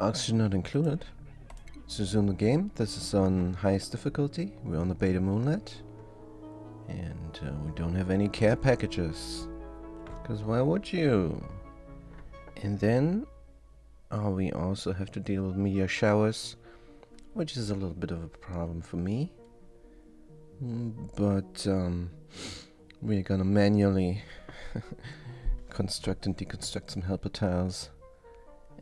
Oxygen not included. Let's resume the game. This is on highest difficulty. We're on the beta moonlet. And we don't have any care packages. Because why would you? And then we also have to deal with meteor showers, which is a little bit of a problem for me. But we're gonna manually construct and deconstruct some helper tiles.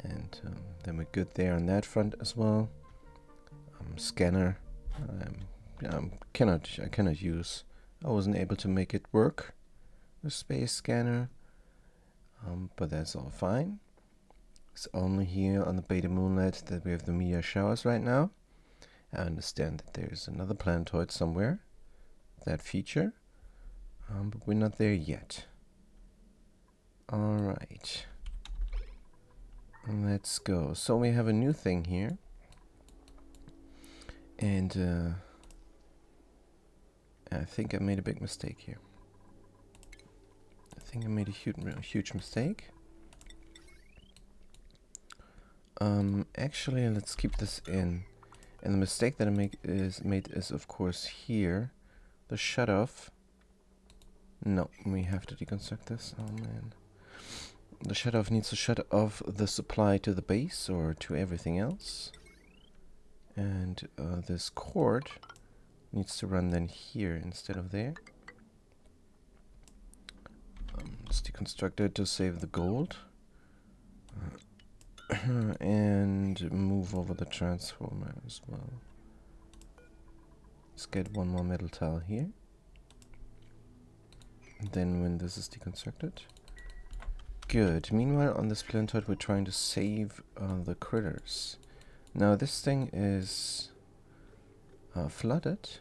And then we're good there on that front as well. Scanner. I cannot use. I wasn't able to make it work. The space scanner. But that's all fine. It's only here on the beta moonlet that we have the meteor showers right now. I understand that there's another planetoid somewhere. That feature. But we're not there yet. Alright. Let's go. So we have a new thing here. And I think I made a big mistake here. I think I made a huge mistake. Actually, let's keep this in. And the mistake that I made is of course here. The shut off. No, we have to deconstruct this. Oh man. The shut off needs to shut off the supply to the base or to everything else. And this cord needs to run then here instead of there. Let's deconstruct it to save the gold. And move over the transformer as well. Let's get one more metal tile here. And then when this is deconstructed. Good. Meanwhile, on this planetoid, we're trying to save the critters. Now, this thing is flooded.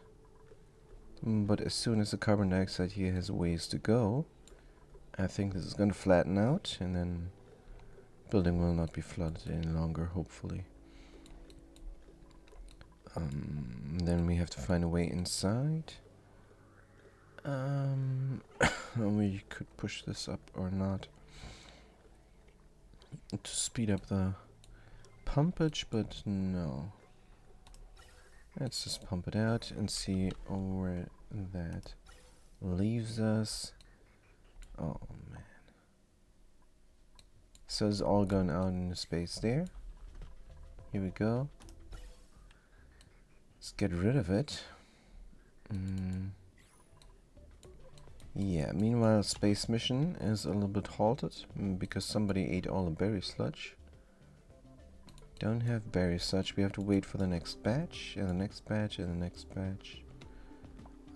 But as soon as the carbon dioxide here has ways to go, I think this is going to flatten out, and then building will not be flooded any longer, hopefully. Then we have to find a way inside. We could push this up or not to speed up the pumpage, but no. Let's just pump it out and see where that leaves us. Oh man. So it's all gone out into space there. Here we go. Let's get rid of it. Yeah, meanwhile space mission is a little bit halted because somebody ate all the berry sludge. Don't have berry sludge, we have to wait for the next batch, and the next batch, and the next batch.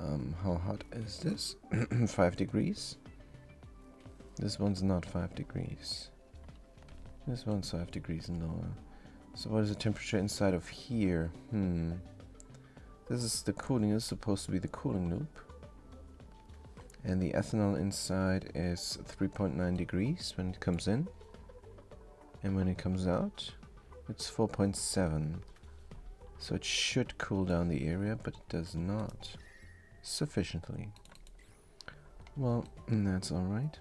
How hot is this? 5 degrees? This one's not 5 degrees. This one's 5 degrees lower. So what is the temperature inside of here? This is the cooling, this is supposed to be the cooling loop. And the ethanol inside is 3.9 degrees when it comes in. And when it comes out, it's 4.7. So it should cool down the area, but it does not sufficiently. Well, that's alright.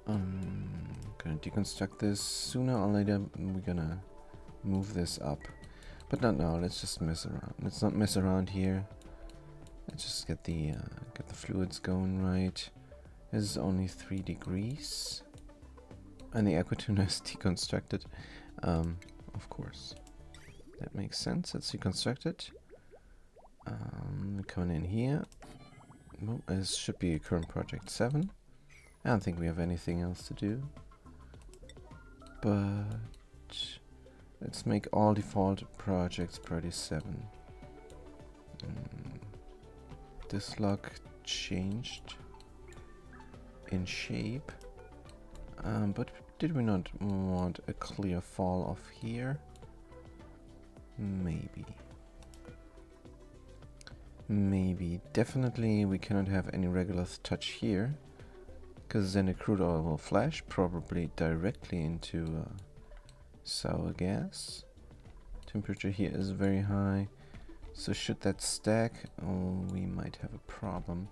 Gonna deconstruct this. Sooner or later we're gonna move this up. But not now, let's just mess around. Let's not mess around here. Let's just get the fluids going right. This is only 3 degrees. And the aquatuna is deconstructed. Of course. That makes sense. Let's deconstruct it. Coming in here. Well, this should be current project 7. I don't think we have anything else to do. But let's make all default projects priority 7. This lock changed in shape. But did we not want a clear fall off here? Maybe. Maybe. Definitely we cannot have any regular touch here. Because then the crude oil will flash, probably directly into sour gas. Temperature here is very high. So should that stack, we might have a problem.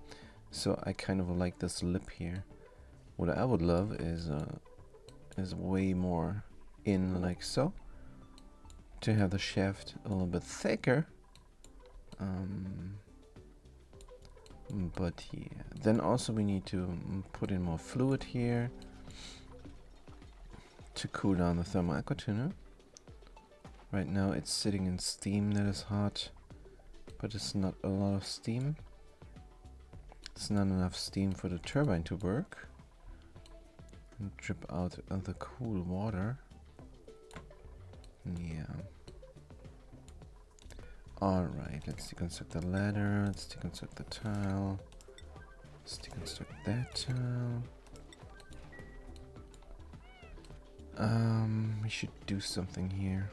So I kind of like this lip here. What I would love is way more in like so, to have the shaft a little bit thicker. But yeah, then also we need to put in more fluid here to cool down the thermal aqua tuner. Right now it's sitting in steam that is hot, but it's not a lot of steam. It's not enough steam for the turbine to work and drip out the cool water. Yeah. Alright, let's deconstruct the ladder, let's deconstruct the tile, let's deconstruct that tile. We should do something here.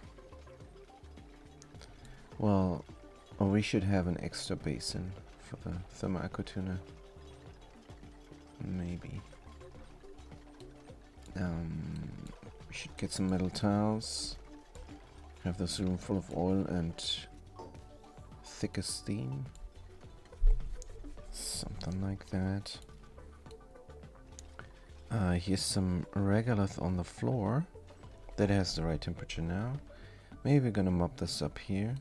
Well, or we should have an extra basin for the thermal aqua tuner. Maybe. We should get some metal tiles. Have this room full of oil and thicker steam. Something like that. Here's some regolith on the floor. That has the right temperature now. Maybe we're gonna mop this up here,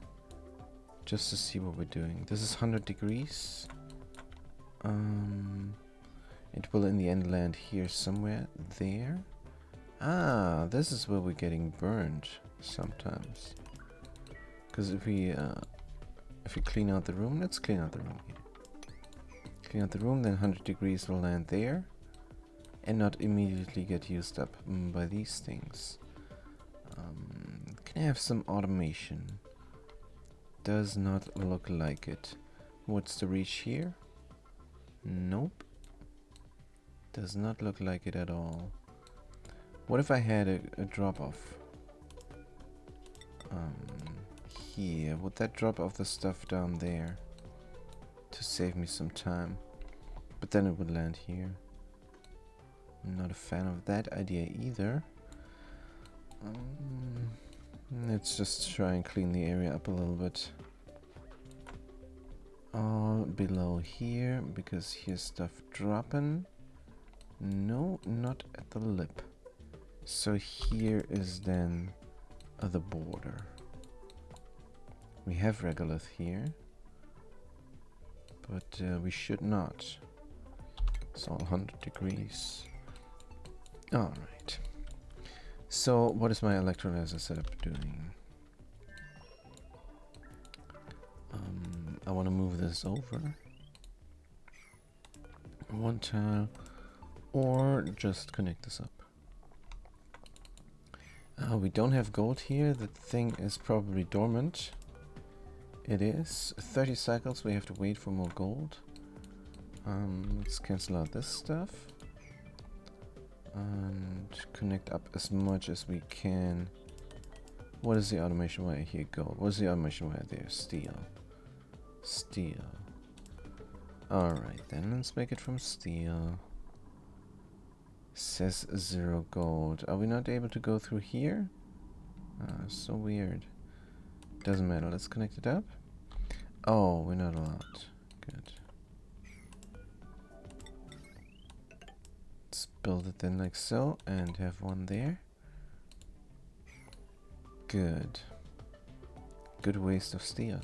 just to see what we're doing. This is 100 degrees. It will in the end land here somewhere there. Ah, this is where we're getting burned sometimes. Because if we clean out the room, let's clean out the room here. Clean out the room, then 100 degrees will land there and not immediately get used up by these things. Can I have some automation? Does not look like it. What's the reach here? Nope. Does not look like it at all. What if I had a drop-off? Here. Would that drop off the stuff down there? To save me some time. But then it would land here. I'm not a fan of that idea either. Let's just try and clean the area up a little bit. Below here, because here's stuff dropping. No, not at the lip. So here is then the border. We have regolith here, but we should not. It's all 100 degrees. Alright. So what is my electrolyzer setup doing? I want to move this over one tile, or just connect this up. We don't have gold here. The thing is probably dormant. It is 30 cycles. We have to wait for more gold. Let's cancel out this stuff and connect up as much as we can. What is the automation wire here? Gold. What is the automation wire there? Steel. Steel. Alright, then let's make it from steel. Says 0 gold. Are we not able to go through here? So weird. Doesn't matter. Let's connect it up. Oh, we're not allowed. Good. Let's build it then like so and have one there. Good. Good waste of steel.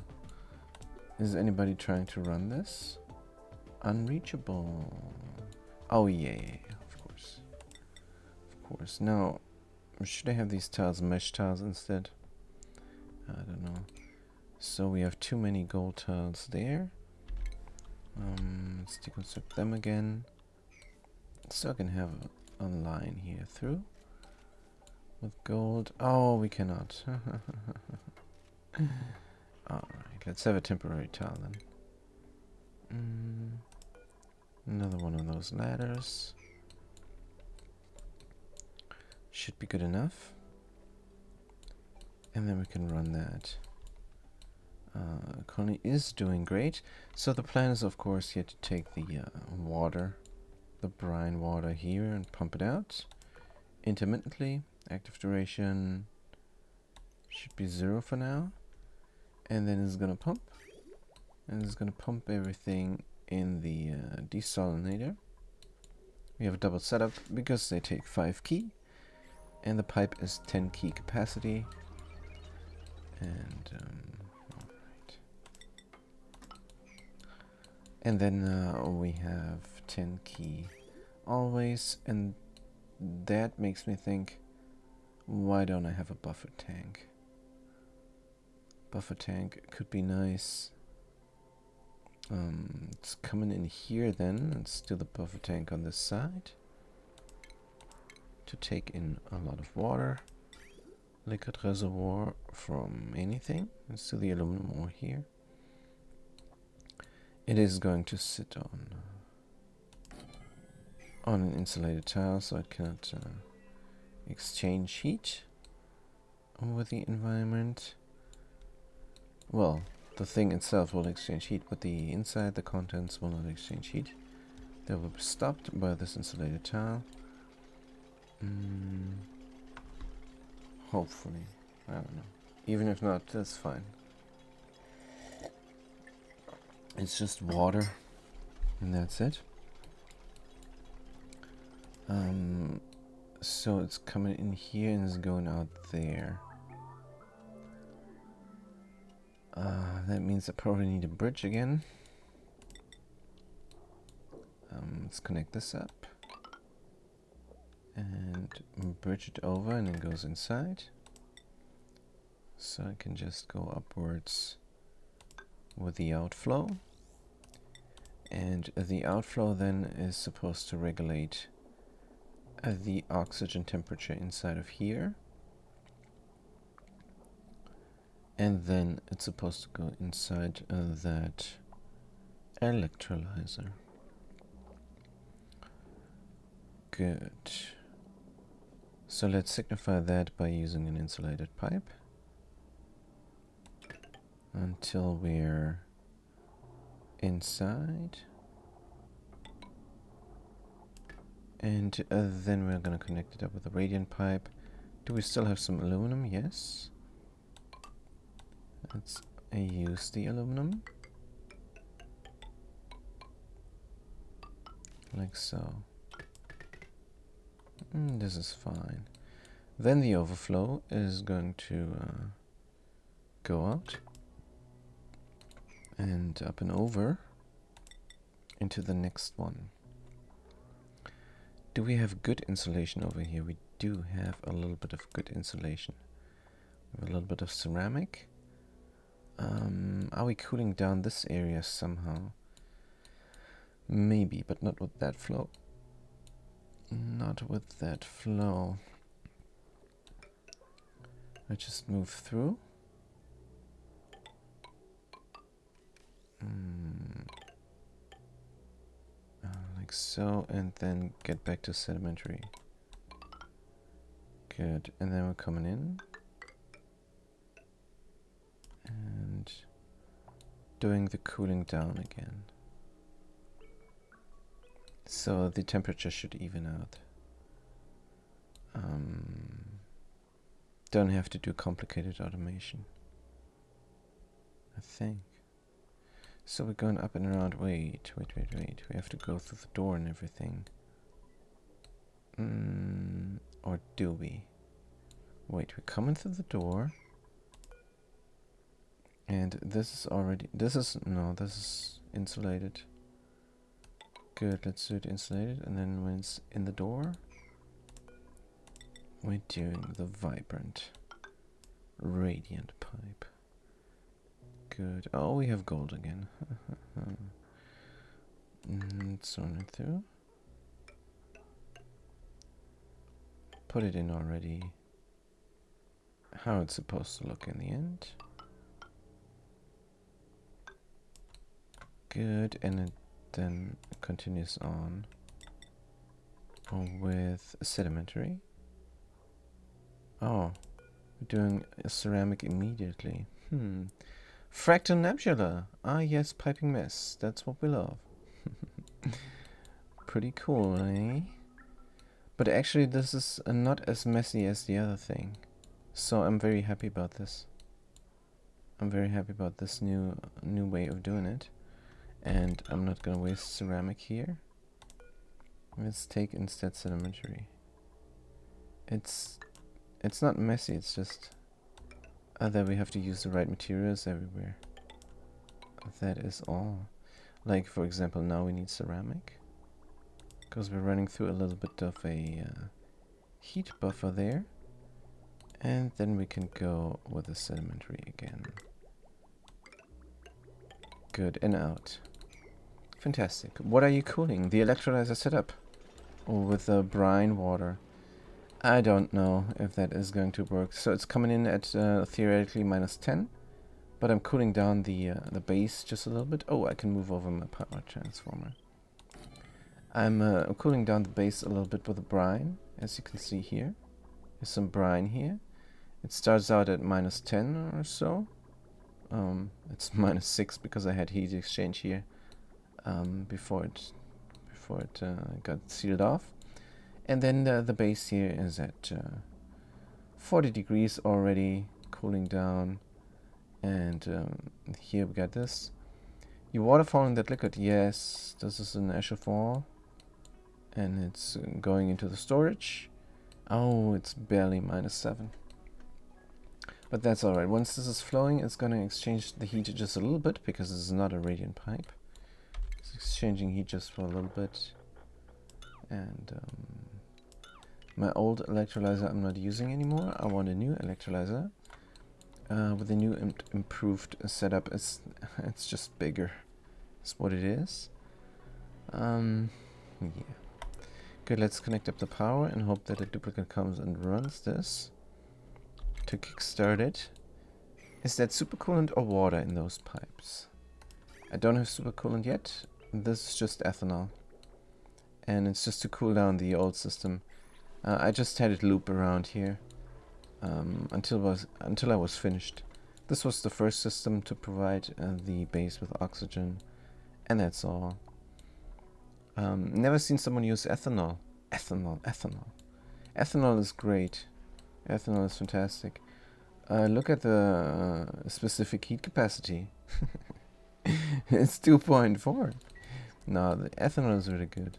Is anybody trying to run this? Unreachable. Oh yeah, of course. Of course. Now, should I have these tiles mesh tiles instead? I don't know. So we have too many gold tiles there. Let's deconstruct them again. So I can have a line here through with gold. Oh, we cannot. Alright, let's have a temporary tile then. Another one of those ladders. Should be good enough. And then we can run that. Colony is doing great. So the plan is, of course, here to take the water, the brine water here, and pump it out intermittently. Active duration should be 0 for now. And then it's gonna pump. And it's gonna pump everything in the desalinator. We have a double setup because they take 5 key. And the pipe is 10 key capacity. And alright. And then we have 10 key always, and that makes me think, why don't I have a buffer tank? Buffer tank could be nice. It's coming in here then. Let's do the buffer tank on this side to take in a lot of water. Liquid reservoir from anything. Let's do the aluminum ore here. It is going to sit on an insulated tile, so it cannot exchange heat with the environment. Well, the thing itself will exchange heat, but the inside, the contents will not exchange heat. They will be stopped by this insulated tile. Hopefully. I don't know. Even if not, that's fine. It's just water, and that's it. So it's coming in here and it's going out there. That means I probably need a bridge again. Let's connect this up and bridge it over, and it goes inside. So I can just go upwards with the outflow. And the outflow then is supposed to regulate the oxygen temperature inside of here. And then it's supposed to go inside that electrolyzer. Good. So let's signify that by using an insulated pipe until we're inside. And then we're going to connect it up with a radiant pipe. Do we still have some aluminum? Yes. Let's use the aluminum. Like so. This is fine. Then the overflow is going to go out and up and over into the next one. Do we have good insulation over here? We do have a little bit of good insulation. We have a little bit of ceramic. Are we cooling down this area somehow? Maybe, but not with that flow. Not with that flow. I just move through. Like so, and then get back to sedimentary. Good, and then we're coming in. And doing the cooling down again. So the temperature should even out. Don't have to do complicated automation, I think. So we're going up and around. Wait. We have to go through the door and everything. Or do we? Wait, we're coming through the door. And this is already... this is insulated. Good, let's do it insulated. And then when it's in the door, we're doing the vibrant radiant pipe. Good. Oh, we have gold again. Let's run it through. Put it in already. How it's supposed to look in the end. Good, and it then continues on with a sedimentary. Oh, we're doing a ceramic immediately. Fractal nebula. Ah yes, piping mess. That's what we love. Pretty cool, eh? But actually this is not as messy as the other thing. So I'm very happy about this. I'm very happy about this new way of doing it. And I'm not gonna waste ceramic here. Let's take instead sedimentary. It's It's not messy, it's just that we have to use the right materials everywhere. That is all. Like, for example, now we need ceramic, because we're running through a little bit of a heat buffer there. And then we can go with the sedimentary again. Good, and out. Fantastic. What are you cooling? The electrolyzer setup? Or with the brine water? I don't know if that is going to work. So it's coming in at theoretically -10. But I'm cooling down the base just a little bit. Oh, I can move over my power transformer. I'm cooling down the base a little bit with the brine, as you can see here. There's some brine here. It starts out at -10 or so. It's -6 because I had heat exchange here before it got sealed off. And then the base here is at 40 degrees already, cooling down. And here we got this. You waterfalling that liquid? Yes, this is an airfall. And it's going into the storage. Oh, it's barely -7. But that's alright. Once this is flowing, it's going to exchange the heat just a little bit, because this is not a radiant pipe. It's exchanging heat just for a little bit. And my old electrolyzer I'm not using anymore. I want a new electrolyzer. With a new improved setup. It's just bigger. That's what it is. Yeah. Good, let's connect up the power and hope that a duplicate comes and runs this to kickstart it. Is that supercoolant or water in those pipes? I don't have supercoolant yet. This is just ethanol. And it's just to cool down the old system. I just had it loop around here until I was finished. This was the first system to provide the base with oxygen. And that's all. Never seen someone use ethanol. Ethanol. Ethanol is great. Ethanol is fantastic. Look at the specific heat capacity. It's 2.4. No, the ethanol is really good.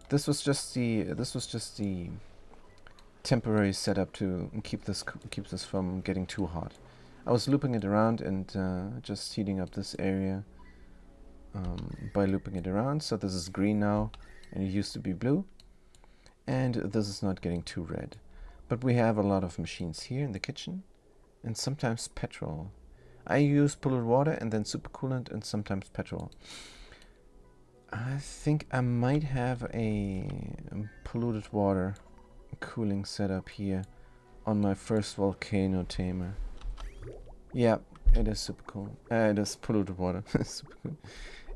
This was just the temporary setup to keep this from getting too hot. I was looping it around and just heating up this area by looping it around. So this is green now, and it used to be blue. And this is not getting too red. But we have a lot of machines here in the kitchen, and sometimes petrol. I use polluted water and then supercoolant and sometimes petrol. I think I might have a polluted water cooling setup here on my first volcano tamer. Yeah, it is supercool. It is polluted water. Supercool.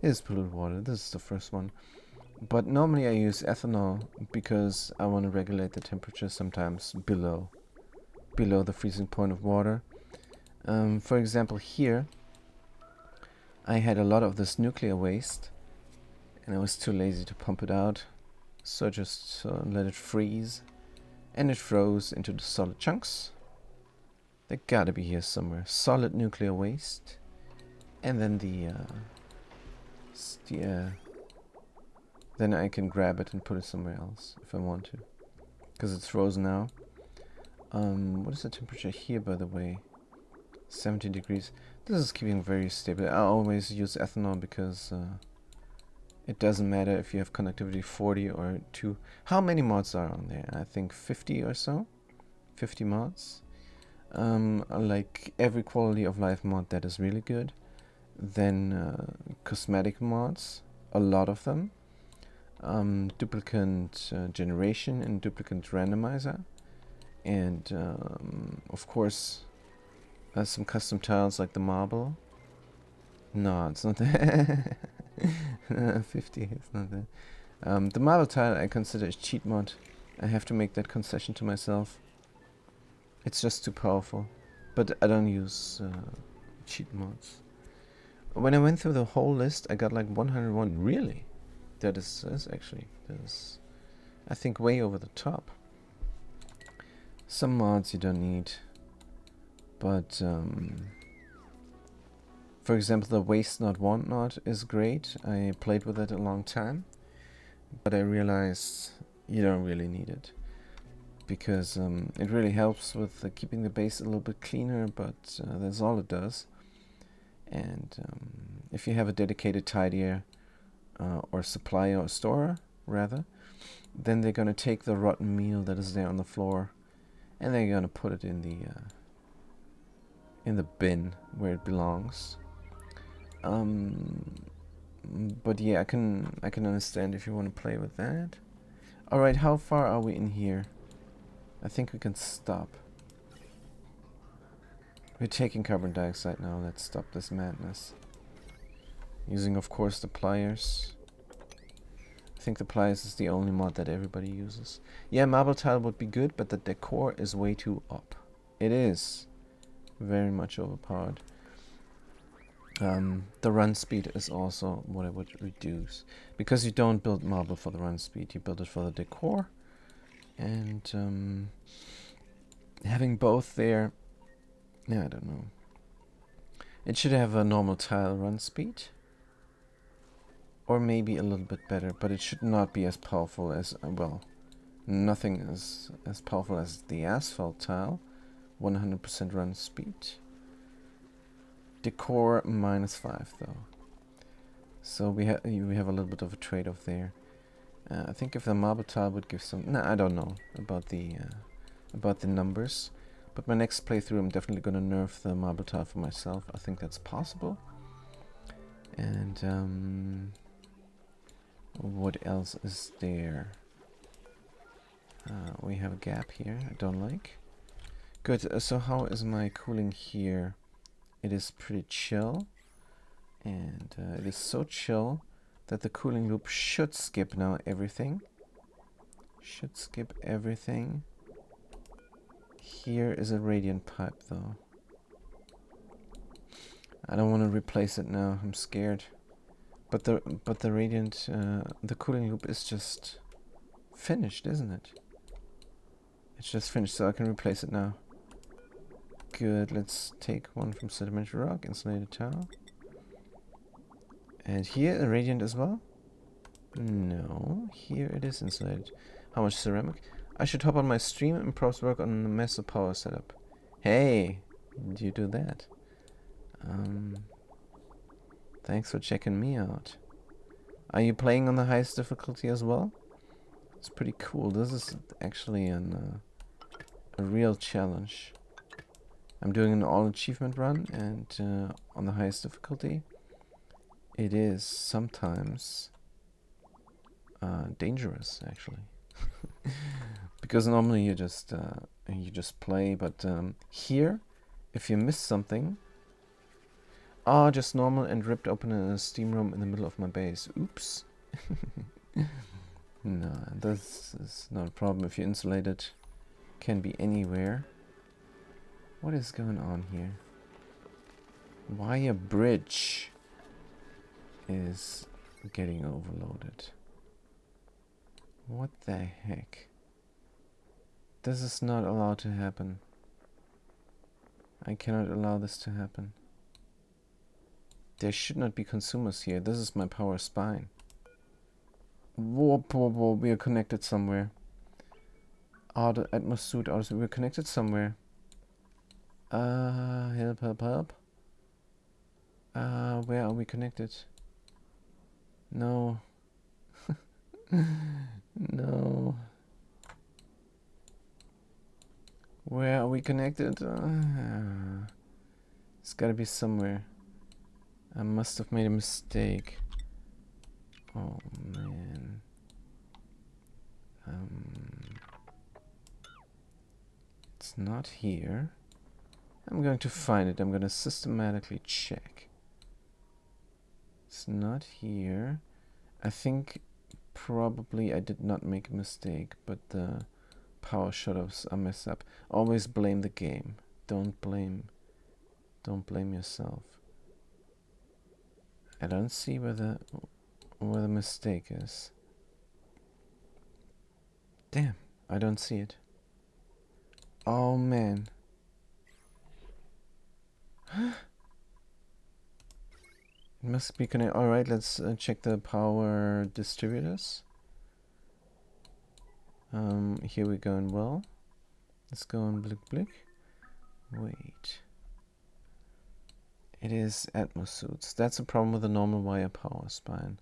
It is polluted water. This is the first one. But normally I use ethanol because I want to regulate the temperature sometimes below the freezing point of water. For example, here I had a lot of this nuclear waste and I was too lazy to pump it out, so I just let it freeze, and it froze into the solid chunks. They gotta be here somewhere. Solid nuclear waste, and then then I can grab it and put it somewhere else if I want to, because it's frozen now. What is the temperature here, by the way? 17 degrees. This is keeping very stable. I always use ethanol because it doesn't matter if you have conductivity 40 or 2. How many mods are on there? I think 50 or so. 50 mods. Like every quality of life mod that is really good. Then cosmetic mods, a lot of them. Duplicate generation and duplicate randomizer. And of course some custom tiles like the marble. No, it's not that. 50, it's not that. The marble tile I consider a cheat mod. I have to make that concession to myself. It's just too powerful. But I don't use cheat mods. When I went through the whole list, I got like 101. Really? That is actually, I think, way over the top. Some mods you don't need. But for example, the waste not want not is great. I played with it a long time, but I realized you don't really need it. because it really helps with keeping the base a little bit cleaner, but that's all it does. And if you have a dedicated tidier or supplier or storer, rather, then they're going to take the rotten meal that is there on the floor and they're going to put it in the bin where it belongs. But yeah, I can understand if you want to play with that. Alright, how far are we in here? I think we can stop. We're taking carbon dioxide now. Let's stop this madness. Using, of course, the pliers. I think the pliers is the only mod that everybody uses. Yeah, marble tile would be good, but the decor is way too up. It is very much overpowered. The run speed is also what I would reduce. Because you don't build marble for the run speed, you build it for the decor. And having both there, yeah, I don't know. It should have a normal tile run speed. Or maybe a little bit better, but it should not be as powerful as, well, nothing is as powerful as the asphalt tile. 100% run speed. Decor -5 though. So we have a little bit of a trade-off there. I think if the marble tile would give some, I don't know about the numbers. But my next playthrough, I'm definitely gonna nerf the marble tile for myself. I think that's possible. And what else is there? We have a gap here. I don't like. Good. So how is my cooling here? It is pretty chill, and it is so chill that the cooling loop should skip now everything. Should skip everything. Here is a radiant pipe though. I don't want to replace it now. I'm scared. But the radiant the cooling loop is just finished, isn't it? It's just finished, so I can replace it now. Good, let's take one from sedimentary rock, insulated tile. And here a radiant as well? No, here it is insulated. How much ceramic? I should hop on my stream and perhaps work on the massive power setup. Hey, did you do that? Thanks for checking me out. Are you playing on the highest difficulty as well? It's pretty cool. This is actually a real challenge. I'm doing an all achievement run, and on the highest difficulty, it is sometimes dangerous, actually. Because normally you just play, but here, if you miss something, just normal and ripped open a steam room in the middle of my base. Oops. No, this is not a problem. If you insulate it, can be anywhere. What is going on here? Why a bridge is getting overloaded? What the heck? This is not allowed to happen. I cannot allow this to happen. There should not be consumers here. This is my power spine. Whoa, whoa, whoa, we are connected somewhere. The Atmos suit, we're connected somewhere. Help, help, help. Where are we connected? No. No. Where are we connected? It's gotta be somewhere. I must have made a mistake. Oh man. It's not here. I'm going to find it. I'm going to systematically check. It's not here. I think probably I did not make a mistake, but the power shutoffs are messed up. Always blame the game. Don't blame yourself. I don't see where the mistake is. Damn, I don't see it. Oh man. It must be connected. Alright, let's check the power distributors. Here we're going well. Let's go on blick blick. Wait. It is Atmos suits. That's a problem with the normal wire power spine.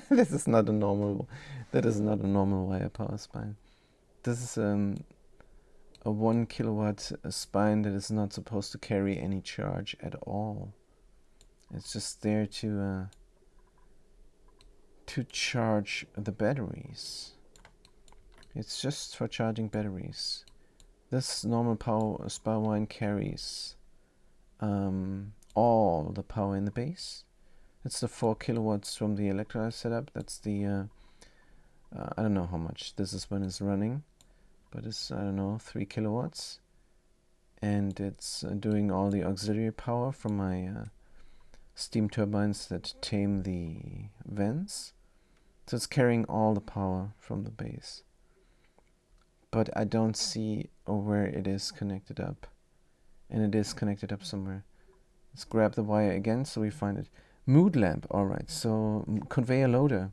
This is not a normal. That is not a normal wire power spine. This is a 1 kilowatt spine that is not supposed to carry any charge at all. It's just there to charge the batteries. It's just for charging batteries. This normal power spine line carries all the power in the base. It's the 4 kilowatts from the electrolyzer setup. That's the I don't know how much this is when it's running, but it's, I don't know, 3 kilowatts, and it's doing all the auxiliary power from my steam turbines that tame the vents. So it's carrying all the power from the base, but I don't see where it is connected up, and it is connected up somewhere. Let's grab the wire again so we find it. Mood lamp, alright, so conveyor loader,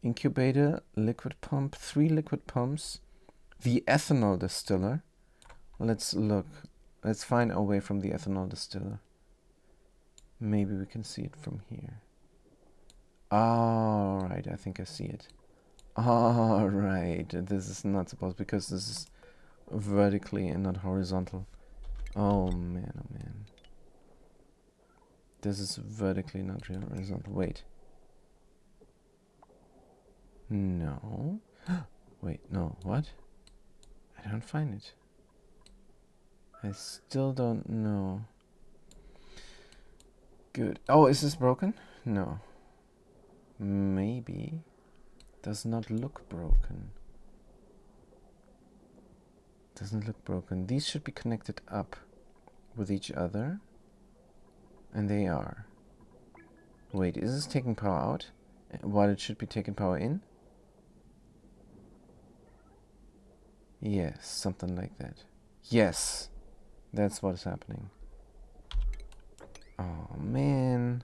incubator, liquid pump, 3 liquid pumps, the ethanol distiller. Let's look, let's find our way from the ethanol distiller. Maybe we can see it from here. Alright, I think I see it. Alright, this is not supposed, because this is vertically and not horizontal. Oh man, oh man. This is vertically, not horizontal. Wait. No. Wait, no, what? I don't find it. I still don't know. Good. Oh, is this broken? No. Maybe. Does not look broken. Doesn't look broken. These should be connected up with each other. And they are. Wait, is this taking power out while it should be taking power in? Yes, something like that. Yes, that's what is happening. Oh man.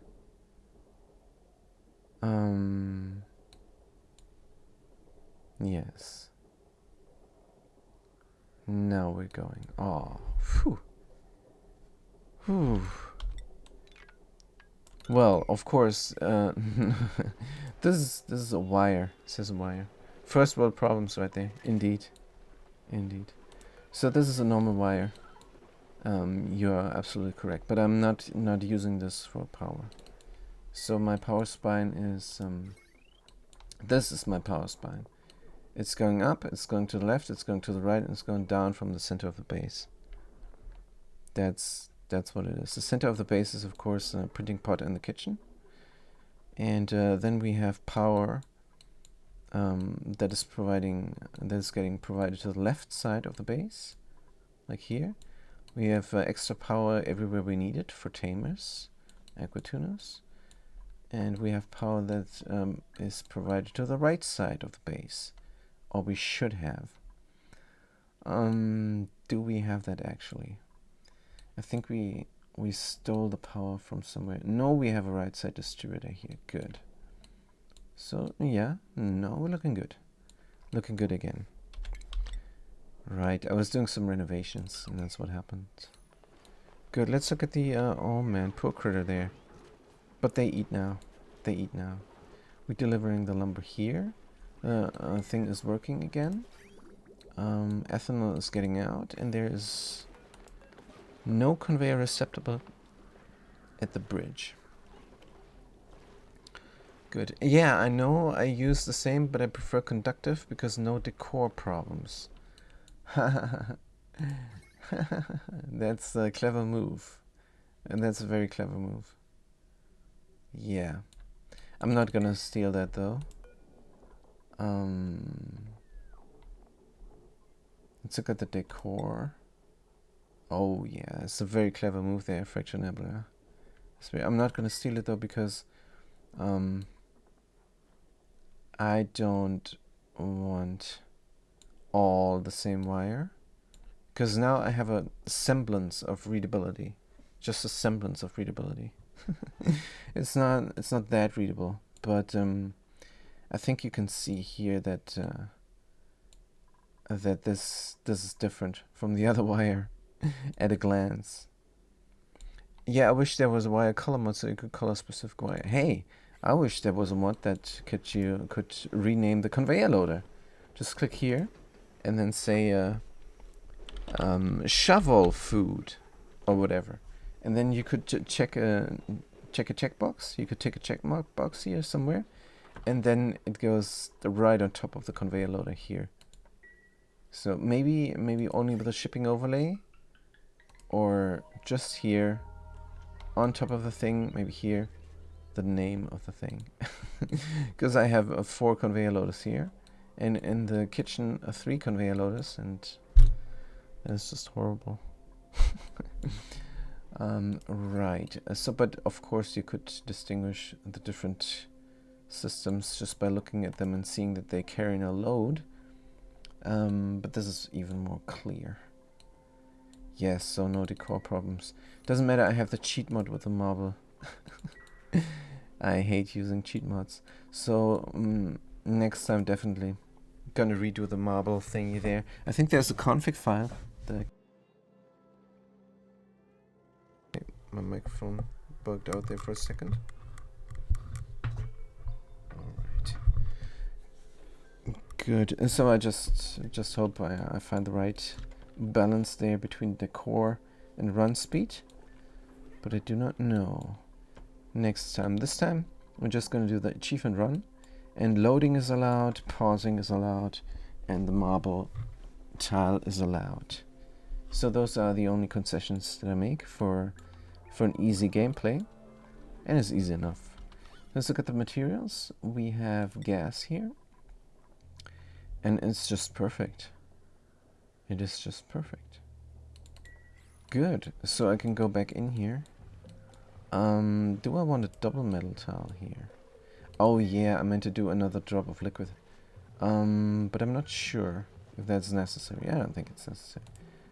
Yes. Now we're going. Oh, phew. Whew. Well, of course, this is a wire. It says a wire. First world problems right there. Indeed, indeed. So this is a normal wire. You are absolutely correct. But I'm not using this for power. So my power spine is this is my power spine. It's going up. It's going to the left. It's going to the right. And it's going down from the center of the base. That's what it is. The center of the base is, of course, a printing pot in the kitchen. And then we have power that is getting provided to the left side of the base, like here. We have extra power everywhere we need it for tamers, aquatuners. And we have power that is provided to the right side of the base, or we should have. Do we have that actually? I think we stole the power from somewhere. No, we have a right side distributor here. Good. So yeah, no, we're looking good. Looking good again. Right, I was doing some renovations and that's what happened. Good, let's look at the, oh man, poor critter there. But they eat now. They eat now. We're delivering the lumber here. Thing is working again. Ethanol is getting out and there is no conveyor receptacle at the bridge. Good. Yeah, I know I use the same, but I prefer conductive because no decor problems. That's a clever move. And that's a very clever move. Yeah. I'm not gonna steal that though. Let's look at the decor. Oh yeah, it's a very clever move there, Fracture Nebula. I'm not gonna steal it though because I don't want all the same wire. Because now I have a semblance of readability. Just a semblance of readability. It's not that readable, but I think you can see here that that this is different from the other wire at a glance. Yeah, I wish there was a wire color mod so you could color specific wire. Hey, I wish there was a mod that could rename the conveyor loader. Just click here and then say shovel food or whatever, and then you could check a checkbox. You could tick a check mark box here somewhere, and then it goes right on top of the conveyor loader here. So maybe only with a shipping overlay, or just here on top of the thing, maybe here, the name of the thing. Because I have 4 conveyor loaders here, and in the kitchen 3 conveyor loaders, and it's just horrible. Right. So, but of course you could distinguish the different systems just by looking at them and seeing that they carry a load. But this is even more clear. Yes, so no decor problems. Doesn't matter, I have the cheat mod with the marble. I hate using cheat mods. So, next time definitely gonna redo the marble thingy there. I think there's a config file. My microphone bugged out there for a second. Alright. Good. So I just hope I find the right balance there between decor and run speed. But I do not know. This time, we're just going to do the achievement run. And loading is allowed, pausing is allowed, and the marble tile is allowed. So those are the only concessions that I make for an easy gameplay. And it's easy enough. Let's look at the materials. We have gas here. And it's just perfect. It is just perfect. Good. So I can go back in here. Do I want a double metal tile here? Oh yeah, I meant to do another drop of liquid. But I'm not sure if that's necessary. I don't think it's necessary.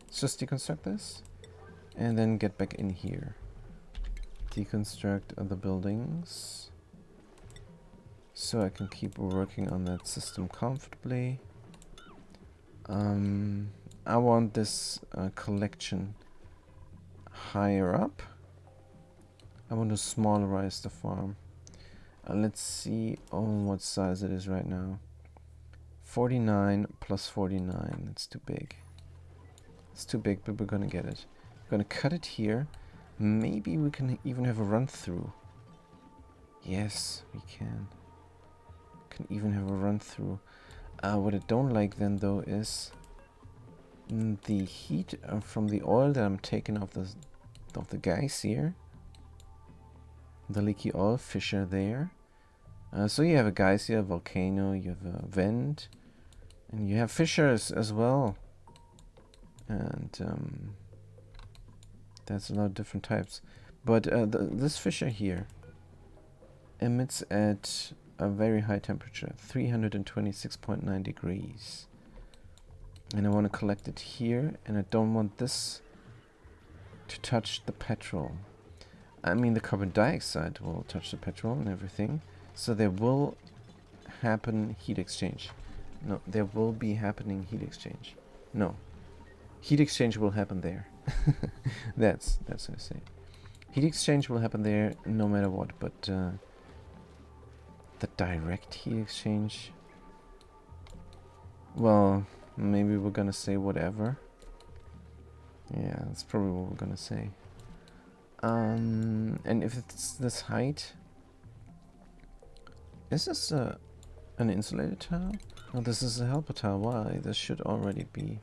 Let's just deconstruct this. And then get back in here. Deconstruct other buildings. So I can keep working on that system comfortably. I want this collection higher up. I want to smallerize the farm. Let's see what size it is right now. 49 plus 49. That's too big. It's too big, but we're gonna get it. We're gonna cut it here. Maybe we can even have a run through. Yes, we can. Can even have a run through. What I don't like then though is the heat from the oil that I'm taking off the guys here. The leaky oil fissure there. So you have a geyser, volcano, you have a vent, and you have fissures as well. And that's a lot of different types. But this fissure here emits at a very high temperature, 326.9 degrees. And I want to collect it here, and I don't want this to touch the petrol. I mean, the carbon dioxide will touch the petrol and everything. So there will happen heat exchange. No, there will be happening heat exchange. No. Heat exchange will happen there. That's what I say. Heat exchange will happen there no matter what, but the direct heat exchange, well, maybe we're gonna say whatever. Yeah, that's probably what we're gonna say. And if it's this height, is this an insulated tile? No, this is a helper tile. Why? This should already be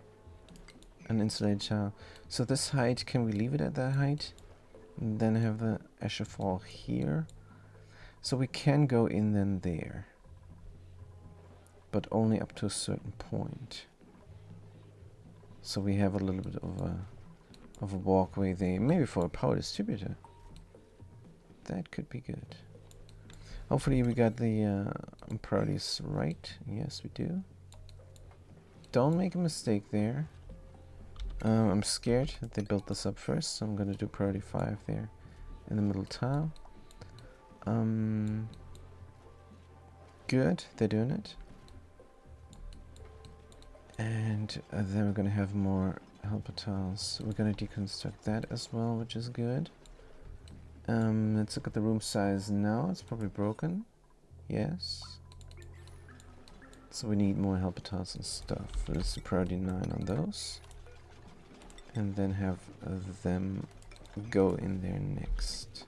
an insulated tile. So this height, can we leave it at that height? And then have the Escher fall here. So we can go in then there, but only up to a certain point. So we have a little bit of a walkway there, maybe for a power distributor. That could be good. Hopefully we got the priorities right. Yes, we do. Don't make a mistake there. I'm scared that they built this up first, so I'm gonna do priority 5 there in the middle tile. Good, they're doing it. And then we're gonna have more helper tiles. We're gonna deconstruct that as well, which is good. Let's look at the room size now. It's probably broken. Yes. So we need more helper tiles and stuff. Let's do priority 9 on those. And then have them go in there next.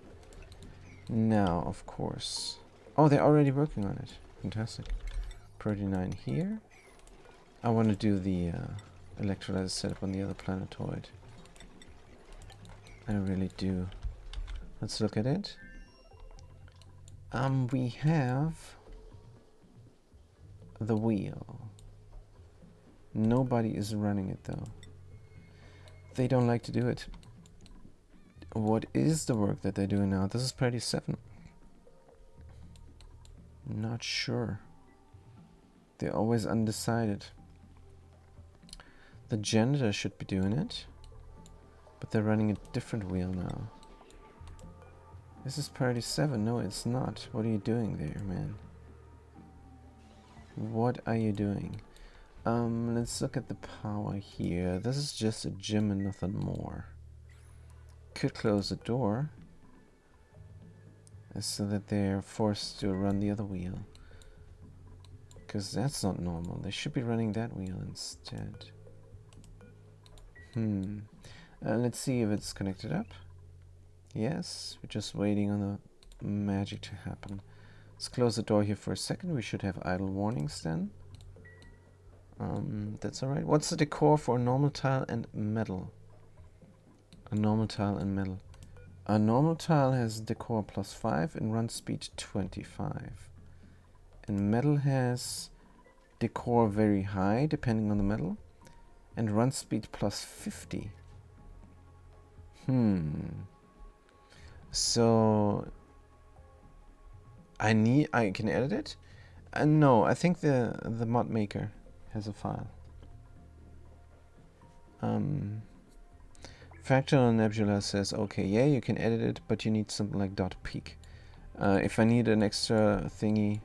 Now, of course. Oh, they're already working on it. Fantastic. Priority 9 here. I want to do the electrolyzer setup on the other planetoid. I really do. Let's look at it. We have the wheel. Nobody is running it though. They don't like to do it. What is the work that they're doing now? This is priority 7. Not sure. They're always undecided. The janitor should be doing it, but they're running a different wheel now. This is priority 7. No, it's not. What are you doing there, man? What are you doing? Let's look at the power here. This is just a gym and nothing more. Could close the door so that they're forced to run the other wheel. Because that's not normal. They should be running that wheel instead. Let's see if it's connected up. Yes, we're just waiting on the magic to happen. Let's close the door here for a second. We should have idle warnings then. That's alright. What's the decor for a normal tile and metal? A normal tile and metal. A normal tile has decor +5 and run speed 25. And metal has decor very high, depending on the metal, and run speed +50. So I can edit it? No, I think the mod maker has a file. Fractal Nebula says, okay, yeah, you can edit it, but you need something like .peak. If I need an extra thingy,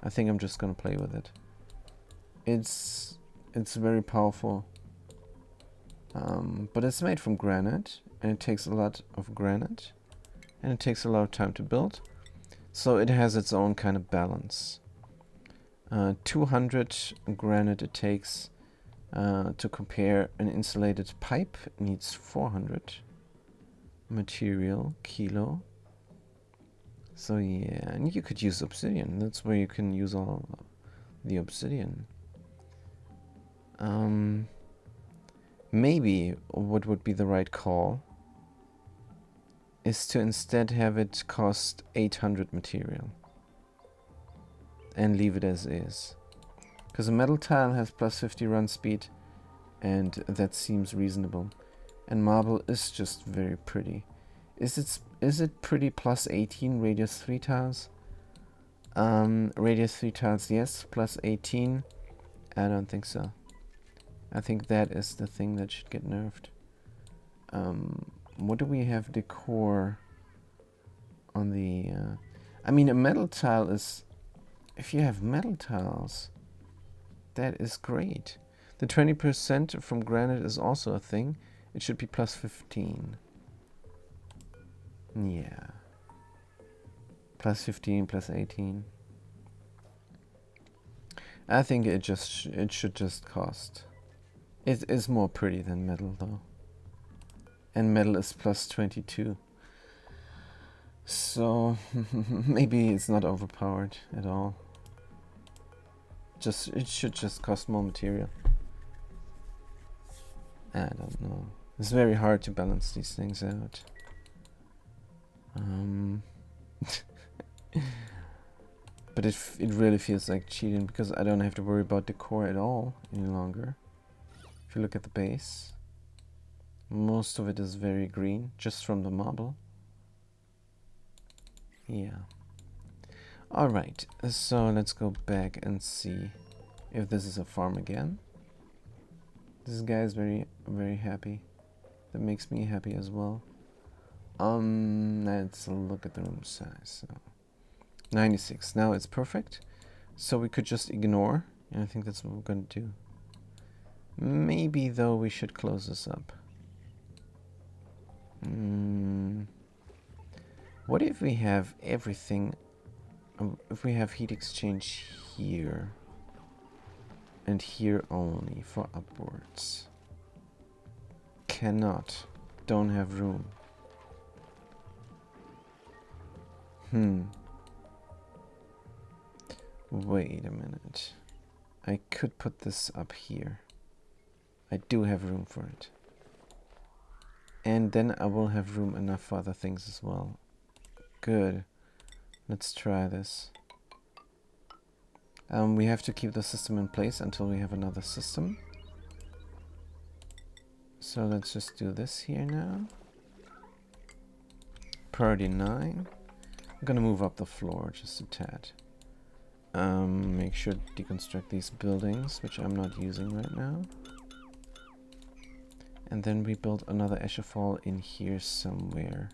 I think I'm just gonna play with it. It's very powerful, but it's made from granite, and it takes a lot of granite, and it takes a lot of time to build, so it has its own kind of balance. 200 granite it takes to compare an insulated pipe needs 400 material kilo. So yeah, and you could use obsidian. That's where you can use all the obsidian. Maybe what would be the right call is to instead have it cost 800 material and leave it as is. Because a metal tile has +50 run speed, and that seems reasonable. And marble is just very pretty. Is it pretty +18 radius 3 tiles? Radius 3 tiles, yes. +18, I don't think so. I think that is the thing that should get nerfed. What do we have decor on the... I mean, a metal tile is... If you have metal tiles, that is great. The 20% from granite is also a thing. It should be +15. Yeah. +15, +18. I think it should just cost. It is more pretty than metal though. And metal is +22. So maybe it's not overpowered at all. It should just cost more material. I don't know. It's very hard to balance these things out. But it really feels like cheating because I don't have to worry about decor at all any longer. If you look at the base, most of it is very green, just from the marble. Yeah. Alright, so let's go back and see if this is a farm again. This guy is very, very happy. That makes me happy as well. Let's look at the room size. So 96. Now it's perfect. So we could just ignore, and I think that's what we're going to do. Maybe, though, we should close this up. What if we have everything... if we have heat exchange here and here only for upwards? Cannot. Don't have room. Wait a minute. I could put this up here. I do have room for it. And then I will have room enough for other things as well. Good. Let's try this. We have to keep the system in place until we have another system. So let's just do this here now. Priority 9. I'm gonna move up the floor just a tad. Make sure to deconstruct these buildings, which I'm not using right now. And then we build another Eshafall in here somewhere.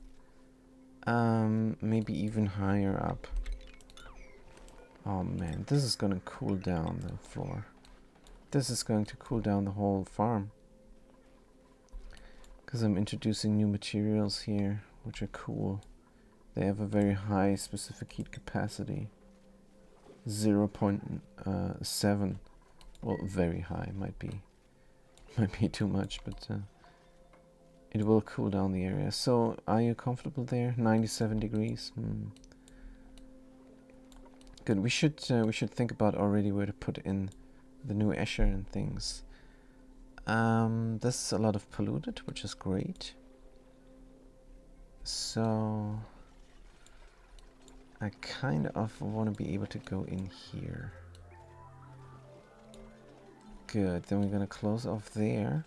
Maybe even higher up. Oh man, this is gonna cool down the floor. This is going to cool down the whole farm. Because I'm introducing new materials here, which are cool. They have a very high specific heat capacity. 0.7. Well, very high. Might be too much, but it will cool down the area. So, are you comfortable there? 97 degrees. Good. We should think about already where to put in the new Escher and things. This is a lot of polluted, which is great. So I kind of want to be able to go in here. Good. Then we're gonna close off there,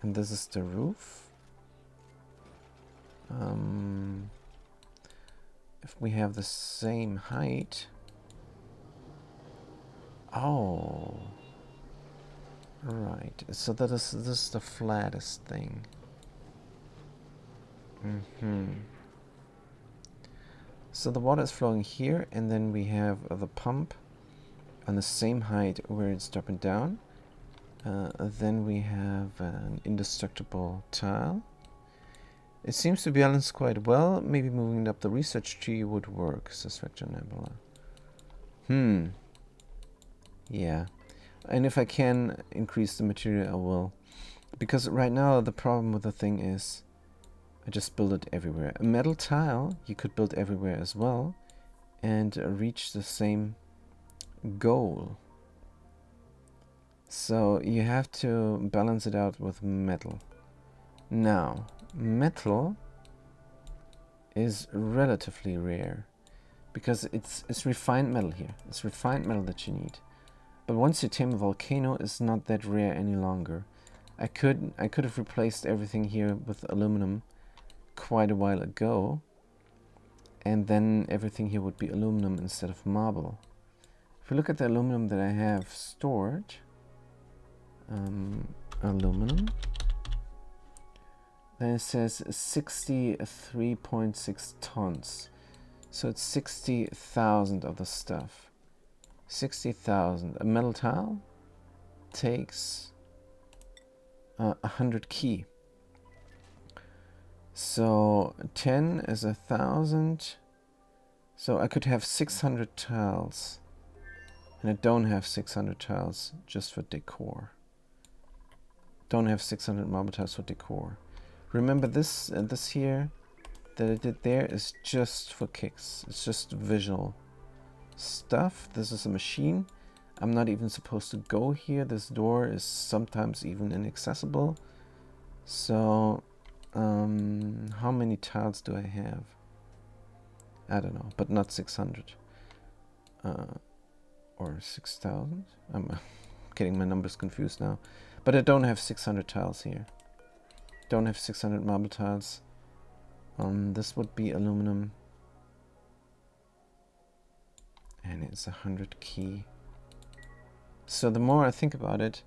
and this is the roof. If we have the same height. Oh. Right. So this is the flattest thing. So the water is flowing here, and then we have the pump on the same height where it's dropping down. Then we have an indestructible tile. It seems to balance quite well. Maybe moving it up the research tree would work, says Vector Nebula. Yeah. And if I can increase the material, I will. Because right now the problem with the thing is I just build it everywhere. A metal tile you could build everywhere as well and reach the same goal. So you have to balance it out with metal. Now, metal is relatively rare because it's refined metal here. It's refined metal that you need. But once you tame a volcano, it's not that rare any longer. I could have replaced everything here with aluminum quite a while ago, and then everything here would be aluminum instead of marble. If we look at the aluminum that I have stored, aluminum, then it says 63.6 tons. So it's 60,000 of the stuff. 60,000. A metal tile takes 100 key. So 10 is 1,000. So I could have 600 tiles. And I don't have 600 tiles just for decor. Don't have 600 marble tiles for decor. Remember this this here that I did there is just for kicks. It's just visual stuff. This is a machine. I'm not even supposed to go here. This door is sometimes even inaccessible. So how many tiles do I have? I don't know, but not 600 or 6,000. I'm getting my numbers confused now, but I don't have 600 tiles here. Don't have 600 marble tiles. This would be aluminum. And it's 100 key. So the more I think about it,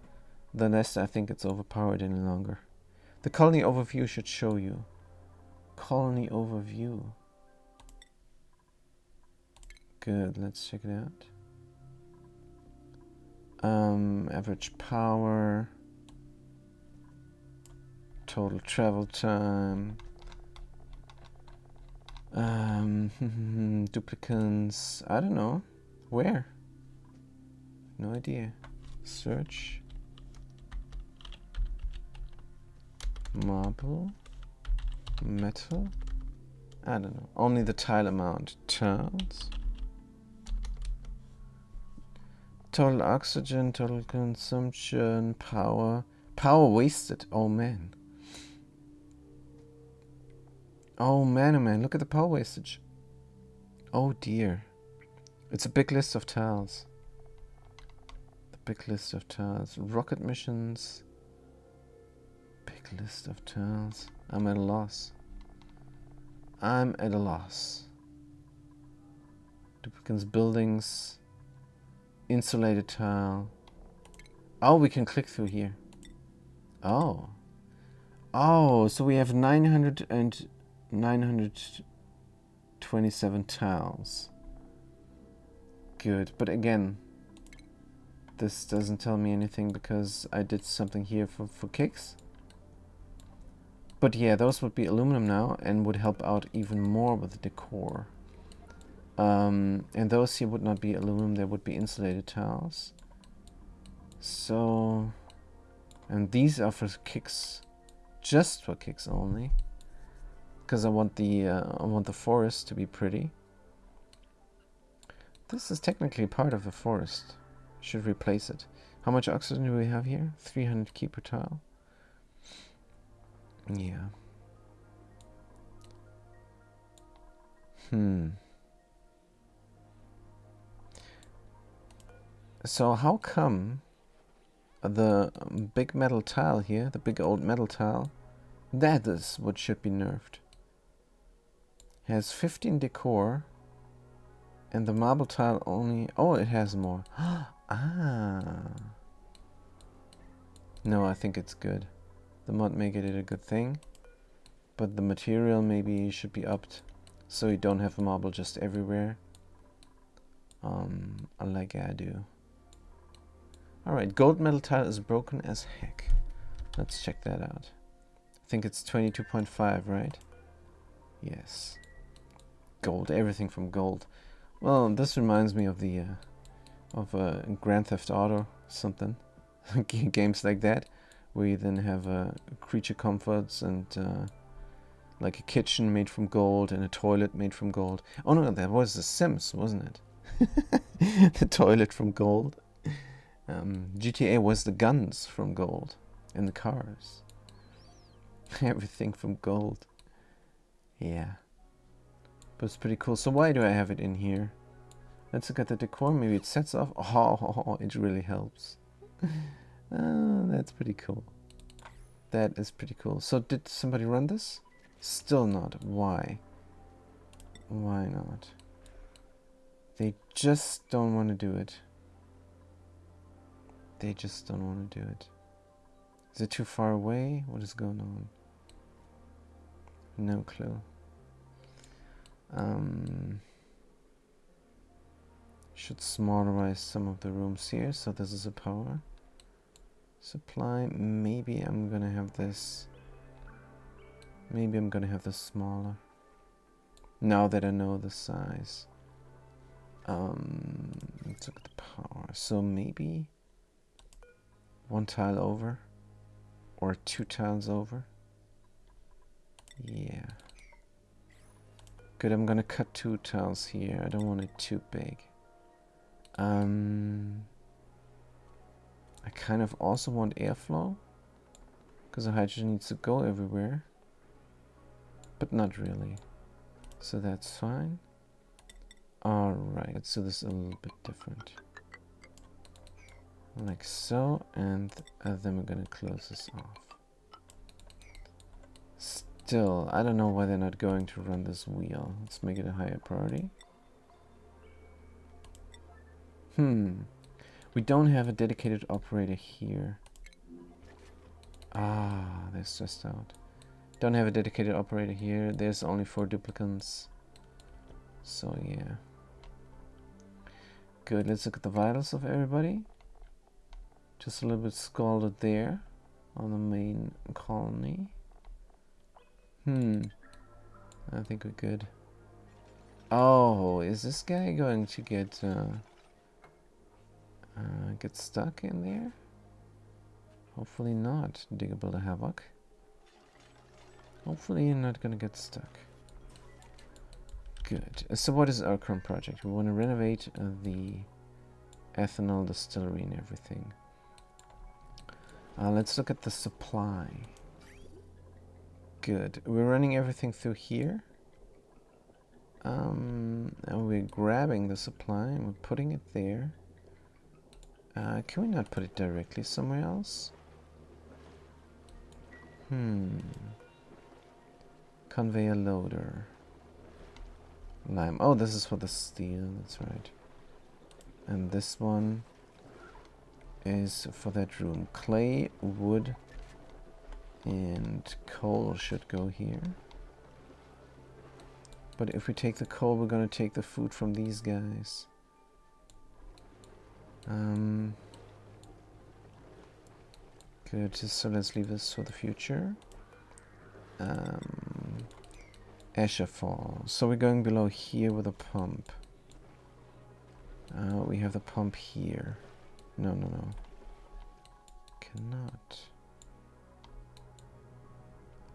the less I think it's overpowered any longer. The colony overview should show you. Colony overview. Good, let's check it out. Average power. Total travel time. Duplicants. I don't know. Where? No idea. Search. Marble. Metal. I don't know. Only the tile amount. Turns. Total oxygen, total consumption, power. Power wasted. Oh man. Oh man, oh man. Look at the power wastage. Oh dear. It's a big list of tiles. The big list of tiles. Rocket missions. Big list of tiles. I'm at a loss. I'm at a loss. Duplicants, buildings. Insulated tile. Oh, we can click through here. Oh. Oh, so we have 927 tiles. Good, but again, this doesn't tell me anything because I did something here for kicks. But yeah, those would be aluminum now and would help out even more with the decor. And those here would not be aluminum, they would be insulated tiles. So, and these are for kicks, just for kicks only, because I want the forest to be pretty. This is technically part of the forest. Should replace it. How much oxygen do we have here? 300 key per tile. Yeah. So how come the big metal tile here, the big old metal tile, that is what should be nerfed. Has 15 decor, and the marble tile only... Oh, it has more. Ah. No, I think it's good. The mod make it a good thing, but the material maybe should be upped, so you don't have marble just everywhere. Like I do. Alright, gold metal tile is broken as heck. Let's check that out. I think it's 22.5, right? Yes. Gold, everything from gold. Well, this reminds me of the Grand Theft Auto something. Games like that, where you then have creature comforts and like a kitchen made from gold and a toilet made from gold. Oh no, that was The Sims, wasn't it? The toilet from gold. GTA was the guns from gold and the cars. Everything from gold. Yeah. But it's pretty cool. So why do I have it in here? Let's look at the decor. Maybe it sets off. Oh, it really helps. Oh, that's pretty cool. That is pretty cool. So did somebody run this? Still not. Why? Why not? They just don't want to do it. They just don't want to do it. Is it too far away? What is going on? No clue. Should smallerize some of the rooms here. So this is a power supply. Maybe I'm gonna have this. Maybe I'm gonna have this smaller. Now that I know the size. Let's look at the power. So maybe one tile over, or 2 tiles over. Yeah. Good, I'm gonna cut 2 tiles here. I don't want it too big. I kind of also want airflow, because the hydrogen needs to go everywhere. But not really. So that's fine. Alright, let's do this a little bit different. Like so, and then we're gonna close this off. Still, I don't know why they're not going to run this wheel. Let's make it a higher priority. We don't have a dedicated operator here. Ah, they're stressed out. Don't have a dedicated operator here. There's only 4 duplicants. So yeah. Good, let's look at the vitals of everybody. Just a little bit scalded there on the main colony. I think we're good. Oh, is this guy going to get stuck in there? Hopefully not, Digger Builder Havoc. Hopefully you're not gonna get stuck. Good. So what is our current project? We want to renovate the ethanol distillery and everything. Let's look at the supply. Good. We're running everything through here. And we're grabbing the supply and we're putting it there. Can we not put it directly somewhere else? Conveyor loader. Lime. Oh, this is for the steel. That's right. And this one is for that room. Clay, wood, and coal should go here. But if we take the coal, we're going to take the food from these guys. Good. So let's leave this for the future. Asher Fall. So we're going below here with a pump. We have the pump here. No. Cannot.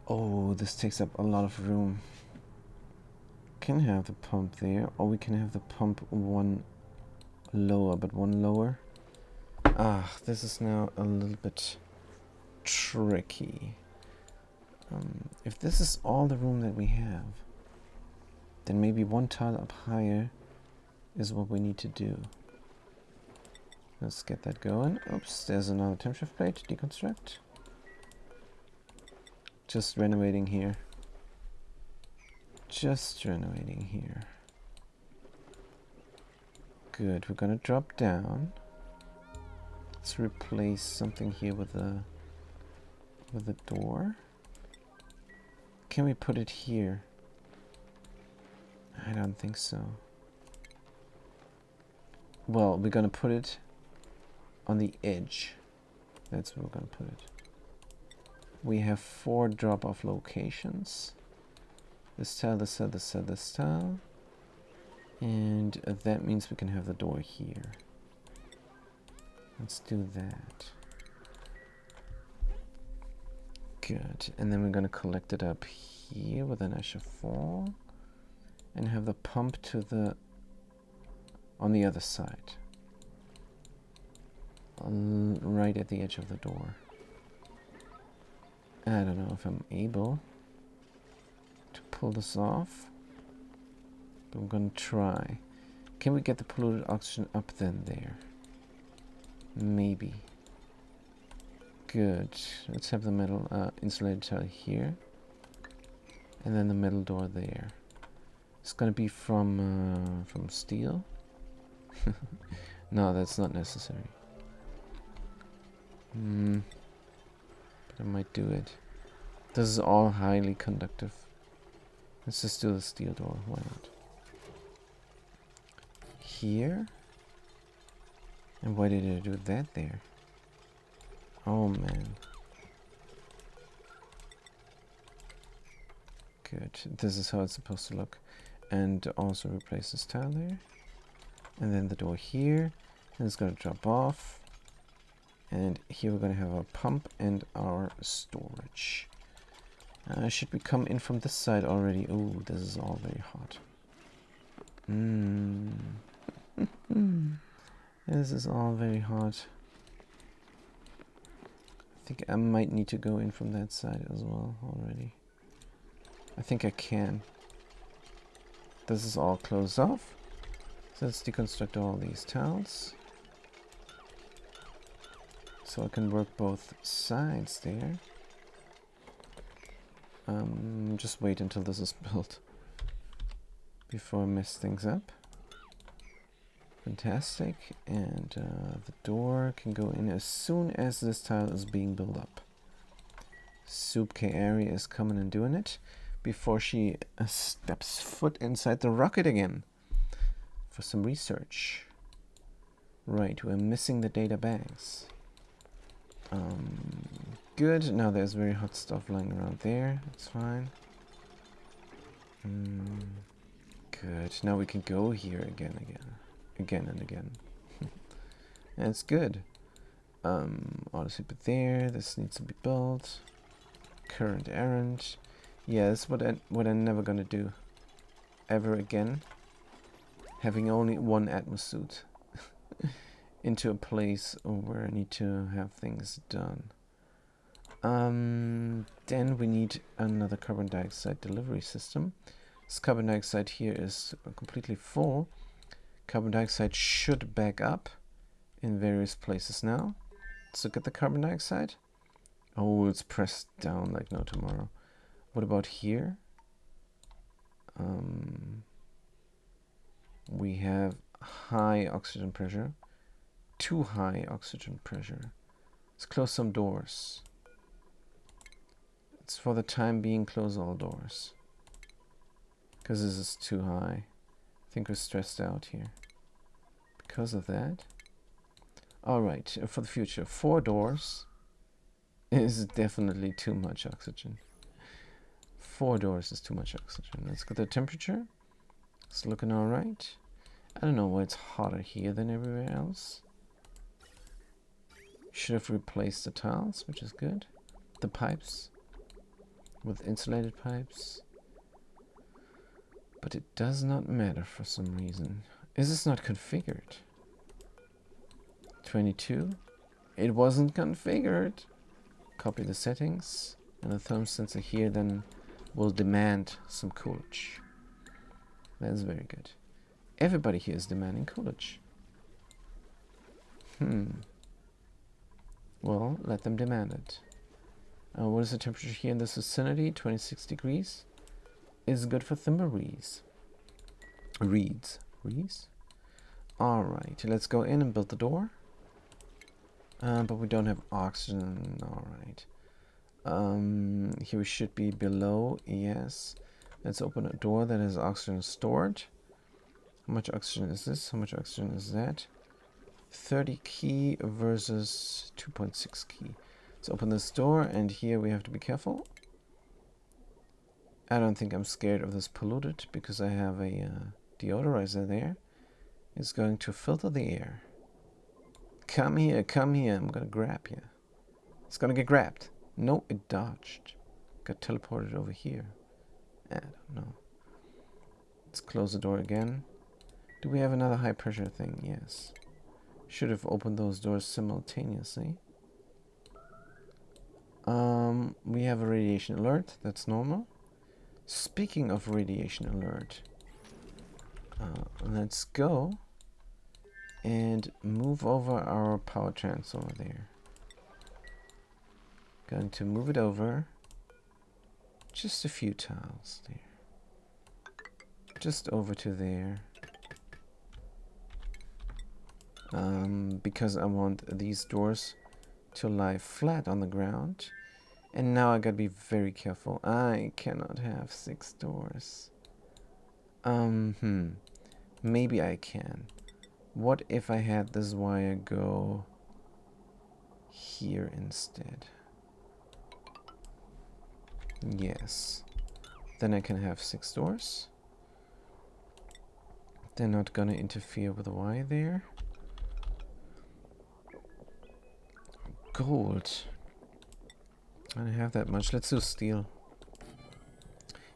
Oh, this takes up a lot of room. Can have the pump there, or we can have the pump one lower, but one lower. This is now a little bit tricky. If this is all the room that we have, then maybe one tile up higher is what we need to do. Let's get that going. Oops, there's another temp shift plate. Deconstruct. Just renovating here. Just renovating here. Good, we're gonna drop down. Let's replace something here with a door. Can we put it here? I don't think so. Well, we're gonna put it on the edge. That's where we're gonna put it. We have 4 drop-off locations. This tile, this tile, this tile, this tile. And that means we can have the door here. Let's do that. Good. And then we're going to collect it up here with an Asher Fall. And have the pump to the... on the other side. Right at the edge of the door. I don't know if I'm able to pull this off. But I'm going to try. Can we get the polluted oxygen up then there? Maybe. Good. Let's have the metal insulated tile here. And then the metal door there. It's going to be from steel. No, that's not necessary. But I might do it. This is all highly conductive. Let's just do the steel door. Why not? Here? And why did I do that there? Oh man. Good. This is how it's supposed to look. And also replace this tile there. And then the door here. And it's going to drop off. And here we're going to have our pump and our storage. Should we come in from this side already? Oh, this is all very hot. This is all very hot. I think I might need to go in from that side as well already. I think I can. This is all closed off. So let's deconstruct all these tiles. So I can work both sides there. Just wait until this is built before I mess things up. Fantastic. And the door can go in as soon as this tile is being built up. Soup K area is coming and doing it before she steps foot inside the rocket again for some research. Right, we're missing the data banks. Good. Now there's very hot stuff lying around there. That's fine. Good. Now we can go here again and again. That's good. Auto sweeper there. This needs to be built. Current errand. Yeah, that's what I'm never gonna do ever again. Having only one Atmos suit into a place where I need to have things done. Then we need another carbon dioxide delivery system. This carbon dioxide here is completely full. Carbon dioxide should back up in various places now. Let's look at the carbon dioxide. Oh, it's pressed down like no tomorrow. What about here? We have high oxygen pressure. Too high oxygen pressure. Let's close some doors. Let's for the time being close all doors. Because this is too high. I think we're stressed out here. Because of that. Alright, for the future, 4 doors is definitely too much oxygen. 4 doors is too much oxygen. Let's get the temperature. It's looking alright. I don't know why it's hotter here than everywhere else. Should have replaced the tiles, which is good. The pipes with insulated pipes. But it does not matter for some reason. Is this not configured? 22. It wasn't configured. Copy the settings. And the thermosensor here then will demand some coolage. That's very good. Everybody here is demanding coolage. Well, let them demand it. What is the temperature here in this vicinity? 26 degrees. Is good for thimble-reeds. Reeds. Alright, let's go in and build the door. But we don't have oxygen. Alright. Here we should be below. Yes. Let's open a door that has oxygen stored. How much oxygen is this? How much oxygen is that? 30 key versus 2.6 key. Let's open this door, and here we have to be careful. I don't think I'm scared of this polluted because I have a deodorizer there. It's going to filter the air. Come here, I'm gonna grab you. It's gonna get grabbed. No, it dodged. Got teleported over here. I don't know. Let's close the door again. Do we have another high pressure thing? Yes. Should have opened those doors simultaneously. We have a radiation alert. That's normal. Speaking of radiation alert, let's go and move over our power transformer there. Going to move it over just a few tiles there. Just over to there. Because I want these doors to lie flat on the ground. And now I gotta be very careful. I cannot have 6 doors. Maybe I can. What if I had this wire go here instead? Yes. Then I can have 6 doors. They're not gonna interfere with the wire there. Gold. I don't have that much. Let's do steel.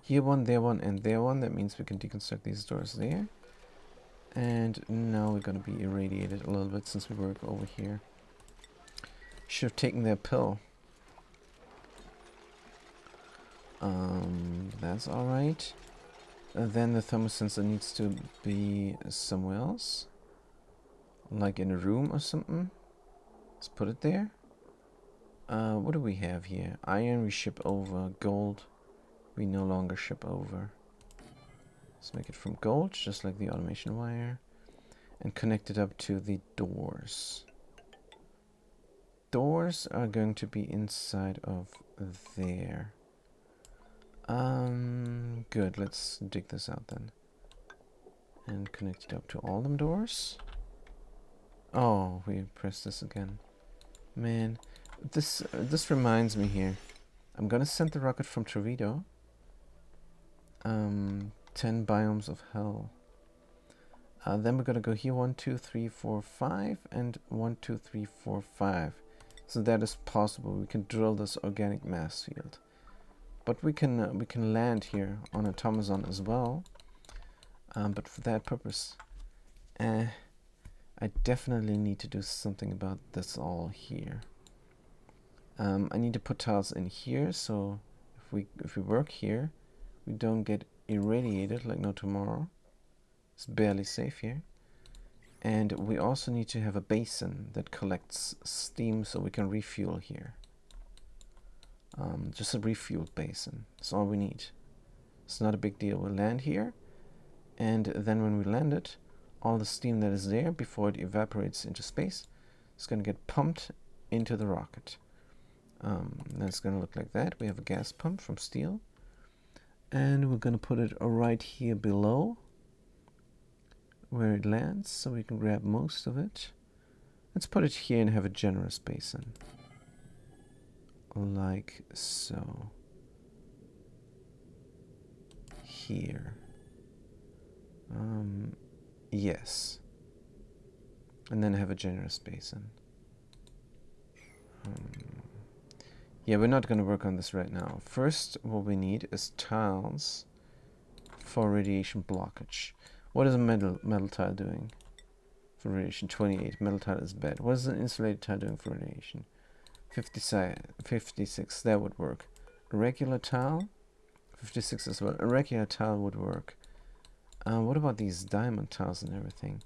Here one, there one, and there one. That means we can deconstruct these doors there. And now we're going to be irradiated a little bit since we work over here. Should have taken their pill. That's alright. Then the thermosensor needs to be somewhere else. Like in a room or something. Let's put it there. What do we have here? Iron we ship over. Gold we no longer ship over. Let's make it from gold, just like the automation wire. And connect it up to the doors. Doors are going to be inside of there. Good. Let's dig this out then. And connect it up to all them doors. Oh, we pressed this again. Man, this reminds me here. I'm gonna send the rocket from Trevito. 10 biomes of hell. Then we're gonna go here 1, 2, 3, 4, 5, and 1, 2, 3, 4, 5. So that is possible. We can drill this organic mass field, but we can land here on a Tomazon as well. But for that purpose, I definitely need to do something about this all here. I need to put tiles in here, so if we work here, we don't get irradiated like no tomorrow. It's barely safe here. And we also need to have a basin that collects steam so we can refuel here. Just a refuel basin. That's all we need. It's not a big deal. We'll land here, and then when we land it, all the steam that is there before it evaporates into space is going to get pumped into the rocket. That's going to look like that. We have a gas pump from steel, and we're going to put it right here below where it lands so we can grab most of it. Let's put it here and have a generous basin. Like so. Here. Yes. And then have a generous basin. Yeah, we're not going to work on this right now. First, what we need is tiles for radiation blockage. What is a metal tile doing for radiation? 28. Metal tile is bad. What is an insulated tile doing for radiation? 56. That would work. A regular tile? 56 as well. A regular tile would work. What about these diamond tiles and everything?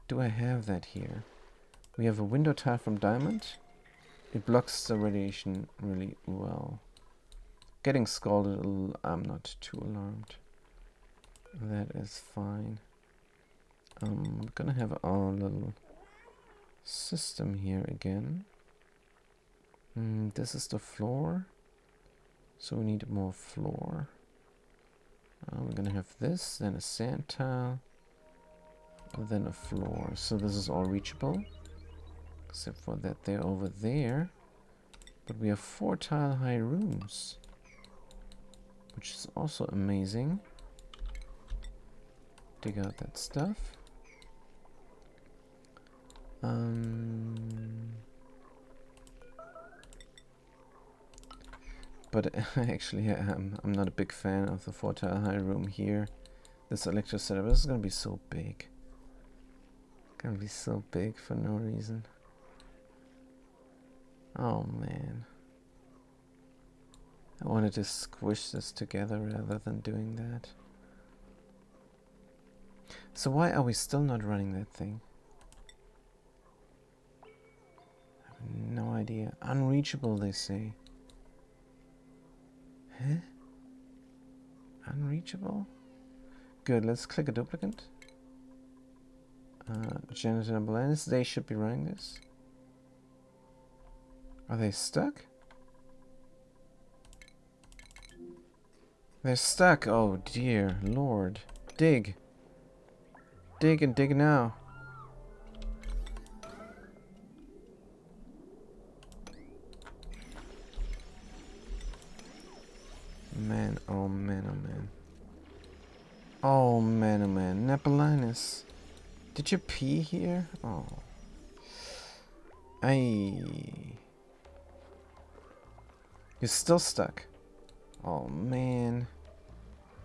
Do I have that here? We have a window tile from diamond. It blocks the radiation really well. Getting scalded a little, I'm not too alarmed. That is fine. I'm gonna have our little system here again. This is the floor, so we need more floor. We're gonna have this, then a sand tile, then a floor. So this is all reachable, except for that they're over there. But we have 4 tile high rooms, which is also amazing. Dig out that stuff. But actually, I'm not a big fan of the 4 tile high room here. This electro setup is gonna be so big. Gonna be so big for no reason. Oh man. I wanted to squish this together rather than doing that. So why are we still not running that thing? I have no idea. Unreachable, they say. Huh? Unreachable? Good, let's click a duplicate. Janitor and Balanis, they should be running this. Are they stuck? They're stuck. Oh dear lord. Dig. Dig and dig now. Man, oh man, oh man. Oh man, oh man. Nepolinus. Did you pee here? Oh. Aye. You're still stuck. Oh man.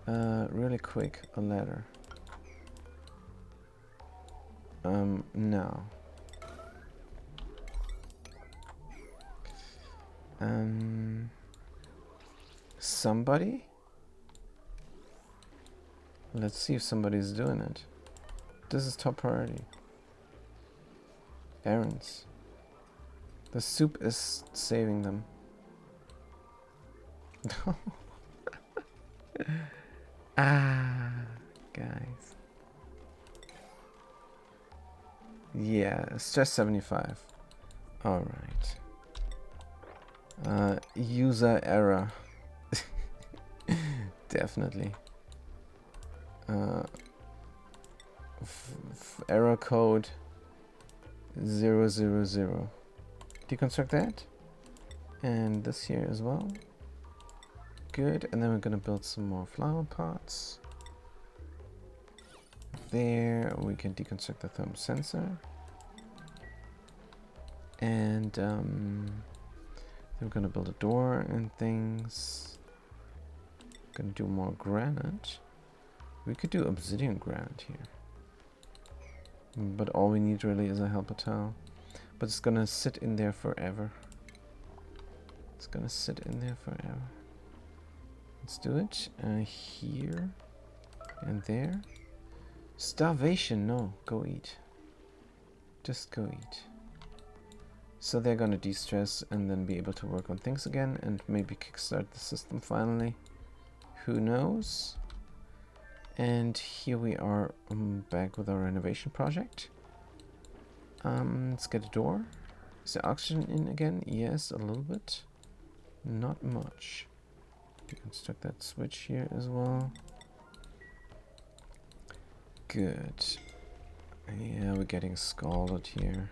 Really quick, a ladder. No. Somebody? Let's see if somebody's doing it. This is top priority. Errands. The soup is saving them. Guys. Yeah, stress 75. Alright. User error. Definitely. Error code 000. Deconstruct that. And this here as well. Good, and then we're gonna build some more flower pots. There, we can deconstruct the thermal sensor. And then we're gonna build a door and things. Gonna do more granite. We could do obsidian granite here. But all we need really is a helper tile. But it's gonna sit in there forever. It's gonna sit in there forever. Let's do it. Here and there. Starvation, no. Go eat. Just go eat. So they're gonna de-stress and then be able to work on things again and maybe kickstart the system finally. Who knows? And here we are back with our renovation project. Let's get a door. Is there oxygen in again? Yes, a little bit. Not much. Deconstruct that switch here as well. Good. Yeah, we're getting scalded here.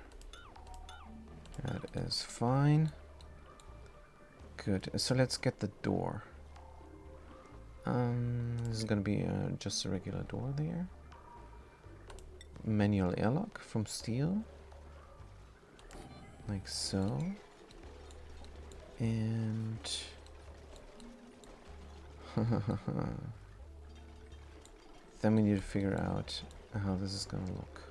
That is fine. Good. So let's get the door. This is gonna be just a regular door there. Manual airlock from steel. Like so. And then we need to figure out how this is gonna look.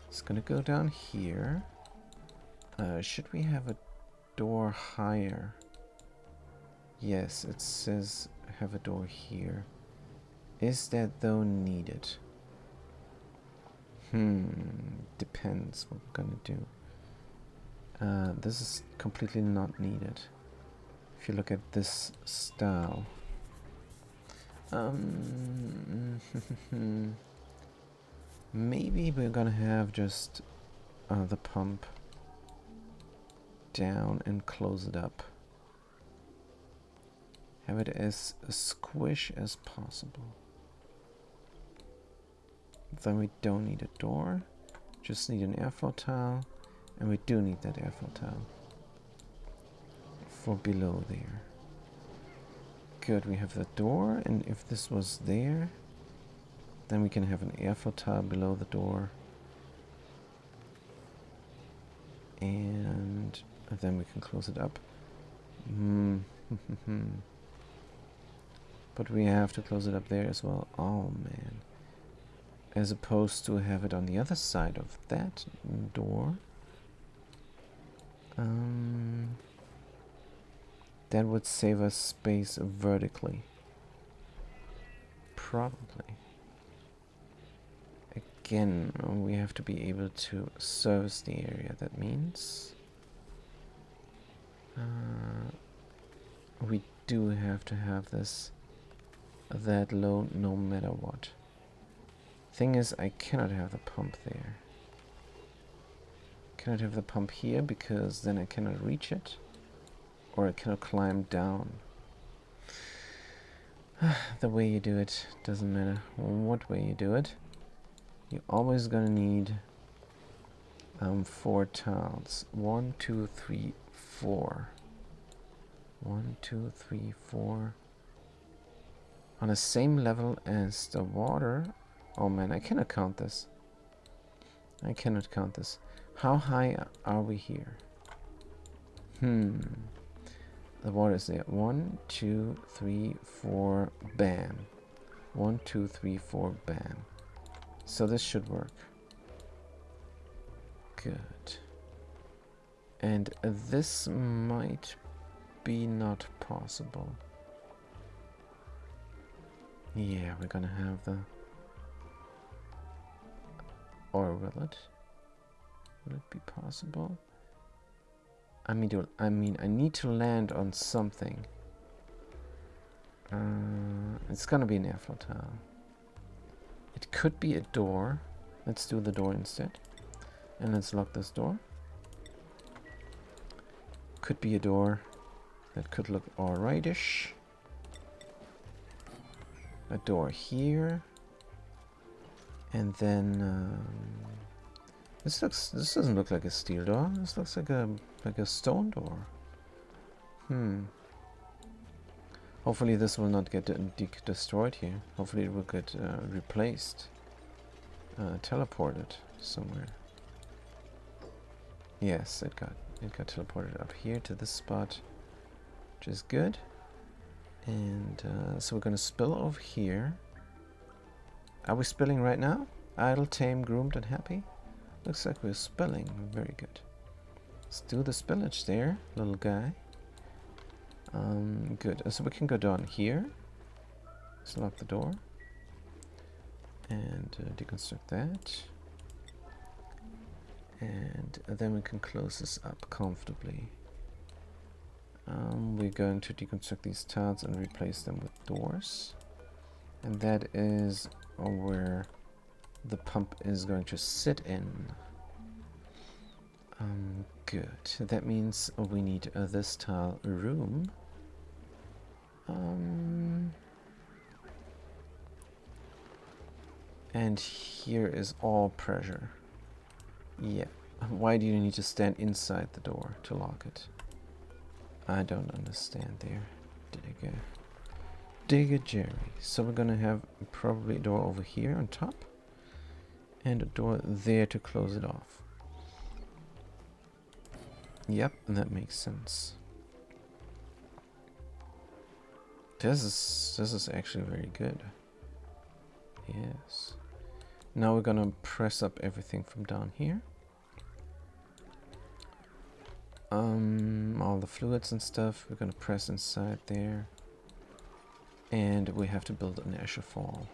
It's gonna go down here. Should we have a door higher? Yes, it says have a door here. Is that though needed? Depends what we're gonna do. This is completely not needed. If you look at this style. Maybe we're gonna have just the pump down and close it up. Have it as squish as possible. Then we don't need a door, just need an airflow tile, and we do need that airflow tile for below there. Good, we have the door, and if this was there, then we can have an airflow tile below the door. And then we can close it up. But we have to close it up there as well. Oh man. As opposed to have it on the other side of that door. That would save us space vertically. Probably. Again, we have to be able to service the area. That means we do have to have this that low no matter what. Thing is, I cannot have the pump there. Cannot have the pump here because then I cannot reach it, or I cannot climb down. The way you do it doesn't matter what way you do it. You're always gonna need 4 tiles. 1, 2, 3, 4. 1, 2, 3, 4. On the same level as the water. Oh man, I cannot count this. I cannot count this. How high are we here? The water is there. 1, 2, 3, 4, bam. 1, 2, 3, 4, bam. So this should work. Good. And this might be not possible. Yeah, we're gonna have the... Or will it? Will it be possible? I mean, I need to land on something. It's gonna be an airflow tile. It could be a door. Let's do the door instead. And let's lock this door. Could be a door. That could look alrightish. A door here. And then this doesn't look like a steel door. This looks like a stone door. Hopefully this will not get destroyed here. Hopefully it will get replaced. Teleported somewhere. Yes, it got teleported up here to this spot, which is good. And so we're gonna spill over here. Are we spilling right now? Idle, tame, groomed, and happy? Looks like we're spilling. Very good. Let's do the spillage there, little guy. Good. So we can go down here. Let's lock the door. And deconstruct that. And then we can close this up comfortably. We're going to deconstruct these tiles and replace them with doors. And that is where the pump is going to sit in. Good. That means we need this tile room. And here is all pressure. Yeah. Why do you need to stand inside the door to lock it? I don't understand there. Digger. Digger Jerry. So we're gonna have probably a door over here on top. And a door there to close it off. Yep, that makes sense. This is actually very good. Yes. Now we're gonna press up everything from down here. All the fluids and stuff we're gonna press inside there. And we have to build an Escher fall.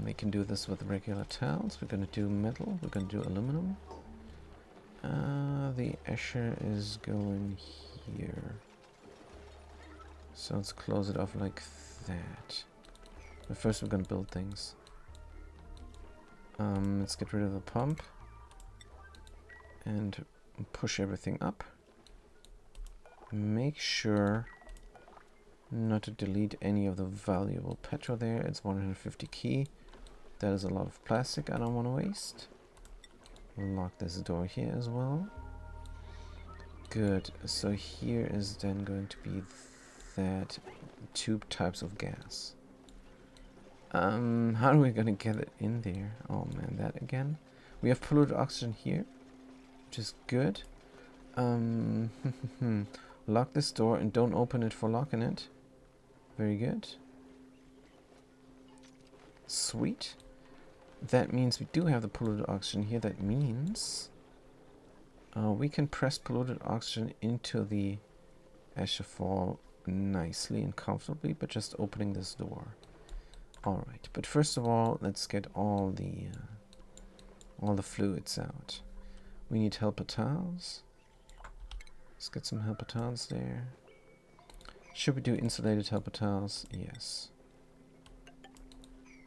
We can do this with regular tiles. We're gonna do metal. We're gonna do aluminum. The Escher is going here. So let's close it off like that. But first we're gonna build things. Let's get rid of the pump. And push everything up. Make sure not to delete any of the valuable petrol there. It's 150 key. That is a lot of plastic I don't want to waste. We'll lock this door here as well. Good. So here is then going to be that two types of gas. How are we gonna get it in there? Oh man, that again. We have polluted oxygen here, which is good. Lock this door and don't open it for locking it. Very good. Sweet. That means we do have the polluted oxygen here. That means we can press polluted oxygen into the Escher fall nicely and comfortably, but just opening this door. Alright, but first of all, let's get all the fluids out. We need helper tiles. Let's get some helper tiles there. Should we do insulated helper tiles? Yes.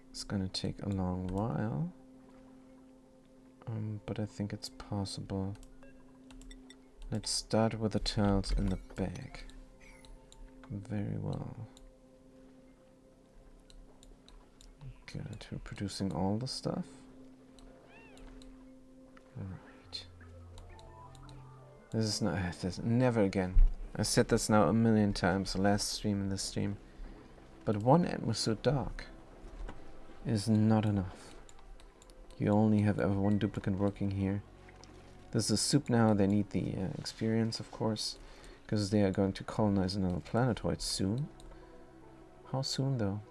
It's gonna take a long while. But I think it's possible. Let's start with the tiles in the bag. Very well. Good, we're producing all the stuff. Right. This is not, never again. I said this now a million times, the last stream and this stream. But one atmosphere dark is not enough. You only have ever one duplicate working here. This is soup now, they need the experience, of course, because they are going to colonize another planetoid soon. How soon though?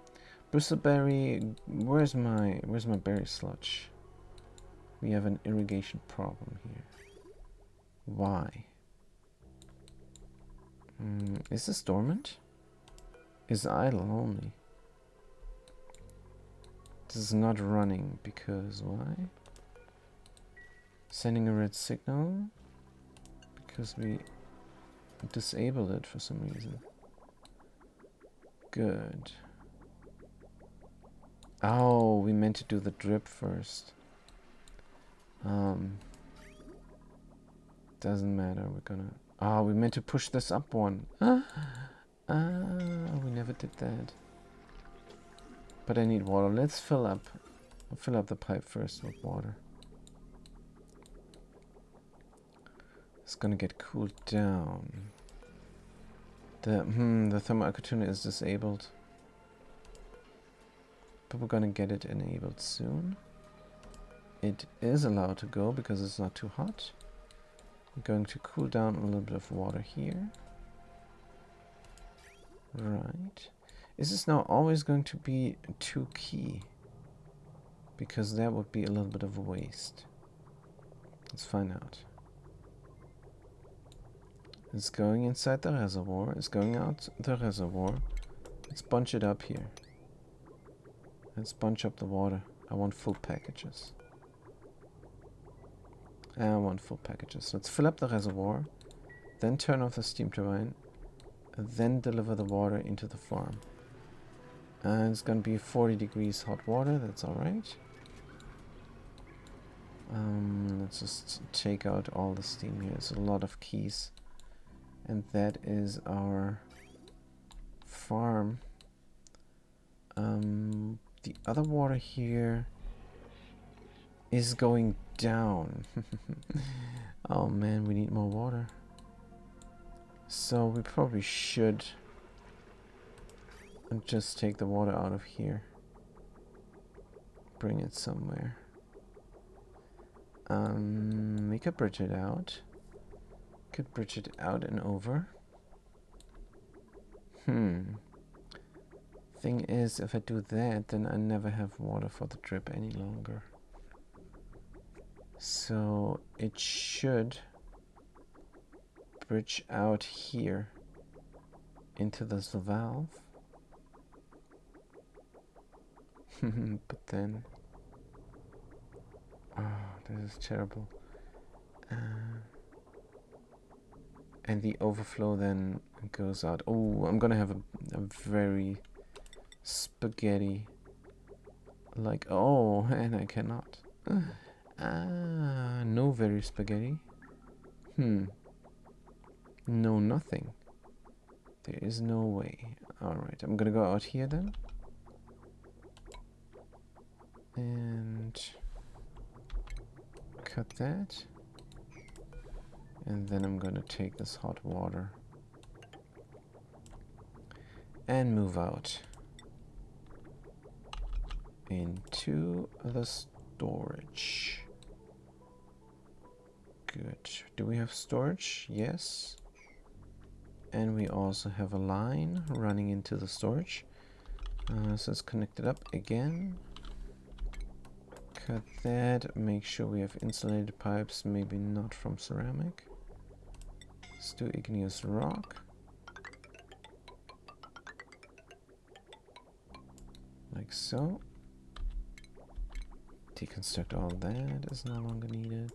Bristleberry, where's my berry sludge? We have an irrigation problem here. Why? Is this dormant? Is idle only? This is not running because why? Sending a red signal because we disabled it for some reason. Good. Oh, we meant to do the drip first. Doesn't matter, we're gonna... Oh, we meant to push this up one. We never did that. But I need water. Let's fill up the pipe first with water. It's gonna get cooled down. The thermal acutune is disabled. But we're gonna get it enabled soon. It is allowed to go because it's not too hot. I'm going to cool down a little bit of water here. Right. Is this now always going to be 2 key? Because that would be a little bit of a waste. Let's find out. It's going inside the reservoir. It's going out the reservoir. Let's bunch it up here. Let's bunch up the water. I want full packages. I want full packages. Let's fill up the reservoir. Then turn off the steam turbine. Then deliver the water into the farm. And it's going to be 40 degrees hot water. That's alright. Let's just take out all the steam here. It's a lot of keys. And that is our farm. The other water here is going down. Oh man, we need more water. So we probably should just take the water out of here. Bring it somewhere. We could bridge it out. Could bridge it out and over. Thing is, if I do that, then I never have water for the drip any longer. So it should bridge out here into this valve. But then, oh, this is terrible. And the overflow then goes out. Oh, I'm gonna have a very spaghetti. Like, oh, and I cannot. No very spaghetti. No, nothing. There is no way. Alright, I'm gonna go out here then. And cut that. And then I'm gonna take this hot water and move out into the storage. Good. Do we have storage? Yes. And we also have a line running into the storage. So let's connect it up again. Cut that. Make sure we have insulated pipes, maybe not from ceramic. Let's do igneous rock. Like so. Deconstruct all that is no longer needed.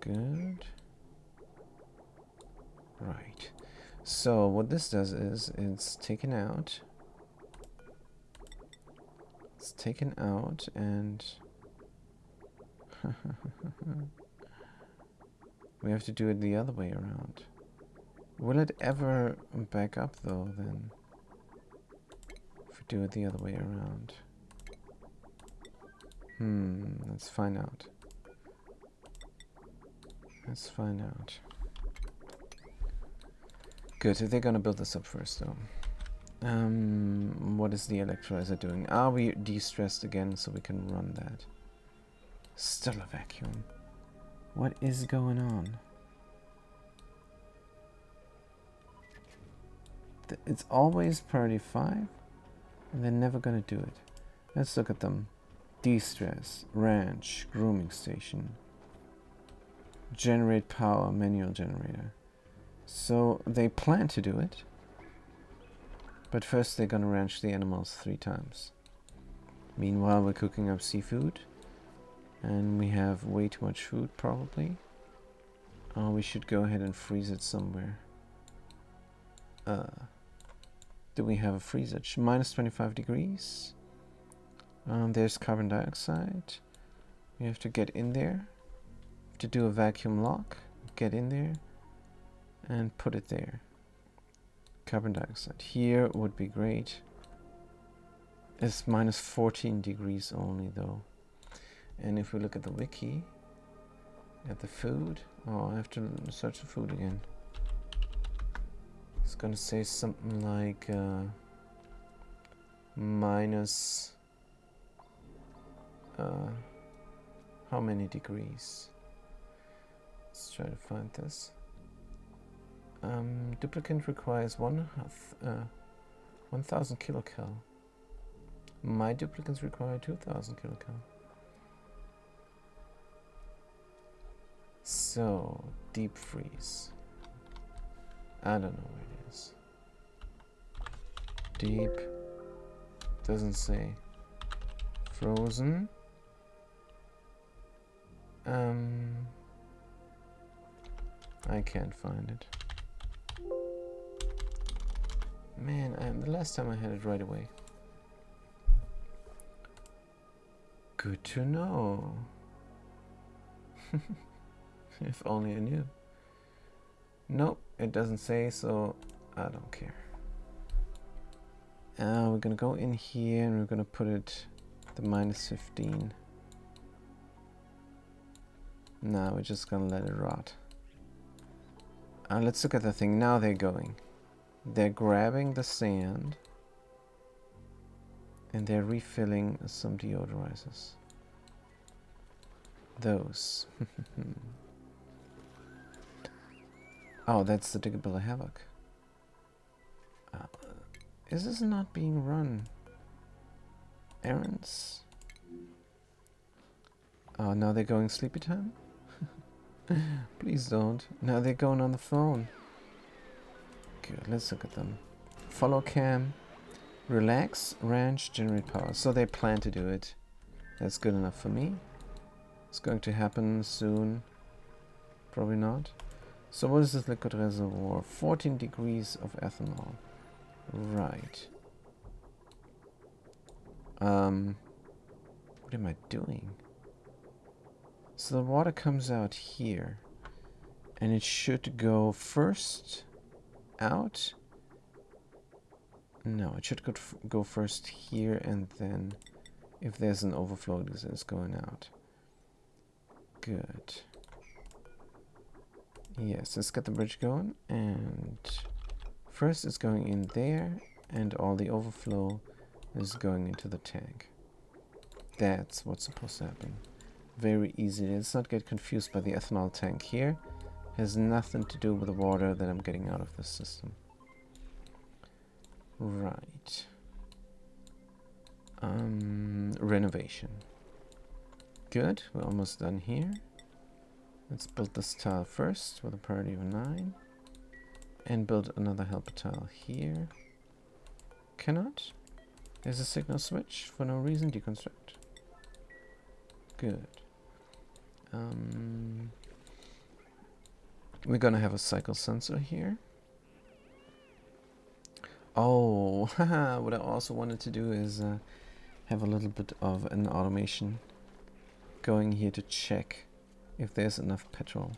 Good. Right. So what this does is it's taken out. It's taken out and we have to do it the other way around. Will it ever back up though then? If we do it the other way around. Let's find out. Let's find out. Good, they're gonna build this up first though. What is the electrolyzer doing? Are we de-stressed again so we can run that? Still a vacuum. What is going on? It's always priority 5 and they're never gonna do it. Let's look at them. De-stress, ranch, grooming station, generate power, manual generator. So they plan to do it, but first they're gonna ranch the animals 3 times. Meanwhile, we're cooking up seafood, and we have way too much food probably. Oh, we should go ahead and freeze it somewhere. Do we have a freezage? Minus 25 degrees. There's carbon dioxide. We have to get in there. To do a vacuum lock, get in there and put it there. Carbon dioxide here would be great. It's minus 14 degrees only though. And if we look at the wiki, At the food. Oh, I have to search the food again. It's gonna say something like minus how many degrees? Let's try to find this. Duplicant requires 1000 kilocal. My duplicants require 2000 kilocal. So, deep freeze. I don't know where it is. Deep. Doesn't say. Frozen. I can't find it. Man, the last time I had it right away. Good to know. If only I knew. Nope, it doesn't say, so I don't care. We're gonna go in here and we're gonna put it the minus 15. Now we're just gonna let it rot. Let's look at the thing. Now they're going. They're grabbing the sand and they're refilling some deodorizers. Those. Oh, that's the Diggable Havoc. Is this not being run? Errands? Oh, now they're going sleepy time? Please don't. Now they're going on the phone. Good, let's look at them. Follow cam. Relax, ranch, generate power. So they plan to do it. That's good enough for me. It's going to happen soon. Probably not. So what is this liquid reservoir? 14 degrees of ethanol. Right. What am I doing? So the water comes out here. And it should go first out. No, it should go first here, and then if there's an overflow, this is going out. Good. Yes, let's get the bridge going. And first it's going in there, and all the overflow is going into the tank. That's what's supposed to happen. Very easy. Let's not get confused by the ethanol tank here. Has nothing to do with the water that I'm getting out of this system. Right. Renovation. Good, we're almost done here. Let's build this tile first with a priority of 9. And build another helper tile here. Cannot. There's a signal switch for no reason. Deconstruct. Good. We're gonna have a cycle sensor here. Oh, haha, what I also wanted to do is have a little bit of an automation going here to check if there's enough petrol.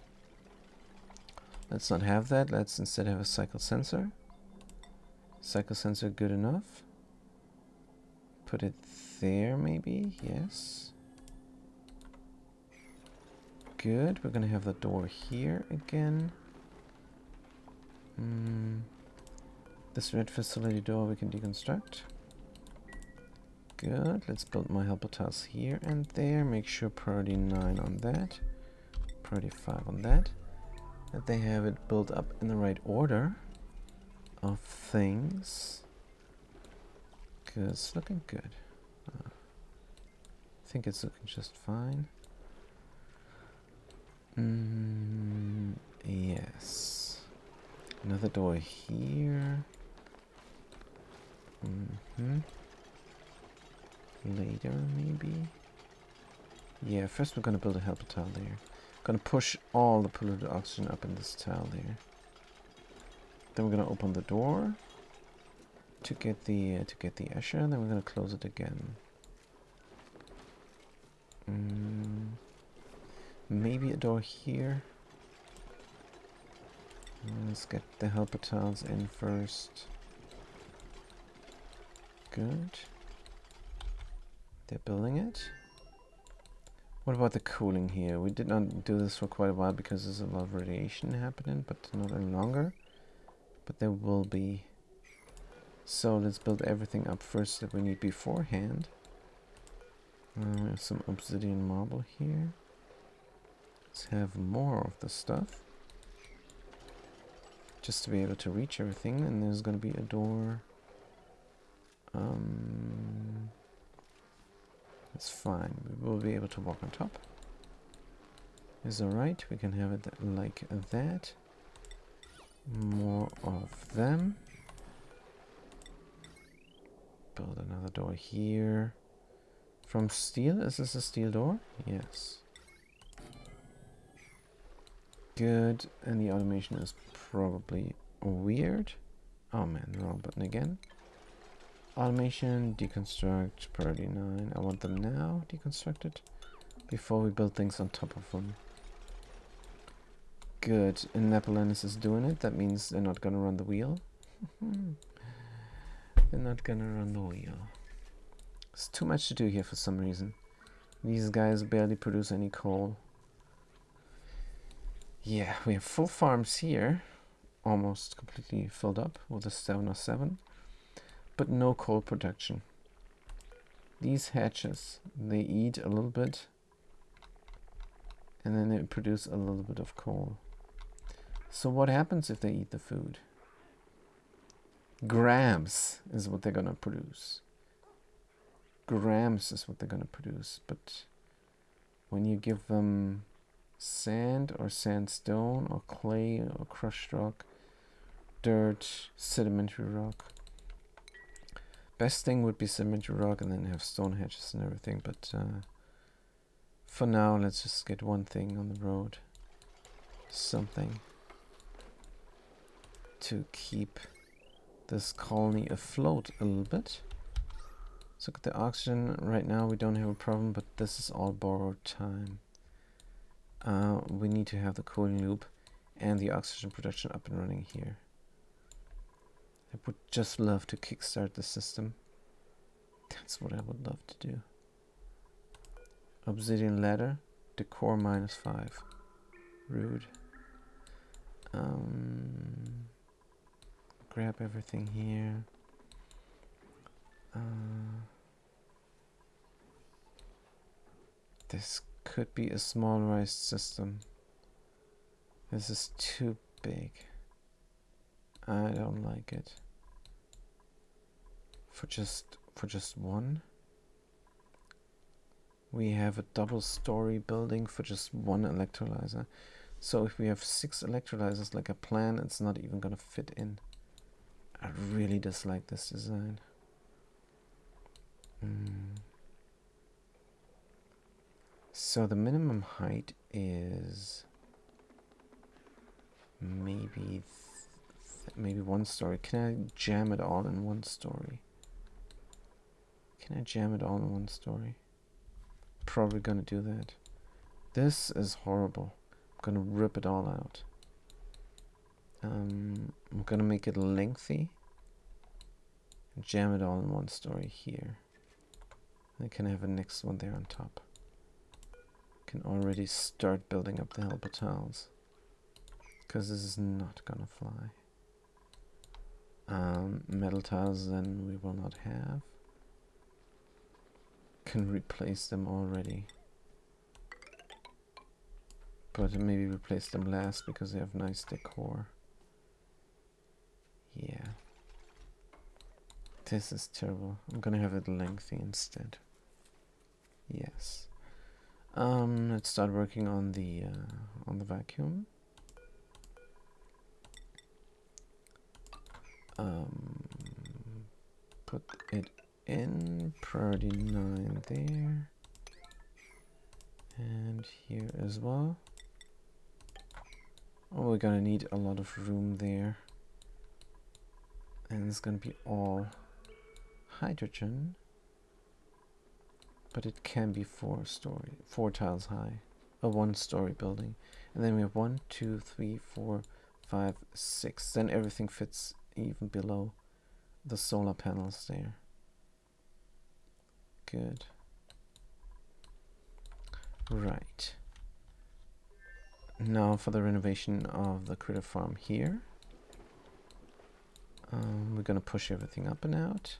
Let's not have that. Let's instead have a cycle sensor. Cycle sensor good enough. Put it there maybe. Yes. Good. We're gonna have the door here again. This red facility door we can deconstruct. Good. Let's build my helper tiles here and there. Make sure priority 9 on that. Priority 5 on that. That they have it built up in the right order of things. Good. It's looking good. I think it's looking just fine. Yes. Another door here. Later, maybe? Yeah, first we're gonna build a helper tile there. Gonna push all the polluted oxygen up in this tile there. Then we're gonna open the door to get the Escher, and then we're gonna close it again. Maybe a door here. Let's get the helper tiles in first. Good. They're building it. What about the cooling here? We did not do this for quite a while because there's a lot of radiation happening, but not any longer. But there will be. So let's build everything up first that we need beforehand. We have some obsidian marble here. Let's have more of the stuff. Just to be able to reach everything. And there's going to be a door. It's fine. We will be able to walk on top. Is alright. We can have it like that. More of them. Build another door here. From steel? Is this a steel door? Yes. Good. And the automation is probably weird. Oh man, the wrong button again. Automation, deconstruct, priority 9. I want them now deconstructed before we build things on top of them. Good. And Nepolanus is doing it. That means they're not gonna run the wheel. They're not gonna run the wheel. There's too much to do here for some reason. These guys barely produce any coal. Yeah, we have full farms here. Almost completely filled up with a 707. But no coal production. These hatches, they eat a little bit. And then they produce a little bit of coal. So what happens if they eat the food? Grams is what they're gonna produce. Grams is what they're gonna produce. But when you give them sand or sandstone or clay or crushed rock, dirt, sedimentary rock. Best thing would be sedimentary rock and then have stone hatches and everything. But for now, let's just get one thing on the road. Something to keep this colony afloat a little bit. Let's look at the oxygen. Right now we don't have a problem, but this is all borrowed time. We need to have the cooling loop and the oxygen production up and running here. I would just love to kickstart the system. That's what I would love to do. Obsidian ladder, decor -5. Rude. Grab everything here. This could be a small rise system. This is too big. I don't like it. For just one. We have a double-story building for just one electrolyzer. So if we have 6 electrolyzers like a plan, it's not even gonna fit in. I really dislike this design. So the minimum height is maybe 1 story. Can I jam it all in 1 story? Can I jam it all in 1 story? Probably gonna do that. This is horrible. I'm gonna rip it all out. I'm gonna make it lengthy. Jam it all in 1 story here. I can have a next one there on top. Can already start building up the helper tiles. Because this is not gonna fly. Metal tiles then we will not have. Can replace them already. But maybe replace them last because they have nice decor. Yeah. This is terrible. I'm gonna have it lengthy instead. Yes. Let's start working on the vacuum. Put it in priority 9 there, and here as well. Oh, we're gonna need a lot of room there, and it's gonna be all hydrogen. But it can be 4 tiles high, a 1-story building. And then we have 1, 2, 3, 4, 5, 6. Then everything fits even below the solar panels there. Good. Right. Now for the renovation of the critter farm here. We're gonna push everything up and out.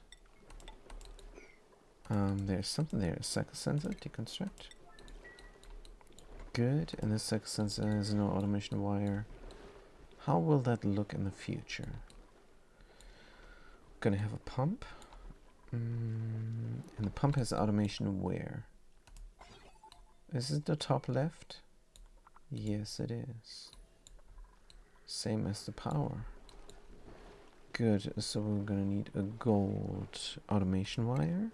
There's something there, a cycle sensor, deconstruct. Good, and this cycle sensor has no automation wire. How will that look in the future? Gonna have a pump. And the pump has automation where? Is it the top left? Yes, it is. Same as the power. Good, so we're gonna need a gold automation wire.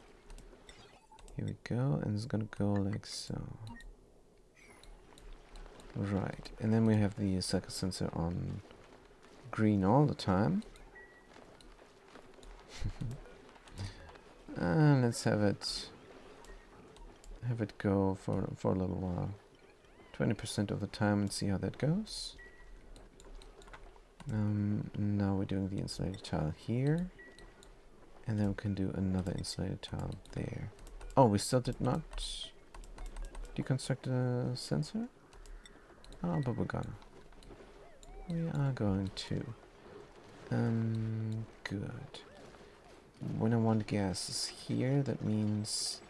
Here we go, and it's gonna go like so. Right, and then we have the cycle sensor on green all the time. And let's have it go for a little while. 20% of the time and see how that goes. Now we're doing the insulated tile here. And then we can do another insulated tile there. Oh, we still did not deconstruct the sensor? Oh, but we're gonna. We are going to. Good. When I want gases here, that means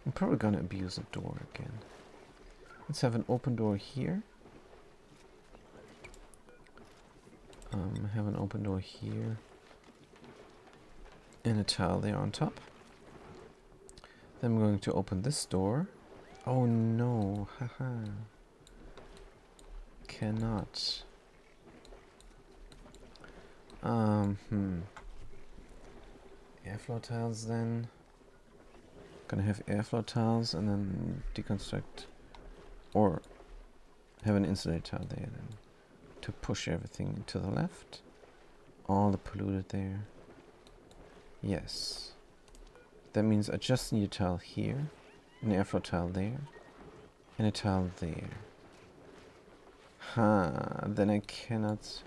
I'm probably gonna abuse a door again. Let's have an open door here. Have an open door here. And a tile there on top. Then I'm going to open this door. Oh no, haha. Cannot. Airflow tiles then. Gonna have airflow tiles and then deconstruct, or have an insulated tile there then to push everything to the left. All the polluted there. Yes. That means I just need a tile here, an airflow tile there, and a tile there. Then I cannot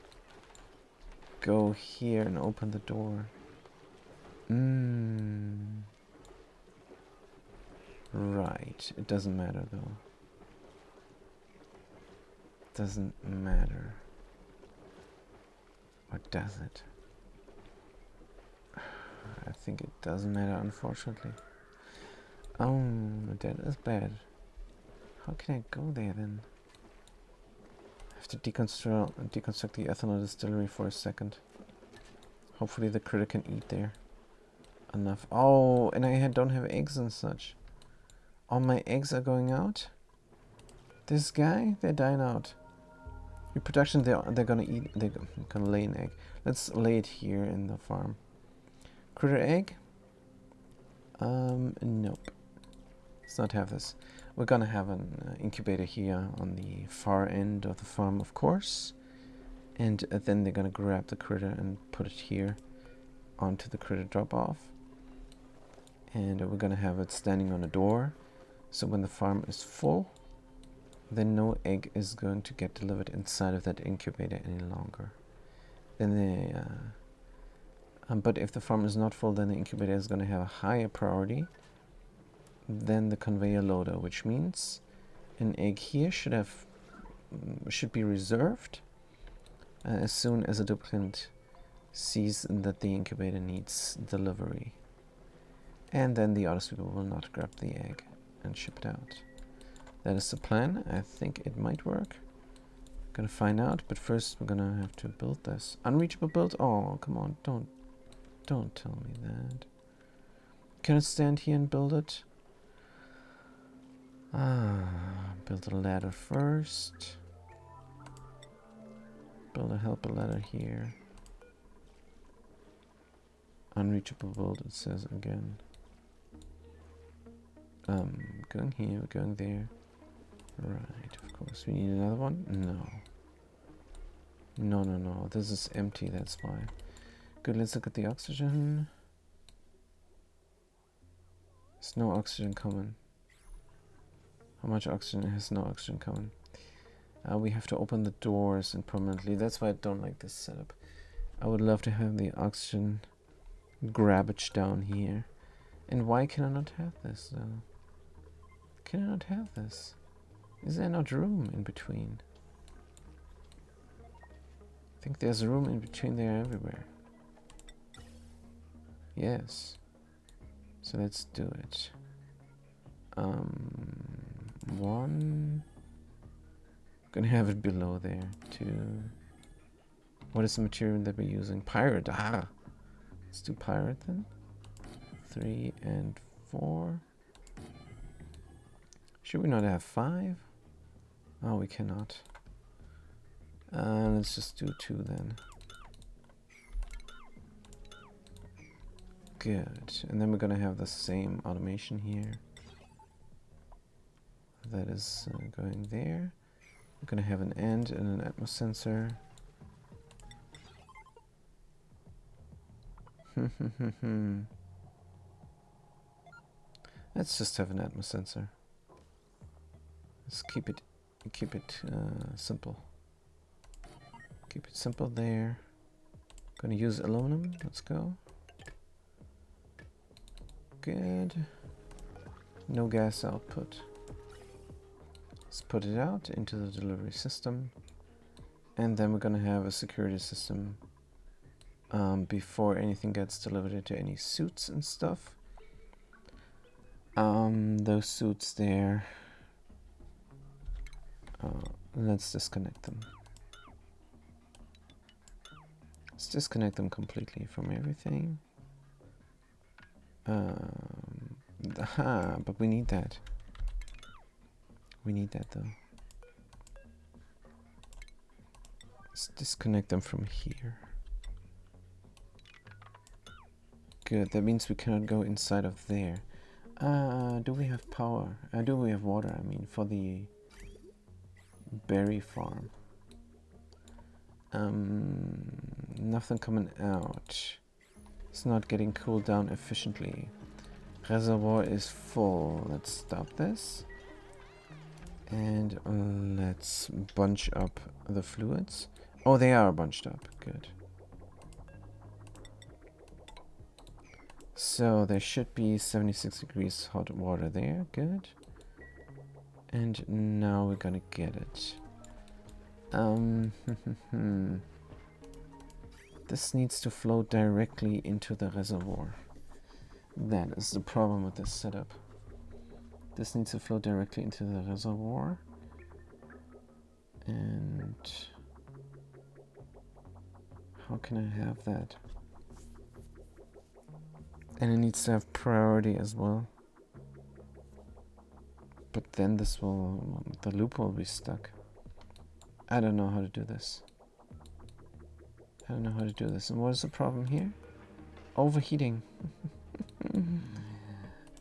go here and open the door. Right. It doesn't matter though. Doesn't matter. Or does it? I think it doesn't matter, unfortunately. Oh, that is bad. How can I go there then? I have to deconstruct the ethanol distillery for a second. Hopefully the critter can eat there. Enough. Oh, and I don't have eggs and such. All my eggs are going out. This guy, they're dying out. Reproduction, they're gonna eat. They're gonna lay an egg. Let's lay it here in the farm. Critter egg. Nope. Let's not have this. We're gonna have an incubator here on the far end of the farm, of course. And then they're gonna grab the critter and put it here onto the critter drop off. And we're gonna have it standing on a door. So when the farm is full, then no egg is going to get delivered inside of that incubator any longer. Then they, but if the farm is not full, then the incubator is going to have a higher priority than the conveyor loader, which means an egg here should be reserved as soon as a duplicant sees that the incubator needs delivery. And then the other people will not grab the egg and ship it out. That is the plan. I think it might work. Gonna find out, but first we're gonna have to build this. Unreachable build? Oh, come on, don't tell me that. Can it stand here and build it? Build a ladder first. Build a helper ladder here. Unreachable build, it says again. Going here, going there. Right, of course. We need another one? No. This is empty, that's why. Good, let's look at the oxygen. There's no oxygen coming. How much oxygen? Has no oxygen coming. We have to open the doors and permanently. That's why I don't like this setup. I would love to have the oxygen grabbage down here. And why can I not have this though? can I not have this? Is there not room in between? I think there's room in between there everywhere. Yes. So let's do it. One. Gonna have it below there. 2. What is the material that we're using? Pirate. Ah! Let's do pirate then. 3 and 4. Should we not have 5? Oh, we cannot. Let's just do 2 then. Good. And then we're gonna have the same automation here. That is going there. We're gonna have an end and an atmos sensor. Let's just have an atmos sensor. Let's keep it simple. Keep it simple there. Gonna use aluminum. Let's go. Good. No gas output. Let's put it out into the delivery system. And then we're gonna have a security system before anything gets delivered into any suits and stuff. Those suits there, let's disconnect them. Let's disconnect them completely from everything. But we need that. We need that though. Let's disconnect them from here. Good, that means we cannot go inside of there. Do we have power? Do we have water, I mean, for the berry farm? Nothing coming out. It's not getting cooled down efficiently. Reservoir is full. Let's stop this. And let's bunch up the fluids. Oh, they are bunched up. Good. So there should be 76 degrees hot water there. Good. And now we're gonna get it. This needs to flow directly into the reservoir. That is the problem with this setup. This needs to flow directly into the reservoir. And how can I have that? And it needs to have priority as well. But then the loop will be stuck. I don't know how to do this. I don't know how to do this. And what is the problem here? Overheating.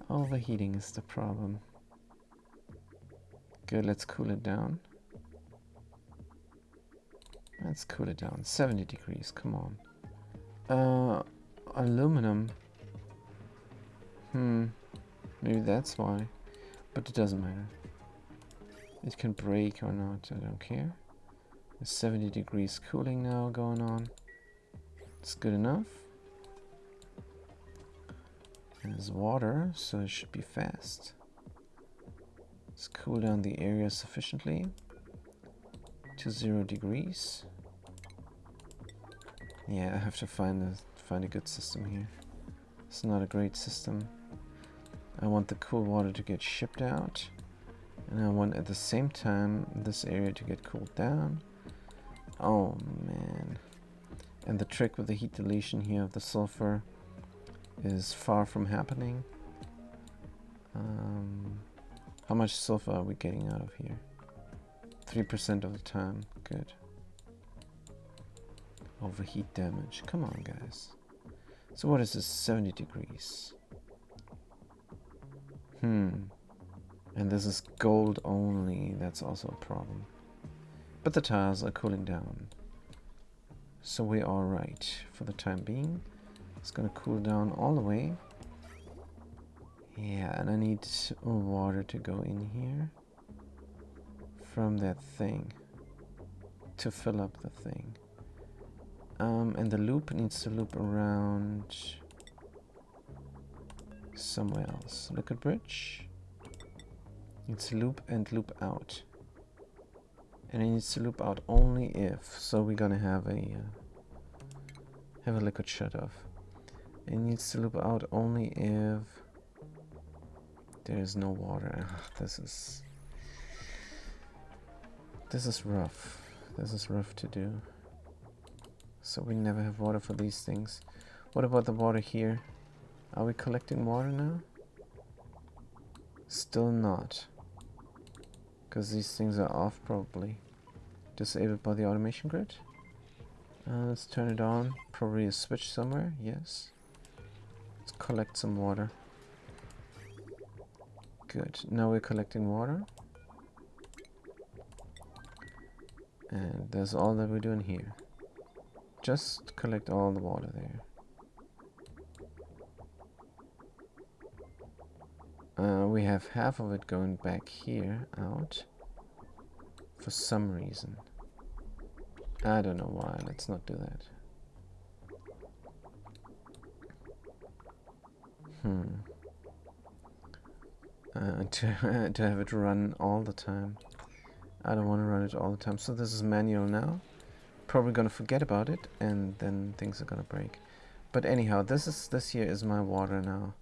Overheating is the problem. Good, let's cool it down. Let's cool it down. 70 degrees, come on. Aluminum. Maybe that's why. But it doesn't matter. It can break or not, I don't care. There's 70 degrees cooling now going on. It's good enough. And there's water, so it should be fast. Let's cool down the area sufficiently to 0 degrees. Yeah, I have to find a good system here. It's not a great system. I want the cool water to get shipped out, and I want at the same time this area to get cooled down. Oh man. And the trick with the heat deletion here of the sulfur is far from happening. How much sulfur are we getting out of here? 3% of the time. Good. Overheat damage. Come on, guys. So what is this? 70 degrees. And this is gold only. That's also a problem. But the tiles are cooling down. So we're alright for the time being. It's gonna cool down all the way. Yeah, and I need water to go in here from that thing to fill up the thing. And the loop needs to loop around somewhere else. Liquid bridge. Needs to loop and loop out. And it needs to loop out only if. So we're gonna have a liquid shut off. It needs to loop out only if there is no water. This is rough. This is rough to do. So we never have water for these things. What about the water here? Are we collecting water now? Still not. Because these things are off probably. Disabled by the automation grid. Let's turn it on. Probably a switch somewhere. Yes. Let's collect some water. Good. Now we're collecting water. And that's all that we're doing here. Just collect all the water there. We have half of it going back here out. For some reason. I don't know why. Let's not do that. To have it run all the time. I don't want to run it all the time. So this is manual now. Probably gonna forget about it, and then things are gonna break. But anyhow, this here is my water now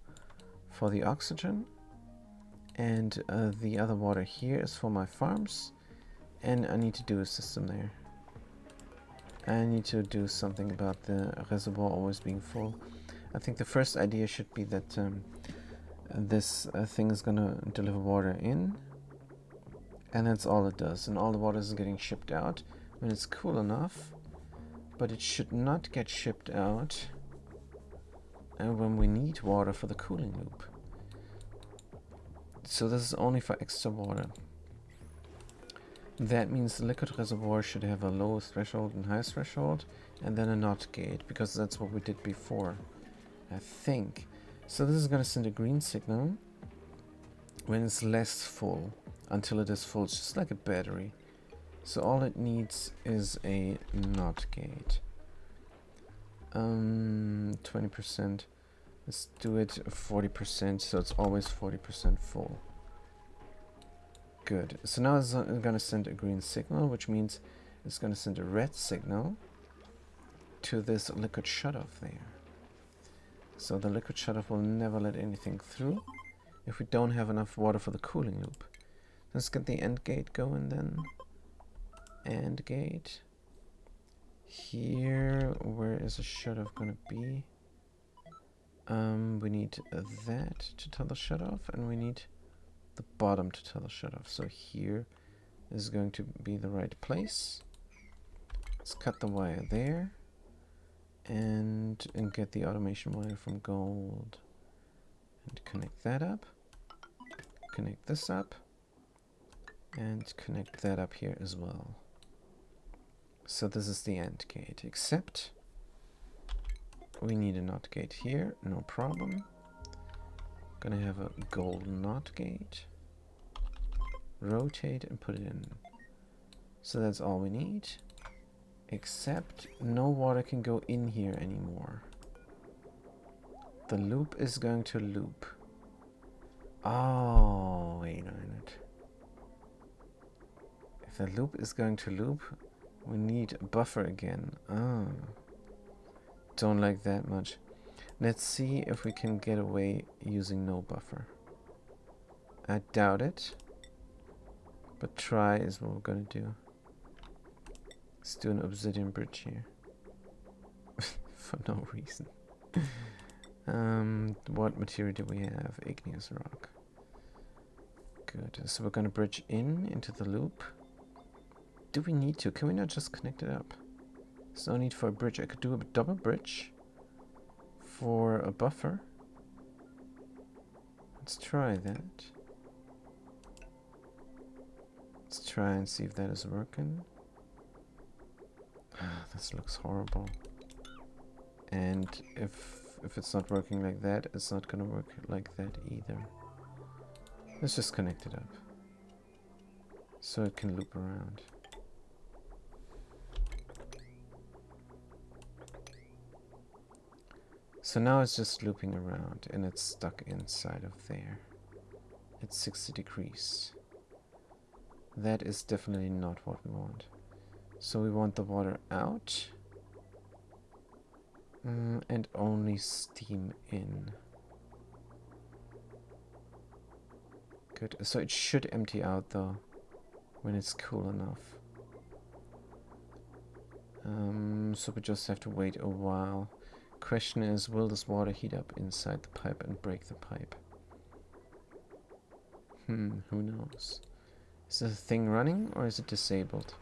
for the oxygen, and the other water here is for my farms, and I need to do a system there. I need to do something about the reservoir always being full. I think the first idea should be that this thing is gonna deliver water in, and that's all it does, and all the water is getting shipped out when it's cool enough, but it should not get shipped out when we need water for the cooling loop. So this is only for extra water. That means the liquid reservoir should have a low threshold and high threshold, and then a NOT gate, because that's what we did before, I think. So this is going to send a green signal when it's less full, until it is full. It's just like a battery. So all it needs is a NOT gate. 20%. Let's do it 40%, so it's always 40% full. Good. So now it's going to send a green signal, which means it's going to send a red signal to this liquid shutoff there. So the liquid shutoff will never let anything through if we don't have enough water for the cooling loop. Let's get the AND gate going then. AND gate. Here, where is the shutoff going to be? We need that to tell the shutoff, and we need the bottom to tell the shutoff. So here is going to be the right place. Let's cut the wire there, and get the automation wire from gold, and connect that up. Connect this up, and connect that up here as well. So this is the AND gate, except we need a NOT gate here, no problem. Gonna have a gold NOT gate. Rotate and put it in. So that's all we need. Except no water can go in here anymore. The loop is going to loop. Oh, wait a minute. If the loop is going to loop, we need a buffer again. Oh. Don't like that much. Let's see if we can get away using no buffer. I doubt it. But try is what we're gonna do. Let's do an obsidian bridge here. For no reason. What material do we have? Igneous rock. Good. So we're gonna bridge into the loop. Do we need to? Can we not just connect it up? There's no need for a bridge. I could do a double bridge for a buffer. Let's try that. Let's try and see if that is working. This looks horrible. And if it's not working like that, it's not gonna work like that either. Let's just connect it up, so it can loop around. So now it's just looping around, and it's stuck inside of there. It's 60 degrees. That is definitely not what we want. So we want the water out. And only steam in. Good. So it should empty out though when it's cool enough. So we just have to wait a while. Question is, will this water heat up inside the pipe and break the pipe? Who knows? Is the thing running or is it disabled?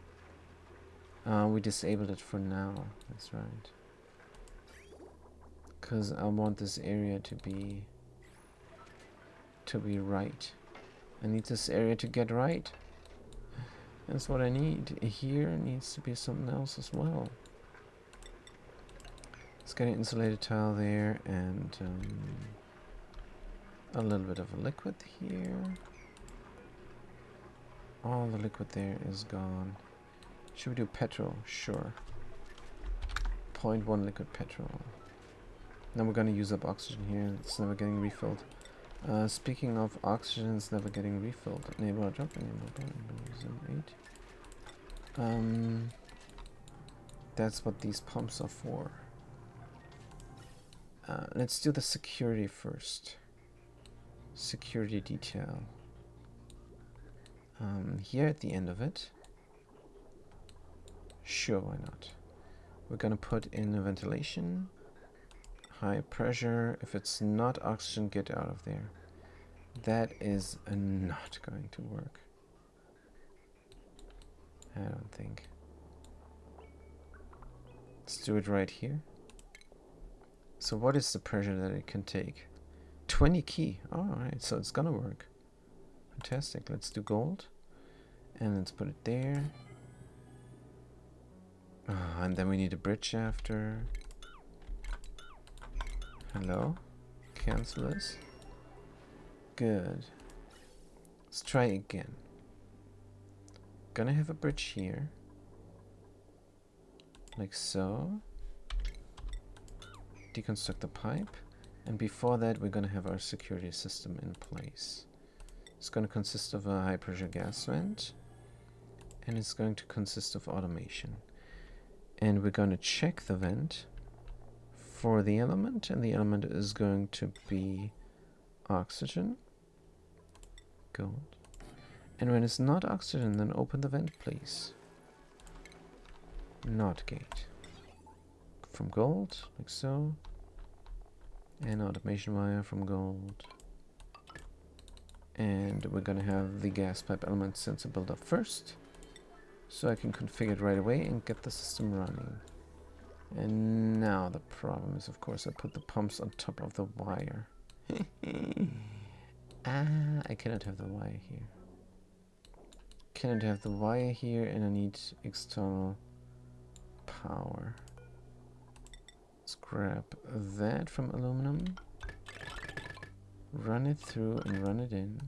We disabled it for now. That's right. Because I want this area to be right. I need this area to get right. That's what I need. Here needs to be something else as well. Let's get an insulated tile there and a little bit of a liquid here. All the liquid there is gone. Should we do petrol? Sure. 0.1 liquid petrol. Now we're going to use up oxygen here. It's never getting refilled. Speaking of oxygen, it's never getting refilled. Enable drop. Enable 8. That's what these pumps are for. Let's do the security first. Security detail. Here at the end of it. Sure, why not? We're gonna put in a ventilation. High pressure. If it's not oxygen, get out of there. That is not going to work. I don't think. Let's do it right here. So what is the pressure that it can take? 20 key. Alright, so it's gonna work. Fantastic. Let's do gold. And let's put it there. And then we need a bridge after. Hello? Cancel this. Good. Let's try again. Gonna have a bridge here. Like so. Deconstruct the pipe. And before that we're gonna have our security system in place. It's gonna consist of a high pressure gas vent. And it's going to consist of automation. And we're going to check the vent for the element, and the element is going to be oxygen. Gold. And when it's not oxygen, then open the vent, please. Not gate. From gold, like so. And automation wire from gold. And we're going to have the gas pipe element sensor build up first. So I can configure it right away and get the system running. And now the problem is, of course, I put the pumps on top of the wire. I cannot have the wire here. Cannot have the wire here, and I need external power. Let's grab that from aluminum. Run it through and run it in.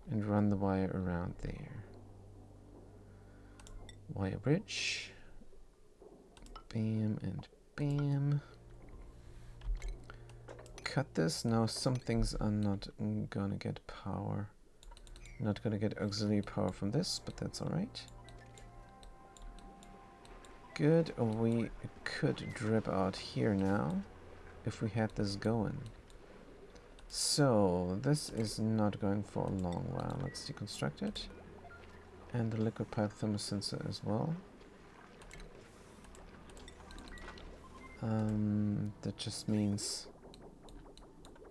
And run the wire around there. Wire bridge. Bam and bam. Cut this. Now some things are not gonna get power. Not gonna get auxiliary power from this, but that's alright. Good. We could drip out here now if we had this going. So this is not going for a long while. Let's deconstruct it. And the liquid pipe thermosensor as well. That just means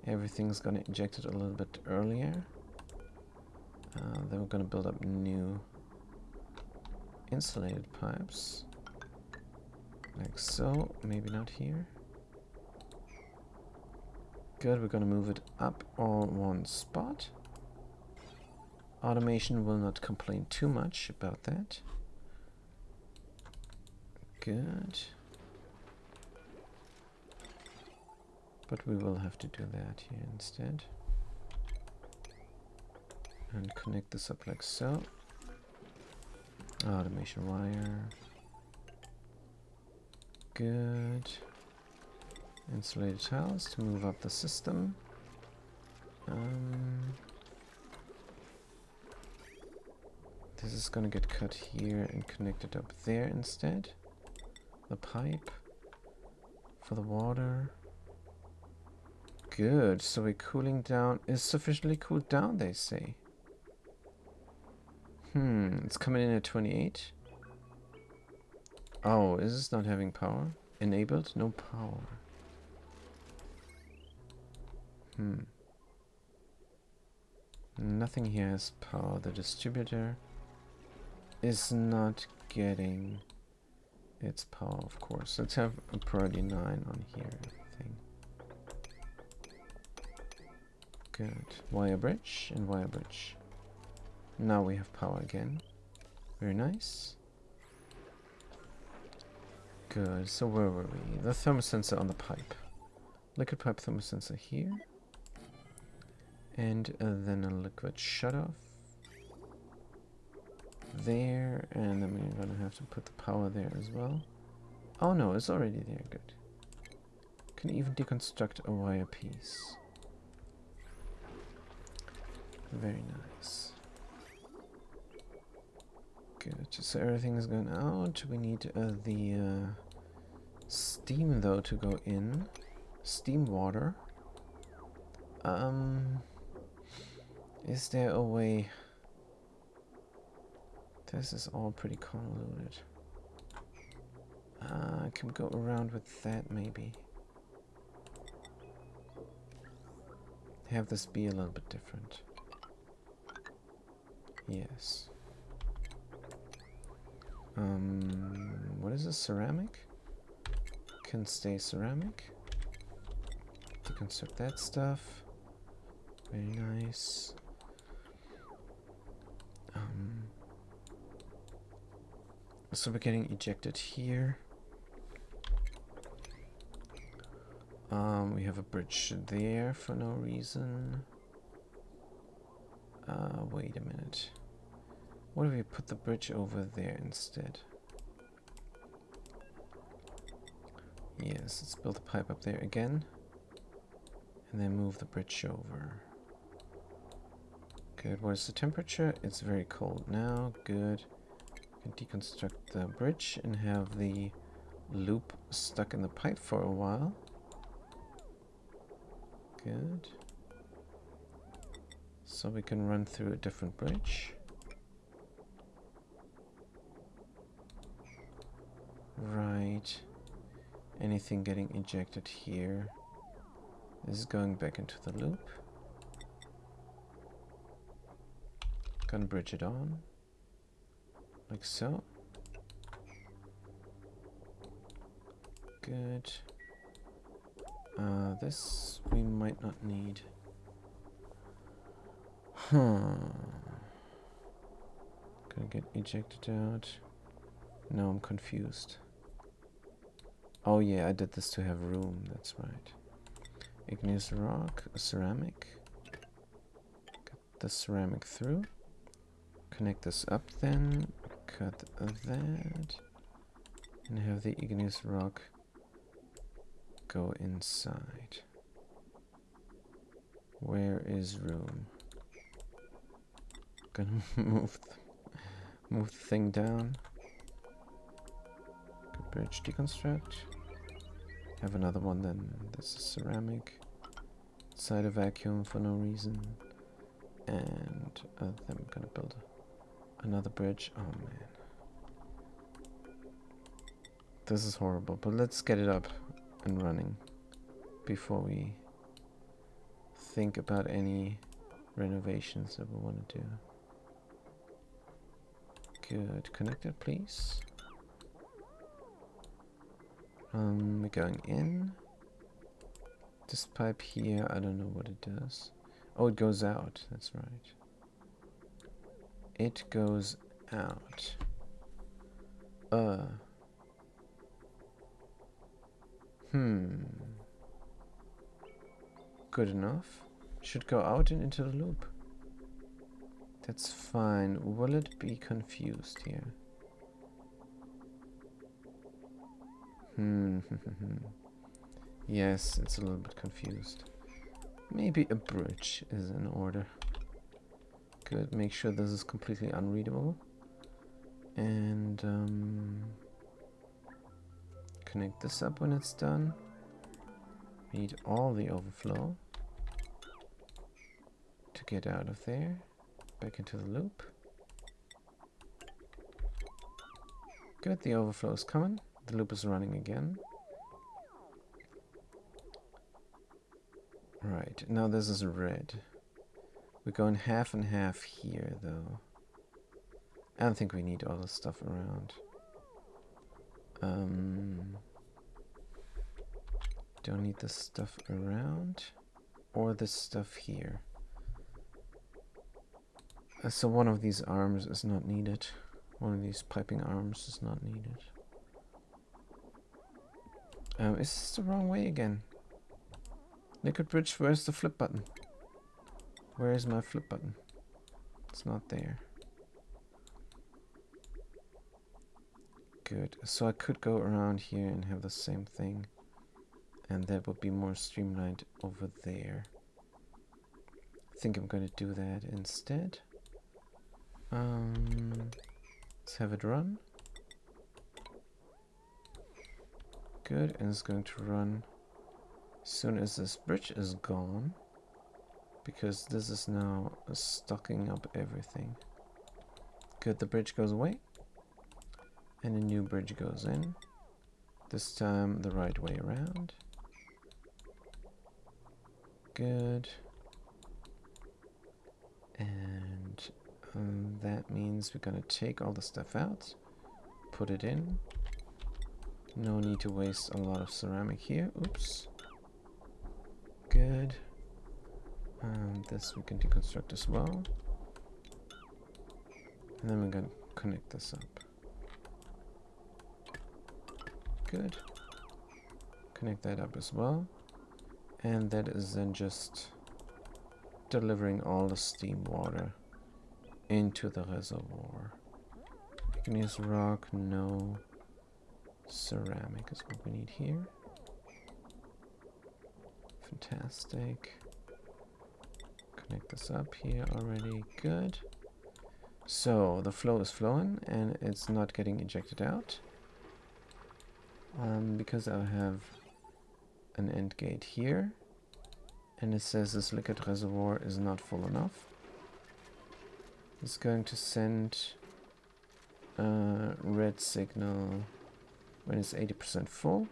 everything's gonna inject it a little bit earlier. Then we're gonna build up new insulated pipes. Like so, maybe not here. Good, we're gonna move it up on one spot. Automation will not complain too much about that. Good. But we will have to do that here instead. And connect this up like so. Automation wire. Good. Insulated tiles to move up the system. This is gonna get cut here and connected up there instead. The pipe for the water. Good, so we're cooling down. Is sufficiently cooled down, they say. It's coming in at 28. Oh, is this not having power? Enabled? No power. Nothing here has power. The distributor is not getting its power, of course. Let's have a priority 9 on here, I think. Good. Wire bridge and wire bridge. Now we have power again. Very nice. Good. So where were we? The thermosensor on the pipe. Liquid pipe thermosensor here. And then a liquid shutoff. There. And then we're going to have to put the power there as well. Oh no, it's already there. Good. Can even deconstruct a wire piece. Very nice. Good. So everything is going out. We need the steam though to go in. Steam water. Is there a way? This is all pretty convoluted. Can we go around with that maybe? Have this be a little bit different. Yes. What is this? Ceramic? Can stay ceramic. Deconstruct that stuff. Very nice. So we're getting ejected here. We have a bridge there for no reason. Wait a minute. What if we put the bridge over there instead? Yes, let's build a pipe up there again. And then move the bridge over. Good. What is the temperature? It's very cold now. Good. We can deconstruct the bridge and have the loop stuck in the pipe for a while. Good. So we can run through a different bridge. Right. Anything getting ejected here is going back into the loop. Gonna bridge it on. Like so. Good. This we might not need. Gonna get ejected out. No, I'm confused. Oh yeah, I did this to have room, that's right. Igneous rock, ceramic. Get the ceramic through. Connect this up then. Cut that. And have the igneous rock go inside. Where is room? Gonna move the thing down. Good bridge deconstruct. Have another one then. This is ceramic. Inside a vacuum for no reason. And then we're gonna build another bridge. Oh man. This is horrible, but let's get it up and running before we think about any renovations that we want to do. Good. Connect it, please. We're going in. This pipe here, I don't know what it does. Oh, it goes out. That's right. It goes out. Good enough. Should go out and into the loop. That's fine. Will it be confused here? Yes, it's a little bit confused. Maybe a bridge is in order. Good, make sure this is completely unreadable. And connect this up when it's done. We need all the overflow to get out of there. Back into the loop. Good, the overflow is coming. The loop is running again. Right, now this is red. We're going half and half here, though. I don't think we need all this stuff around. Don't need this stuff around. Or this stuff here. So one of these arms is not needed. One of these piping arms is not needed. Is this the wrong way again? Liquid bridge, where's the flip button? Where is my flip button? It's not there. Good. So I could go around here and have the same thing. And that would be more streamlined over there. I think I'm going to do that instead. Let's have it run. Good, and it's going to run as soon as this bridge is gone. Because this is now stocking up everything. Good, the bridge goes away. And a new bridge goes in. This time the right way around. Good. And that means we're gonna take all the stuff out, put it in. No need to waste a lot of ceramic here. Oops. Good. This we can deconstruct as well. And then we're gonna connect this up. Good. Connect that up as well. And that is then just delivering all the steam water into the reservoir. Igneous rock, no. Ceramic is what we need here. Fantastic. Connect this up here already. Good. So the flow is flowing and it's not getting ejected out. Because I have an end gate here. And it says this liquid reservoir is not full enough. It's going to send a red signal when it's 80% full,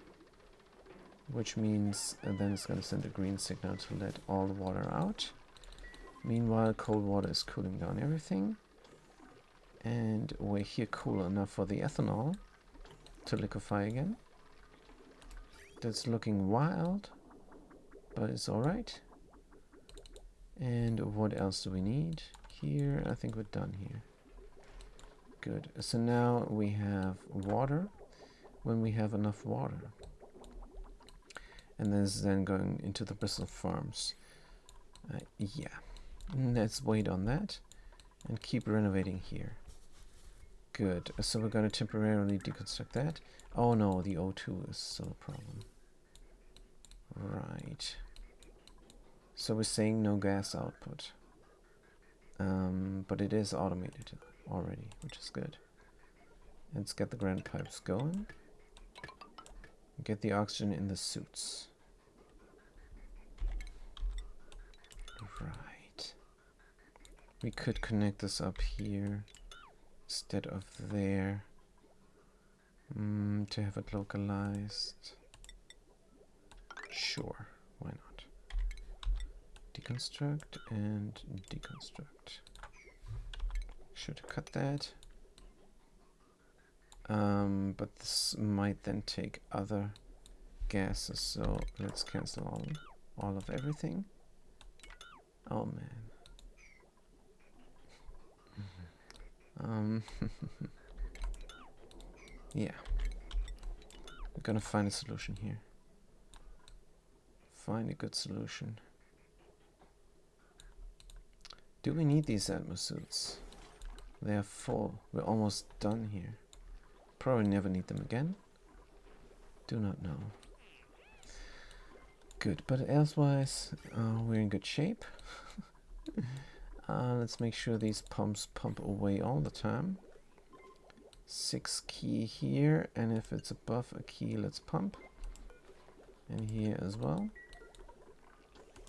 which means then it's going to send a green signal to let all the water out. Meanwhile, cold water is cooling down everything, and we're here cool enough for the ethanol to liquefy again. That's looking wild, but it's alright. And what else do we need? Here, I think we're done here. Good. So now we have water when we have enough water. And this is then going into the Bristol farms. Yeah. Let's wait on that and keep renovating here. Good. So we're going to temporarily deconstruct that. Oh no, the O2 is still a problem. Right. So we're saying no gas output. But it is automated already, which is good. Let's get the granite pipes going. Get the oxygen in the suits. Right. We could connect this up here instead of there. To have it localized. Sure, why not? Deconstruct and deconstruct. Should cut that. But this might then take other gases, so let's cancel all of everything. Oh man. Yeah. We're gonna find a solution here. Find a good solution. Do we need these atmosuits? They are full. We're almost done here. Probably never need them again. Do not know. Good, but elsewise, we're in good shape. Let's make sure these pumps pump away all the time. 6 key here, and if it's above a key, let's pump. And here as well.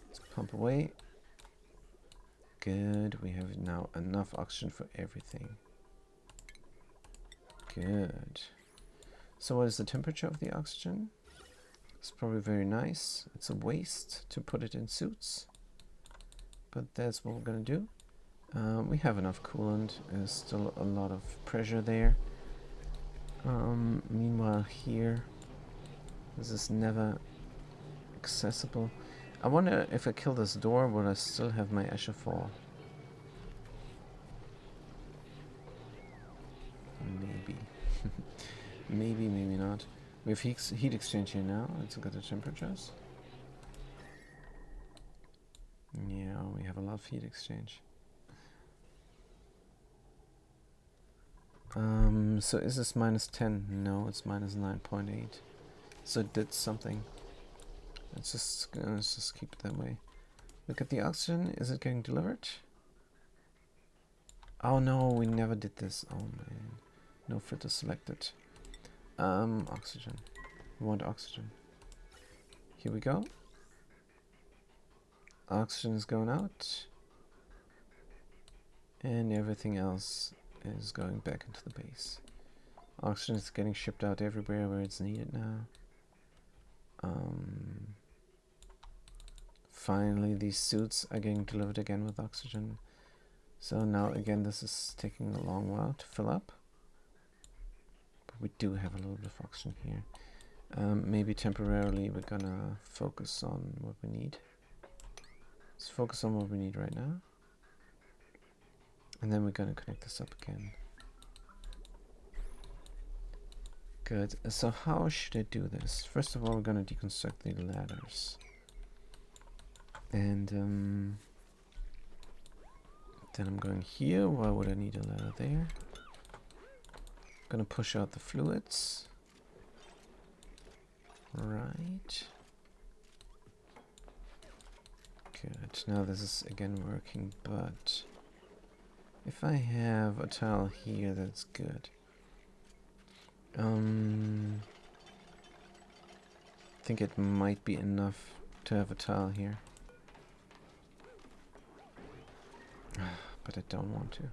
Let's pump away. Good, we have now enough oxygen for everything. Good. So what is the temperature of the oxygen? It's probably very nice. It's a waste to put it in suits, but that's what we're gonna do. We have enough coolant. There's still a lot of pressure there. Meanwhile here, this is never accessible. I wonder if I kill this door, will I still have my Fall? Maybe. Maybe, maybe not. We have heat exchange here now. Let's look at the temperatures. Yeah, we have a lot of heat exchange. So is this minus 10? No, it's minus 9.8. So it did something. Let's just keep it that way. Look at the oxygen. Is it getting delivered? Oh no, we never did this. Oh man. No filter selected. Oxygen. We want oxygen. Here we go. Oxygen is going out. And everything else is going back into the base. Oxygen is getting shipped out everywhere where it's needed now. Finally, these suits are getting delivered again with oxygen. So now again, this is taking a long while to fill up. But we do have a little bit of oxygen here. Maybe temporarily we're gonna focus on what we need. Let's focus on what we need right now. And then we're gonna connect this up again. Good. So how should I do this? First of all, we're gonna deconstruct the ladders. And then I'm going here. Why would I need a ladder there? Gonna push out the fluids. Right. Good. Now this is again working, but if I have a tile here, that's good. I think it might be enough to have a tile here. But I don't want to.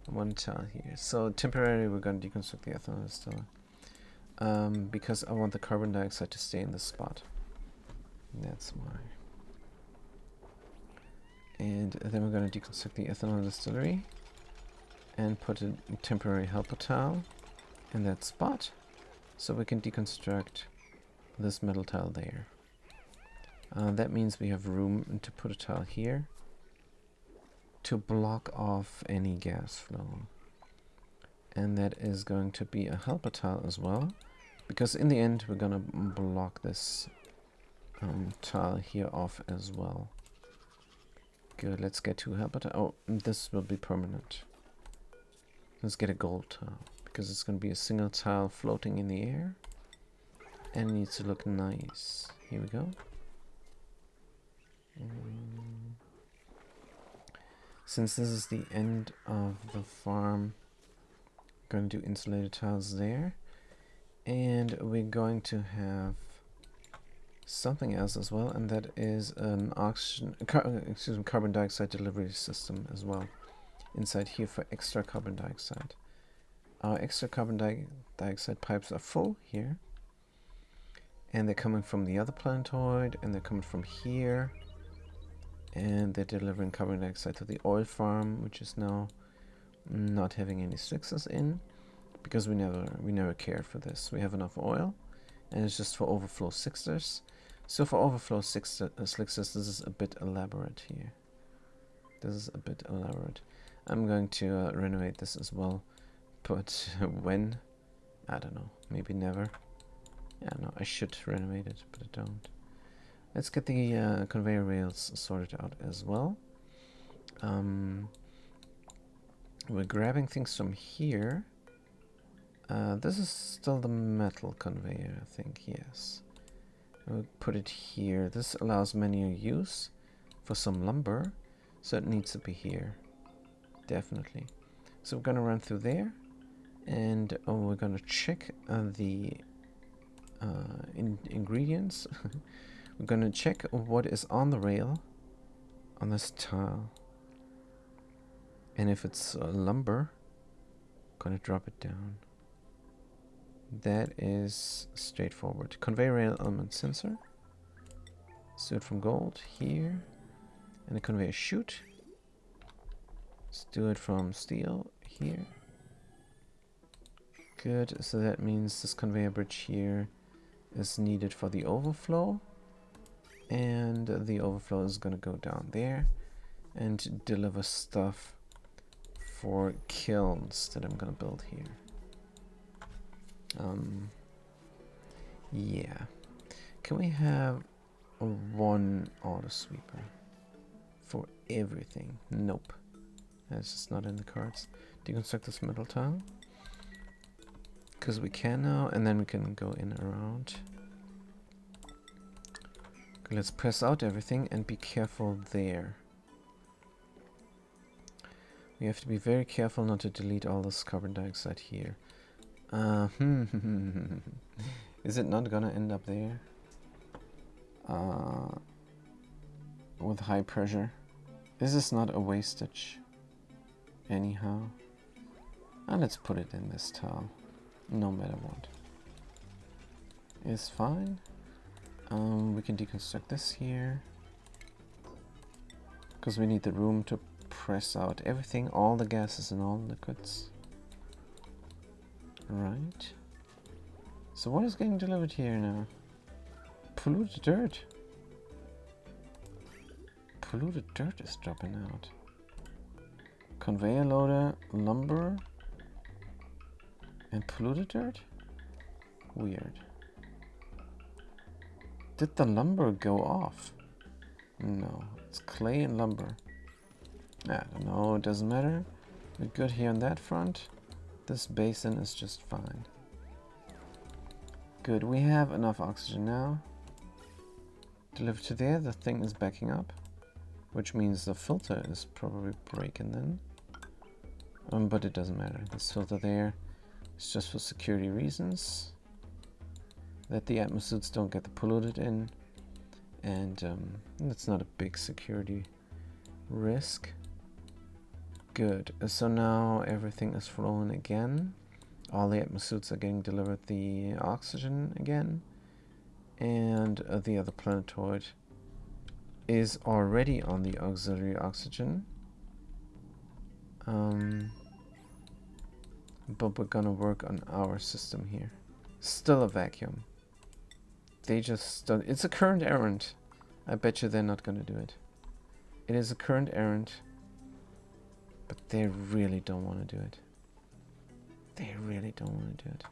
I want a tile here. So temporarily we're going to deconstruct the ethanol distiller. Because I want the carbon dioxide to stay in this spot. That's why. And then we're going to deconstruct the ethanol distillery and put a temporary helper tile in that spot, so we can deconstruct this metal tile there. That means we have room to put a tile here to block off any gas flow. And that is going to be a helper tile as well, because in the end we're gonna block this tile here off as well. Good, let's get two helper tile. Oh, this will be permanent. Let's get a gold tile, because it's going to be a single tile floating in the air, and it needs to look nice. Here we go. Since this is the end of the farm, I'm going to do insulated tiles there, and we're going to have something else as well, and that is an carbon dioxide delivery system as well inside here for extra carbon dioxide. Our extra carbon dioxide pipes are full here, and they're coming from the other planetoid, and they're coming from here, and they're delivering carbon dioxide to the oil farm, which is now not having any slickers in, because we never cared for this. We have enough oil, and it's just for overflow slickers. So for overflow slickers, this is a bit elaborate here. This is a bit elaborate. I'm going to renovate this as well, but when? I don't know. Maybe never. Yeah, no, I should renovate it, but I don't. Let's get the conveyor rails sorted out as well. We're grabbing things from here. This is still the metal conveyor, I think, yes. We'll put it here. This allows manual use for some lumber, so it needs to be here. Definitely. So we're gonna run through there, and we're gonna check the ingredients. We're gonna check what is on the rail on this tile, and if it's lumber, gonna drop it down. That is straightforward. Conveyor rail element sensor. Let's do it from gold here, and a conveyor chute. Let's do it from steel here. Good, so that means this conveyor bridge here is needed for the overflow, and the overflow is gonna go down there and deliver stuff for kilns that I'm gonna build here. Yeah. Can we have one auto sweeper for everything? Nope. That's just not in the cards. Deconstruct this metal tile. Because we can now, and then we can go in around. Okay, let's press out everything and be careful there. We have to be very careful not to delete all this carbon dioxide here. Is it not gonna end up there? With high pressure? Is this not a wastage? Anyhow? Let's put it in this tile. No matter what. It's fine. We can deconstruct this here. Because we need the room to press out everything, all the gases and all the liquids. Right. So what is getting delivered here now? Polluted dirt. Polluted dirt is dropping out. Conveyor loader, lumber, and polluted dirt? Weird. Did the lumber go off? No, it's clay and lumber. I don't know, it doesn't matter. We're good here on that front. This basin is just fine. Good, we have enough oxygen now. Delivered to there, the thing is backing up. Which means the filter is probably breaking then. But it doesn't matter. This filter there is just for security reasons. That the atmosuits don't get the polluted in. And it's not a big security risk. Good. So now everything is flowing again. All the atmosuits are getting delivered the oxygen again. And the other planetoid is already on the auxiliary oxygen. But we're gonna work on our system here. Still a vacuum. They just don't. It's a current errand. I bet you they're not gonna do it. It is a current errand. But they really don't want to do it. They really don't want to do it.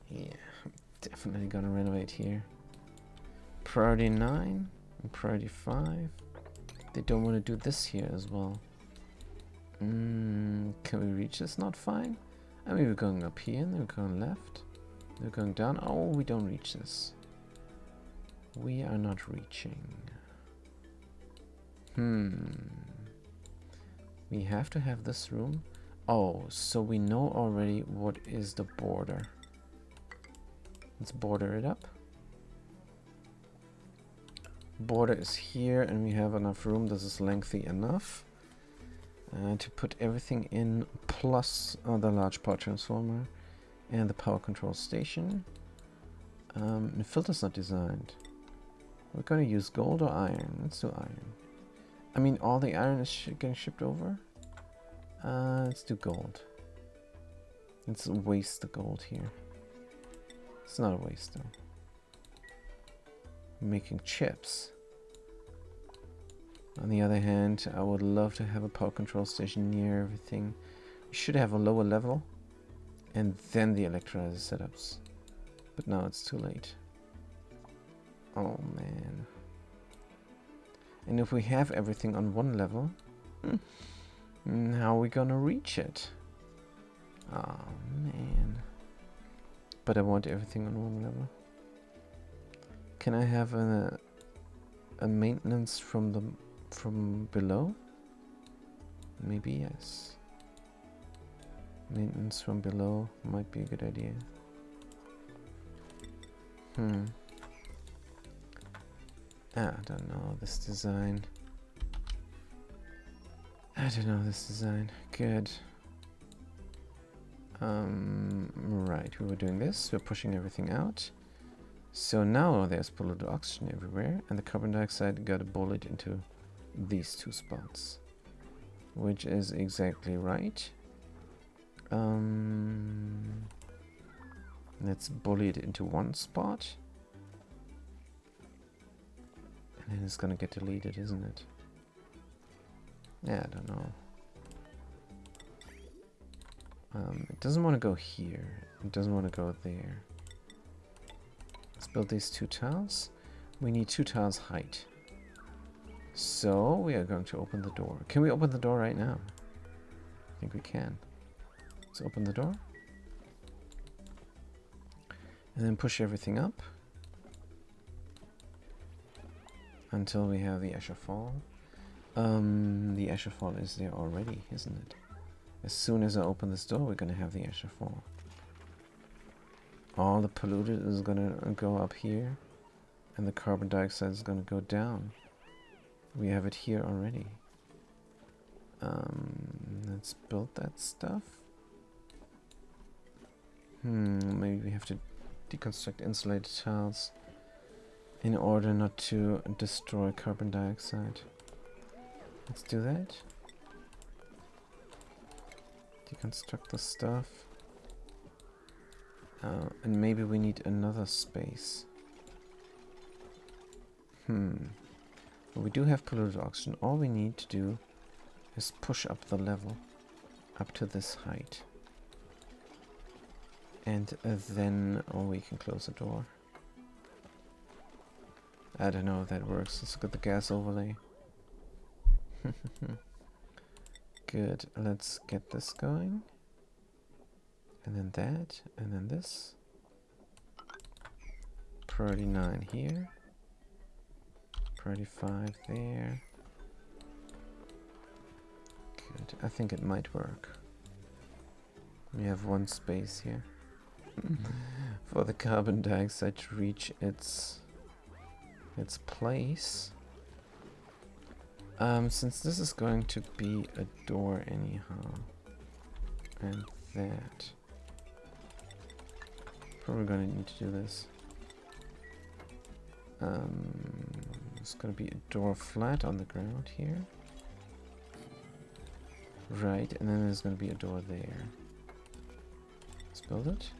Yeah, I'm definitely gonna renovate here. Priority 9 and priority 5. They don't want to do this here as well. Can we reach this? Not fine. I mean, we're going up here and then we're going left. We're going down. Oh, we don't reach this. We are not reaching. We have to have this room. Oh, so we know already what is the border. Let's border it up. Border is here and we have enough room. This is lengthy enough to put everything in, plus the large power transformer and the power control station. The filter's not designed. We're going to use gold or iron. Let's do iron. I mean, all the iron is getting shipped over. Let's do gold. Let's waste the gold here. It's not a waste though. Making chips. On the other hand, I would love to have a power control station near everything. We should have a lower level and then the electrolyzer setups. But now it's too late. Oh man. And if we have everything on one level, how are we gonna reach it? Oh man. But I want everything on one level. Can I have a maintenance from below? Maybe yes. Maintenance from below might be a good idea. I don't know this design. Good. Right, we were doing this. We're pushing everything out. So now there's polluted oxygen everywhere, and the carbon dioxide got a bullet into these two spots, which is exactly right. Let's bully it into one spot, and then it's gonna get deleted, isn't it? Yeah, I don't know. It doesn't want to go here. It doesn't want to go there. Let's build these 2 tiles. We need 2 tiles height. So we are going to open the door. Can we open the door right now? I think we can. Let's open the door. And then push everything up until we have the Escher Fall. The Escher Fall is there already, isn't it? As soon as I open this door, we're gonna have the Escher Fall. All the polluted is gonna go up here, and the carbon dioxide is gonna go down. We have it here already. Let's build that stuff. Maybe we have to deconstruct insulated tiles in order not to destroy carbon dioxide. Let's do that. Deconstruct the stuff. And maybe we need another space. But we do have polluted oxygen. All we need to do is push up the level up to this height. And then we can close the door. I don't know if that works. Let's look at the gas overlay. Good. Let's get this going. And then that. And then this. Priority 9 here. Priority 5 there. Good. I think it might work. We have one space here. For the carbon dioxide to reach its place. Since this is going to be a door anyhow, and that, probably gonna need to do this. It's gonna be a door flat on the ground here. Right, and then there's gonna be a door there. Let's build it.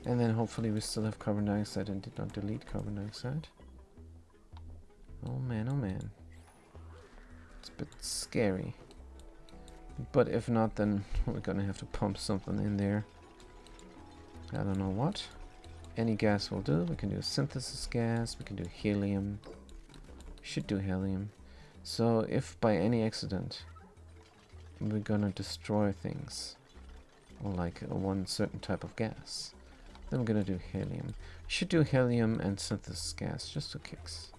And then hopefully we still have carbon dioxide and did not delete carbon dioxide. Oh man, oh man. It's a bit scary. But if not, then we're gonna have to pump something in there. I don't know what. Any gas will do. We can do synthesis gas, we can do helium. Should do helium. So if by any accident we're gonna destroy things, like one certain type of gas, then we're gonna do helium. Should do helium and synthesis gas, just for kicks.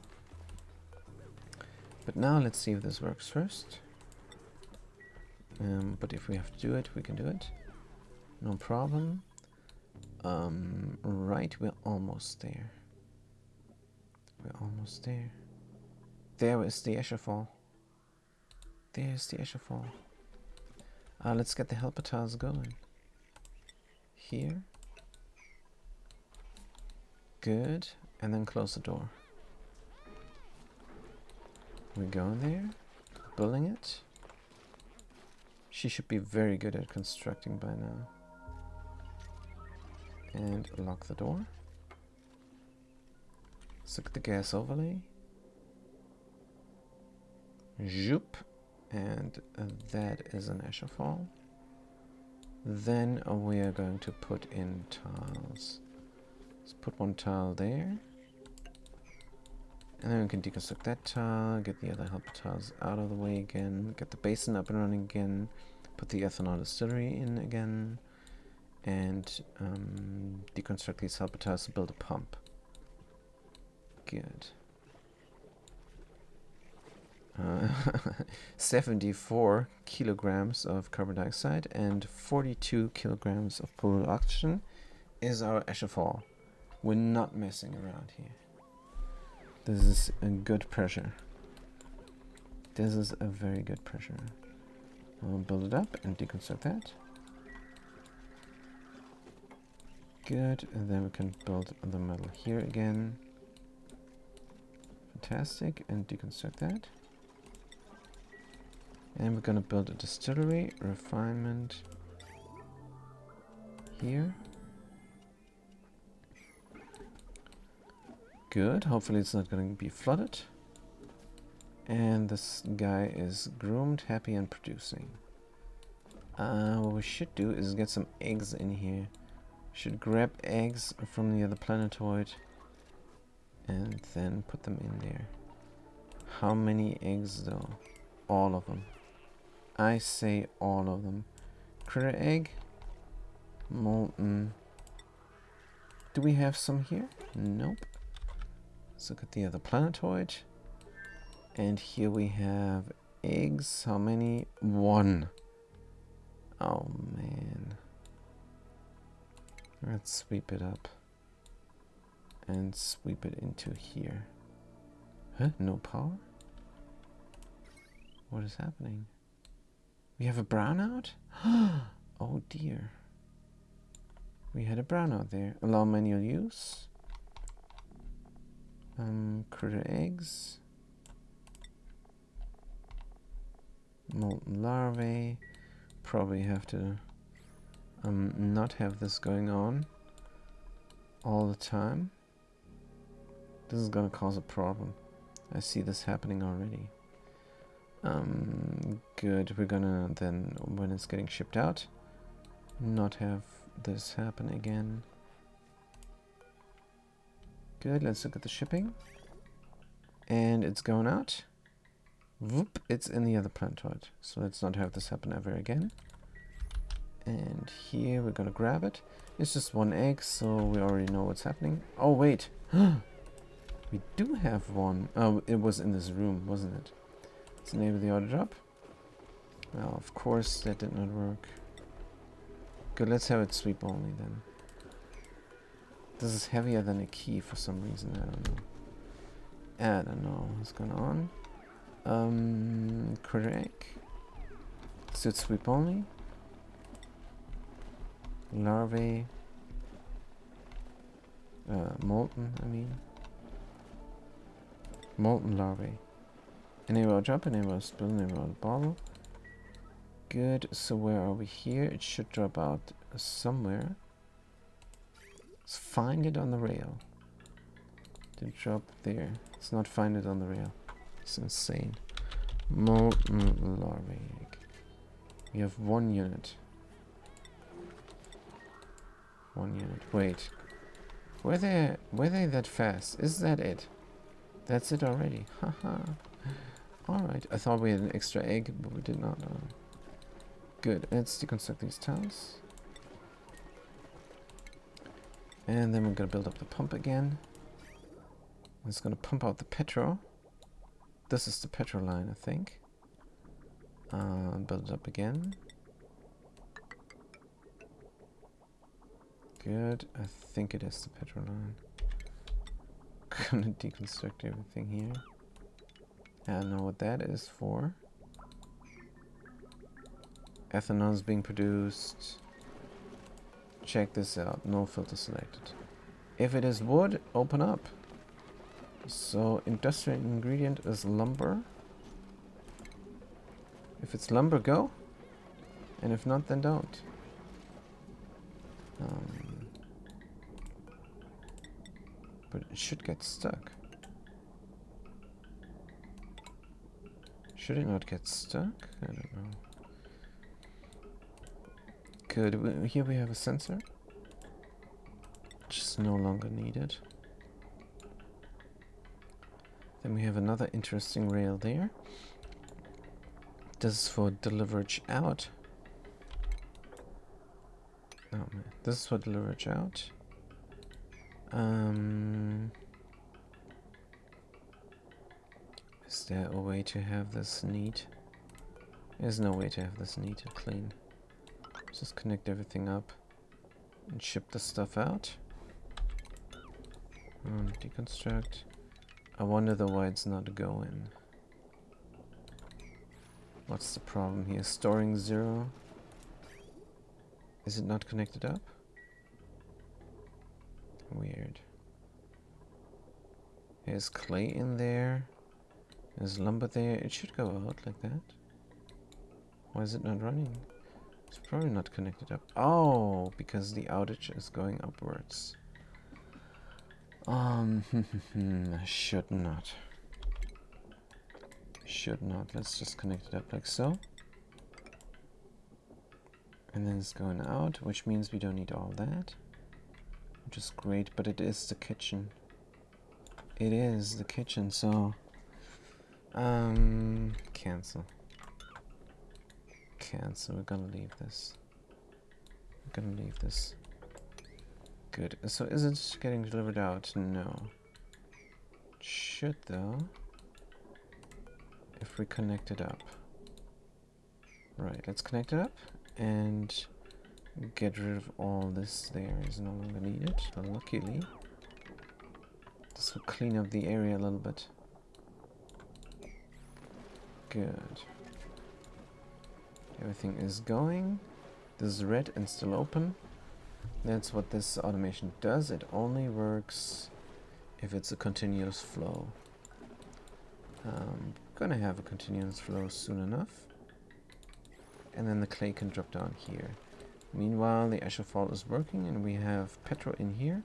But now let's see if this works first. But if we have to do it, we can do it. No problem. Right, we're almost there. We're almost there. There is the Escher Fall. There's the Escher Fall. Let's get the helper tiles going. Here. Good. And then close the door. We go in there. Building it. She should be very good at constructing by now. And lock the door. Let's look at the gas overlay. Zoop. And that is an Escher Fall. Then we are going to put in tiles. Let's put one tile there. And then we can deconstruct that tile, get the other helper tiles out of the way again, get the basin up and running again, put the ethanol distillery in again, and deconstruct these helper tiles to build a pump. Good. 74 kilograms of carbon dioxide and 42 kilograms of polar oxygen is our ashfall. We're not messing around here. This is a good pressure. This is a very good pressure. I'll build it up and deconstruct that. Good, and then we can build the metal here again. Fantastic, and deconstruct that. And we're gonna build a distillery, refinement here. Good, hopefully it's not gonna be flooded. And this guy is groomed, happy, and producing. What we should do is get some eggs in here. Should grab eggs from the other planetoid and then put them in there. How many eggs though? All of them. I say all of them. Critter egg. Molten. Do we have some here? Nope. Let's look at the other planetoid. And here we have eggs. How many? 1. Oh man. Let's sweep it up. And sweep it into here. Huh? No power? What is happening? We have a brownout? Oh dear. We had a brownout there. Allow manual use. Critter eggs. Molten larvae. Probably have to not have this going on all the time. This is gonna cause a problem. I see this happening already. Good. We're gonna then, when it's getting shipped out, not have this happen again. Good. Let's look at the shipping. And it's going out. Whoop, it's in the other planetoid. So let's not have this happen ever again. And here we're gonna grab it. It's just 1 egg, so we already know what's happening. Oh wait, we do have one. Oh, it was in this room, wasn't it? Let's enable the auto drop. Well, of course that did not work. Good, let's have it sweep only then. This is heavier than a key for some reason. I don't know what's going on. Critter egg. Suit sweep only. Larvae. Molten, I mean. Molten larvae. Enable drop, enable spill, enable bottle. Good, so where are we here? It should drop out somewhere. Let's find it on the rail. Did drop there. Let's not find it on the rail. It's insane. Molten larvae egg. We have 1 unit. 1 unit. Wait. Were they that fast? Is that it? That's it already. Haha. Alright. I thought we had an extra egg, but we did not. Good. Let's deconstruct these tiles. And then we're gonna build up the pump again. It's gonna pump out the petrol. This is the petrol line, I think. Build it up again. Good. I think it is the petrol line. Gonna deconstruct everything here. I don't know what that is for. Ethanol is being produced. Check this out. No filter selected. If it is wood, open up. So industrial ingredient is lumber. If it's lumber, go. And if not, then don't. But it should get stuck. Should it not get stuck? I don't know. Good. Here we have a sensor. Which is no longer needed. Then we have another interesting rail there. This is for deliverage out. Oh man, this is for deliverage out. Is there a way to have this neat? There's no way to have this neat and clean. Just connect everything up and ship the stuff out. Deconstruct. I wonder though why it's not going. What's the problem here? Storing 0. Is it not connected up? Weird. There's clay in there. There's lumber there. It should go out like that. Why is it not running? It's probably not connected up. Oh, because the outage is going upwards. Should not. Should not. Let's just connect it up like so. And then it's going out, which means we don't need all that. Which is great, but it is the kitchen. It is the kitchen, so... cancel. Cancel. We're gonna leave this. We're gonna leave this. Good. So is it getting delivered out? No. It should though. If we connect it up. Right, let's connect it up and get rid of all this there. Is no longer needed. Luckily. This will clean up the area a little bit. Good. Everything is going. This is red and still open. That's what this automation does. It only works if it's a continuous flow. Gonna have a continuous flow soon enough. And then the clay can drop down here. Meanwhile, the asphalt is working and we have Petro in here.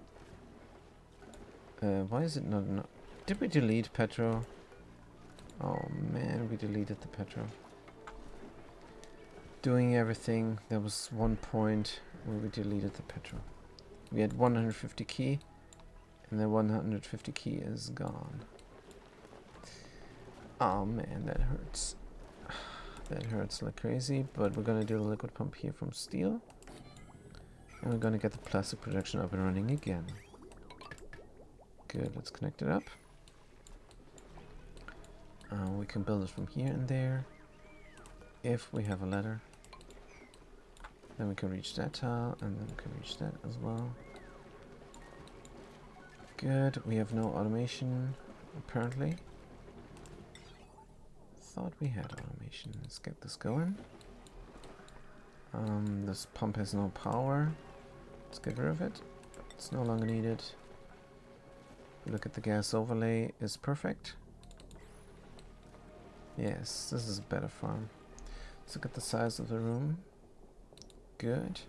Why is it not... Did we delete Petro? Oh man, we deleted the Petro. Doing everything, there was one point where we deleted the Petro. We had 150 key, and the 150 key is gone. Oh man, that hurts. That hurts like crazy, but we're gonna do the liquid pump here from steel. And we're gonna get the plastic production up and running again. Good, let's connect it up. We can build it from here and there. If we have a ladder. Then we can reach that tile, and then we can reach that as well. Good, we have no automation, apparently. Thought we had automation. Let's get this going. This pump has no power. Let's get rid of it. It's no longer needed. Look at the gas overlay, is perfect. Yes, this is a better farm. Let's look at the size of the room. Good.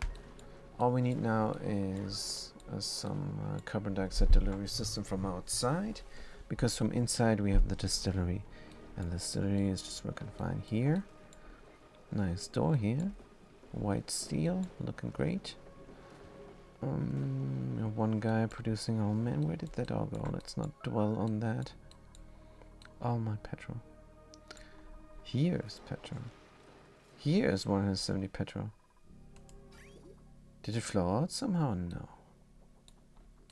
All we need now is some carbon dioxide delivery system from outside, because from inside we have the distillery, and the distillery is just working fine here. Nice door here. White steel, looking great. One guy producing. Oh man, where did that all go? Let's not dwell on that. Oh, my petrol. Here's petrol. Here's 170 petrol. Did it flow out somehow? No.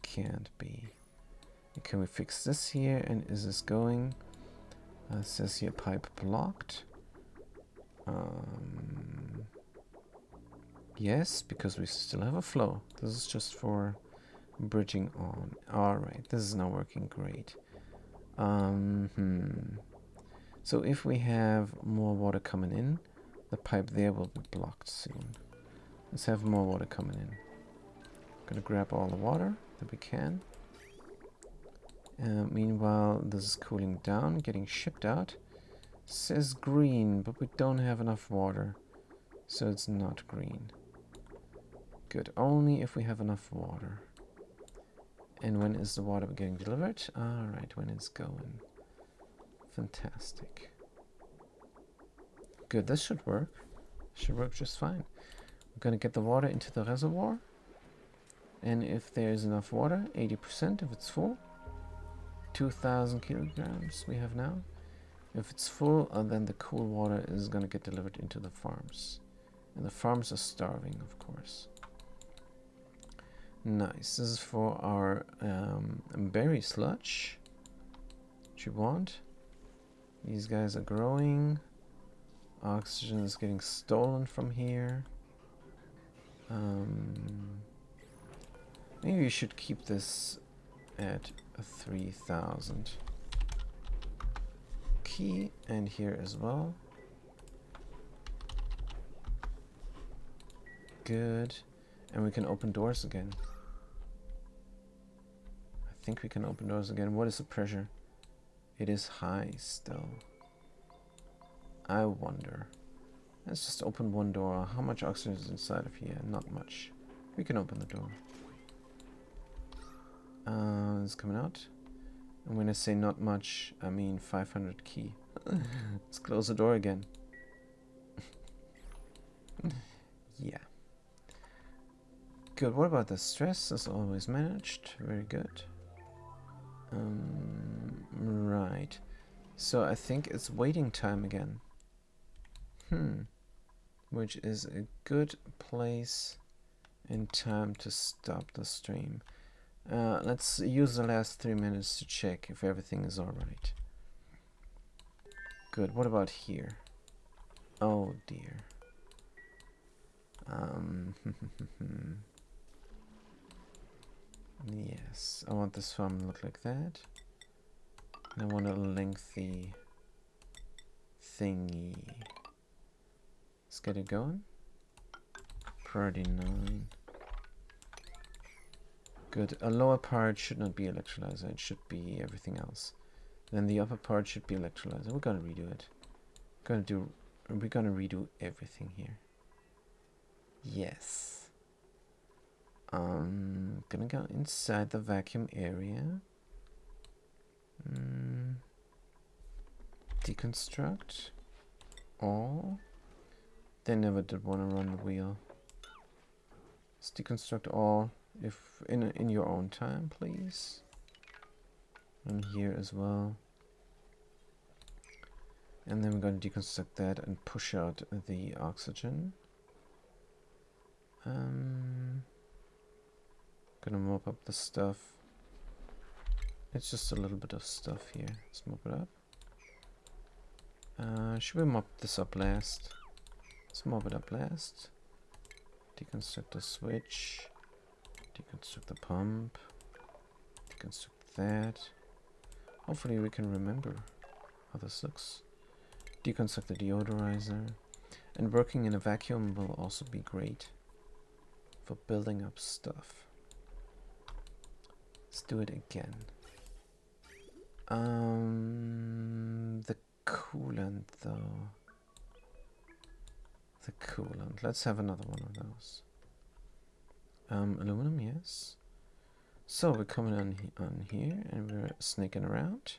Can't be. Can we fix this here? And is this going? It says here pipe blocked. Yes, because we still have a flow. This is just for bridging on. Alright, this is now working great. So if we have more water coming in, the pipe there will be blocked soon. Let's have more water coming in. Gonna grab all the water that we can. Meanwhile, this is cooling down, getting shipped out. Says green, but we don't have enough water, so it's not green. Good, only if we have enough water. And when is the water getting delivered? Alright, when it's going. Fantastic. Good, this should work. Should work just fine. We're gonna get the water into the reservoir. And if there's enough water, 80% if it's full. 2,000 kilograms we have now. If it's full, then the cool water is gonna get delivered into the farms. And the farms are starving, of course. Nice. This is for our berry sludge. What you want? These guys are growing. Oxygen is getting stolen from here. Maybe we should keep this at 3,000. Key, and here as well. Good. And we can open doors again. I think we can open doors again. What is the pressure? It is high still. I wonder. Let's just open one door. How much oxygen is inside of here? Not much. We can open the door. It's coming out. And when I say not much, I mean 500 key. Let's close the door again. Yeah. Good. What about the stress? As always managed. Very good. Right. So I think it's waiting time again. Which is a good place and time to stop the stream. Let's use the last 3 minutes to check if everything is alright. Good. What about here? Oh dear. Yes, I want this farm to look like that. And I want a lengthy thingy. Let's get it going. Priority 9. Good. A lower part should not be electrolyzer. It should be everything else. Then the upper part should be electrolyzer. We're gonna redo it. We're gonna redo everything here. Yes. Gonna go inside the vacuum area. Deconstruct all. They never did want to run the wheel. Let's deconstruct all, if in your own time, please. And here as well. And then we're going to deconstruct that and push out the oxygen. Gonna mop up the stuff. It's just a little bit of stuff here. Let's mop it up. Should we mop this up last? Let's mop it up last. Deconstruct the switch. Deconstruct the pump. Deconstruct that. Hopefully we can remember how this looks. Deconstruct the deodorizer. And working in a vacuum will also be great for building up stuff. Let's do it again. The coolant though. The coolant. Let's have another one of those. Aluminum, yes. So we're coming on here and we're snaking around.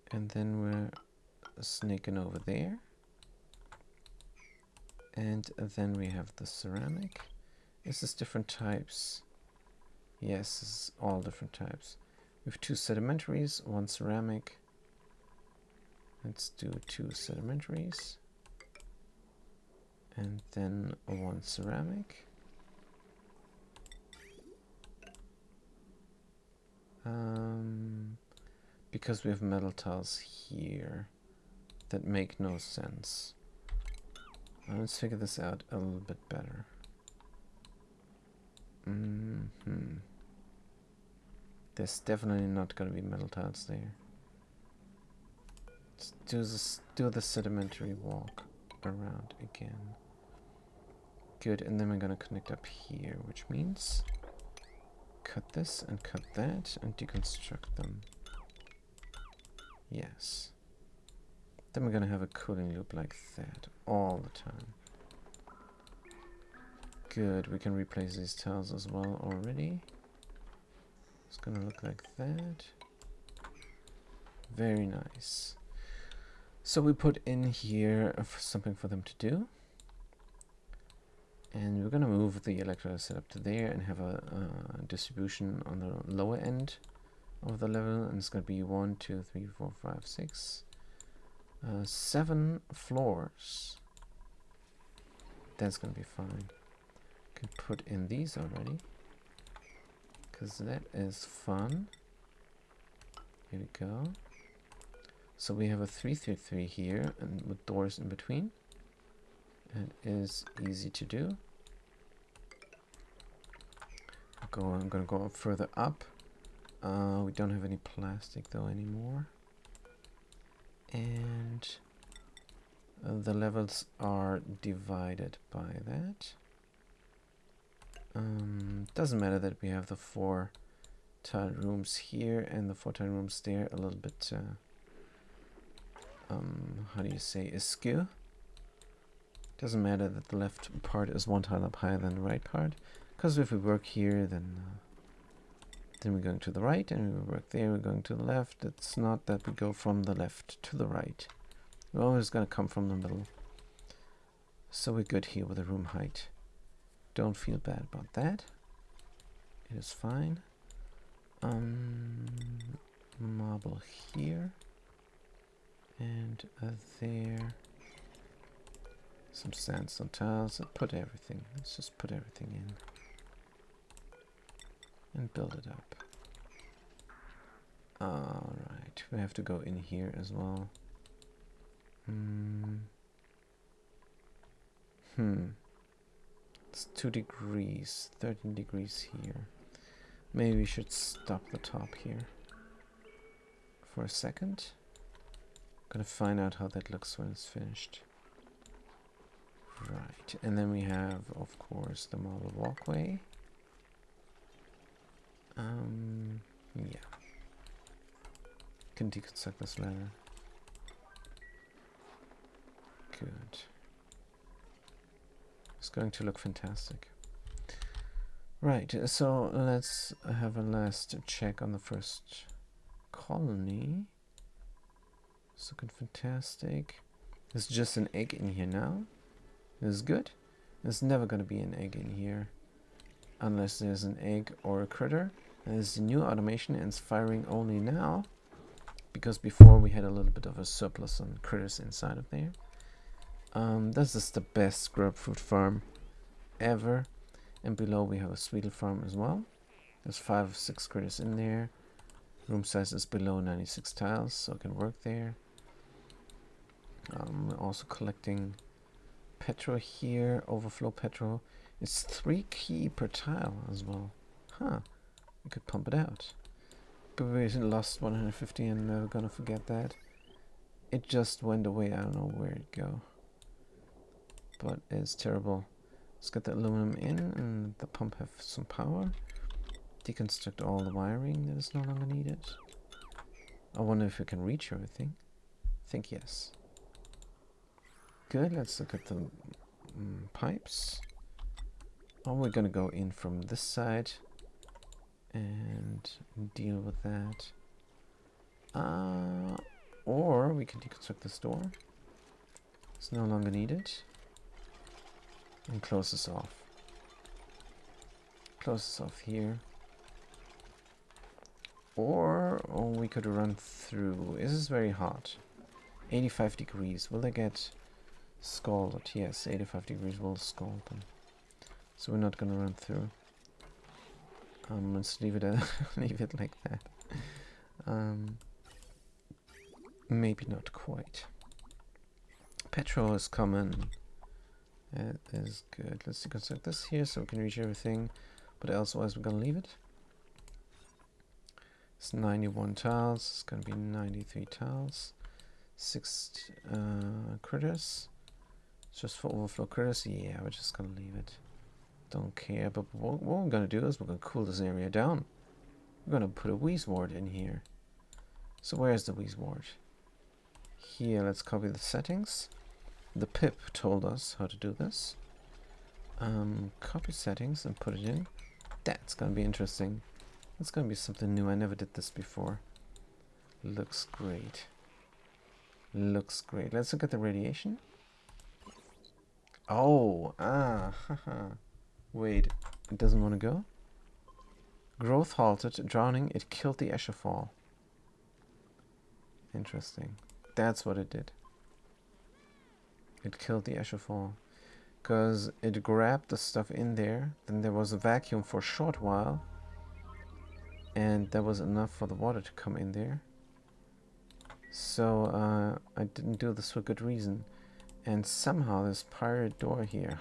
And then we're snaking over there. And then we have the ceramic. Is this different types? Yes, it's all different types. We have 2 sedimentaries, 1 ceramic. Let's do 2 sedimentaries. And then 1 ceramic. Because we have metal tiles here that make no sense. Let's figure this out a little bit better. There's definitely not going to be metal tiles there. Let's do the sedimentary walk around again. Good, and then we're going to connect up here, which means cut this and cut that and deconstruct them. Yes. Then we're going to have a cooling loop like that all the time. Good, we can replace these tiles as well already. It's going to look like that. Very nice. So we put in here something for them to do. And we're going to move the electrolyzer setup to there and have a distribution on the lower end of the level. And it's going to be 1, 2, 3, 4, 5, 6, 7 floors. That's going to be fine. Can put in these already, because that is fun. Here we go. So we have a 333 here, and with doors in between. It is easy to do. I'm gonna go further up. We don't have any plastic though anymore. And the levels are divided by that. Doesn't matter that we have the 4 tile rooms here and the 4 tile rooms there, a little bit how do you say, askew. Doesn't matter that the left part is 1 tile up higher than the right part, because if we work here, then we're going to the right, and we work there, we're going to the left. It's not that we go from the left to the right. We're always going to come from the middle. So we're good here with the room height. Don't feel bad about that. It is fine. Marble here. And there. Some sandstone tiles. And put everything. Let's just put everything in. And build it up. Alright, we have to go in here as well. It's 2 degrees, 13 degrees here. Maybe we should stop the top here for a second. Gonna find out how that looks when it's finished. Right, and then we have, of course, the marble walkway. Yeah. Can deconstruct this ladder. Good. It's going to look fantastic. Right, so let's have a last check on the first colony. It's looking fantastic. There's just an egg in here now. This is good. There's never going to be an egg in here unless there's an egg or a critter. And there's a new automation and it's firing only now, because before we had a little bit of a surplus on critters inside of there. This is the best grub fruit farm ever. And below we have a sweetle farm as well. There's 5 or 6 critters in there. Room size is below 96 tiles, so it can work there. We're also collecting petrol here, overflow petrol. It's 3 key per tile as well. Huh. We could pump it out. We lost 150 and never gonna forget that. It just went away. I don't know where it go. But it's terrible. Let's get the aluminum in and the pump have some power. Deconstruct all the wiring that is no longer needed. I wonder if we can reach everything. I think yes. Good, let's look at the pipes. Oh, we're gonna go in from this side and deal with that. Or we can deconstruct this door. It's no longer needed. And close this off. Close this off here. Or we could run through. This is very hot. 85 degrees. Will they get scalded? Yes, 85 degrees will scald them. So we're not gonna run through. Let's leave it leave it like that. Maybe not quite. Petrol is common. It is good. Let's deconstruct this here so we can reach everything. But elsewise we're gonna leave it. It's 91 tiles. It's gonna be 93 tiles. 6 critters. Just for overflow critters. Yeah, we're just gonna leave it. Don't care. But what we're gonna do is we're gonna cool this area down. We're gonna put a wheeze ward in here. So where's the wheeze ward? Here, let's copy the settings. The pip told us how to do this. Copy settings and put it in. That's gonna be interesting. That's gonna be something new. I never did this before. Looks great. Looks great. Let's look at the radiation. Oh, haha. Wait, it doesn't want to go? Growth halted, drowning, it killed the Escherfall. Interesting. That's what it did. It killed the Escherfall. Because it grabbed the stuff in there, then there was a vacuum for a short while, and that was enough for the water to come in there. So I didn't do this for good reason. And somehow this pirate door here,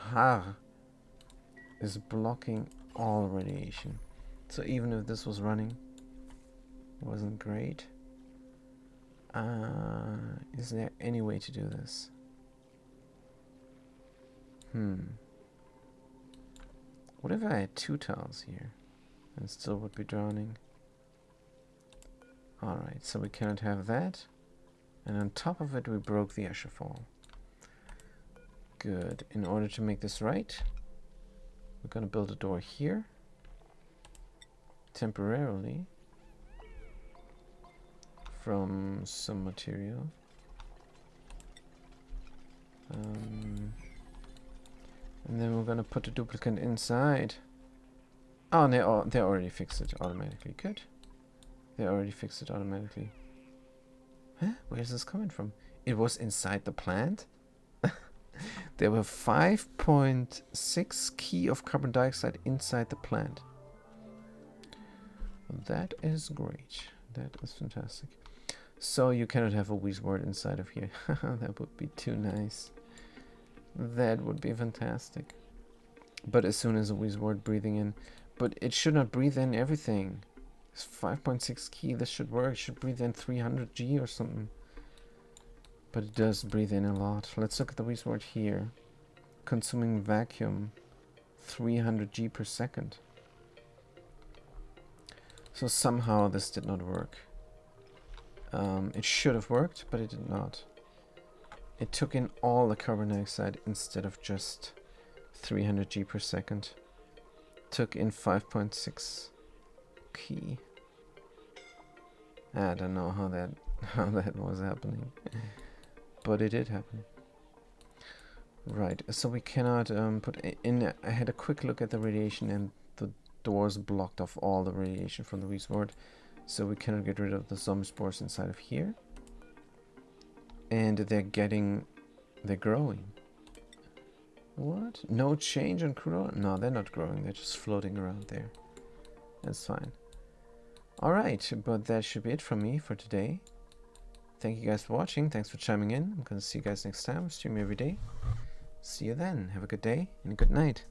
is blocking all radiation. So even if this was running, it wasn't great. Is there any way to do this? What if I had 2 tiles here and still would be drowning? Alright, so we cannot have that. And on top of it, we broke the Escherfall. Good. In order to make this right, we're going to build a door here temporarily from some material. And then we're going to put a duplicate inside. Oh, they already fixed it automatically. Good. They already fixed it automatically. Huh? Where is this coming from? It was inside the plant? There were 5.6 key of carbon dioxide inside the plant. That is great. That is fantastic. So you cannot have a word inside of here. That would be too nice. That would be fantastic. But as soon as a word breathing in, but it should not breathe in everything. It's 5.6 key. This should work. It should breathe in 300 G or something. But it does breathe in a lot. Let's look at the word here. Consuming vacuum, 300 G per second. So somehow this did not work. It should have worked, but it did not. It took in all the carbon dioxide instead of just 300 G per second. Took in 5.6 key. I don't know how that was happening. But it did happen. Right, so we cannot put in. I had a quick look at the radiation, and the doors blocked off all the radiation from the word. So we cannot get rid of the zombie spores inside of here. And they're growing. What? No change on crude oil? No, they're not growing. They're just floating around there. That's fine. Alright, but that should be it from me for today. Thank you guys for watching. Thanks for chiming in. I'm going to see you guys next time. Stream every day. See you then. Have a good day and a good night.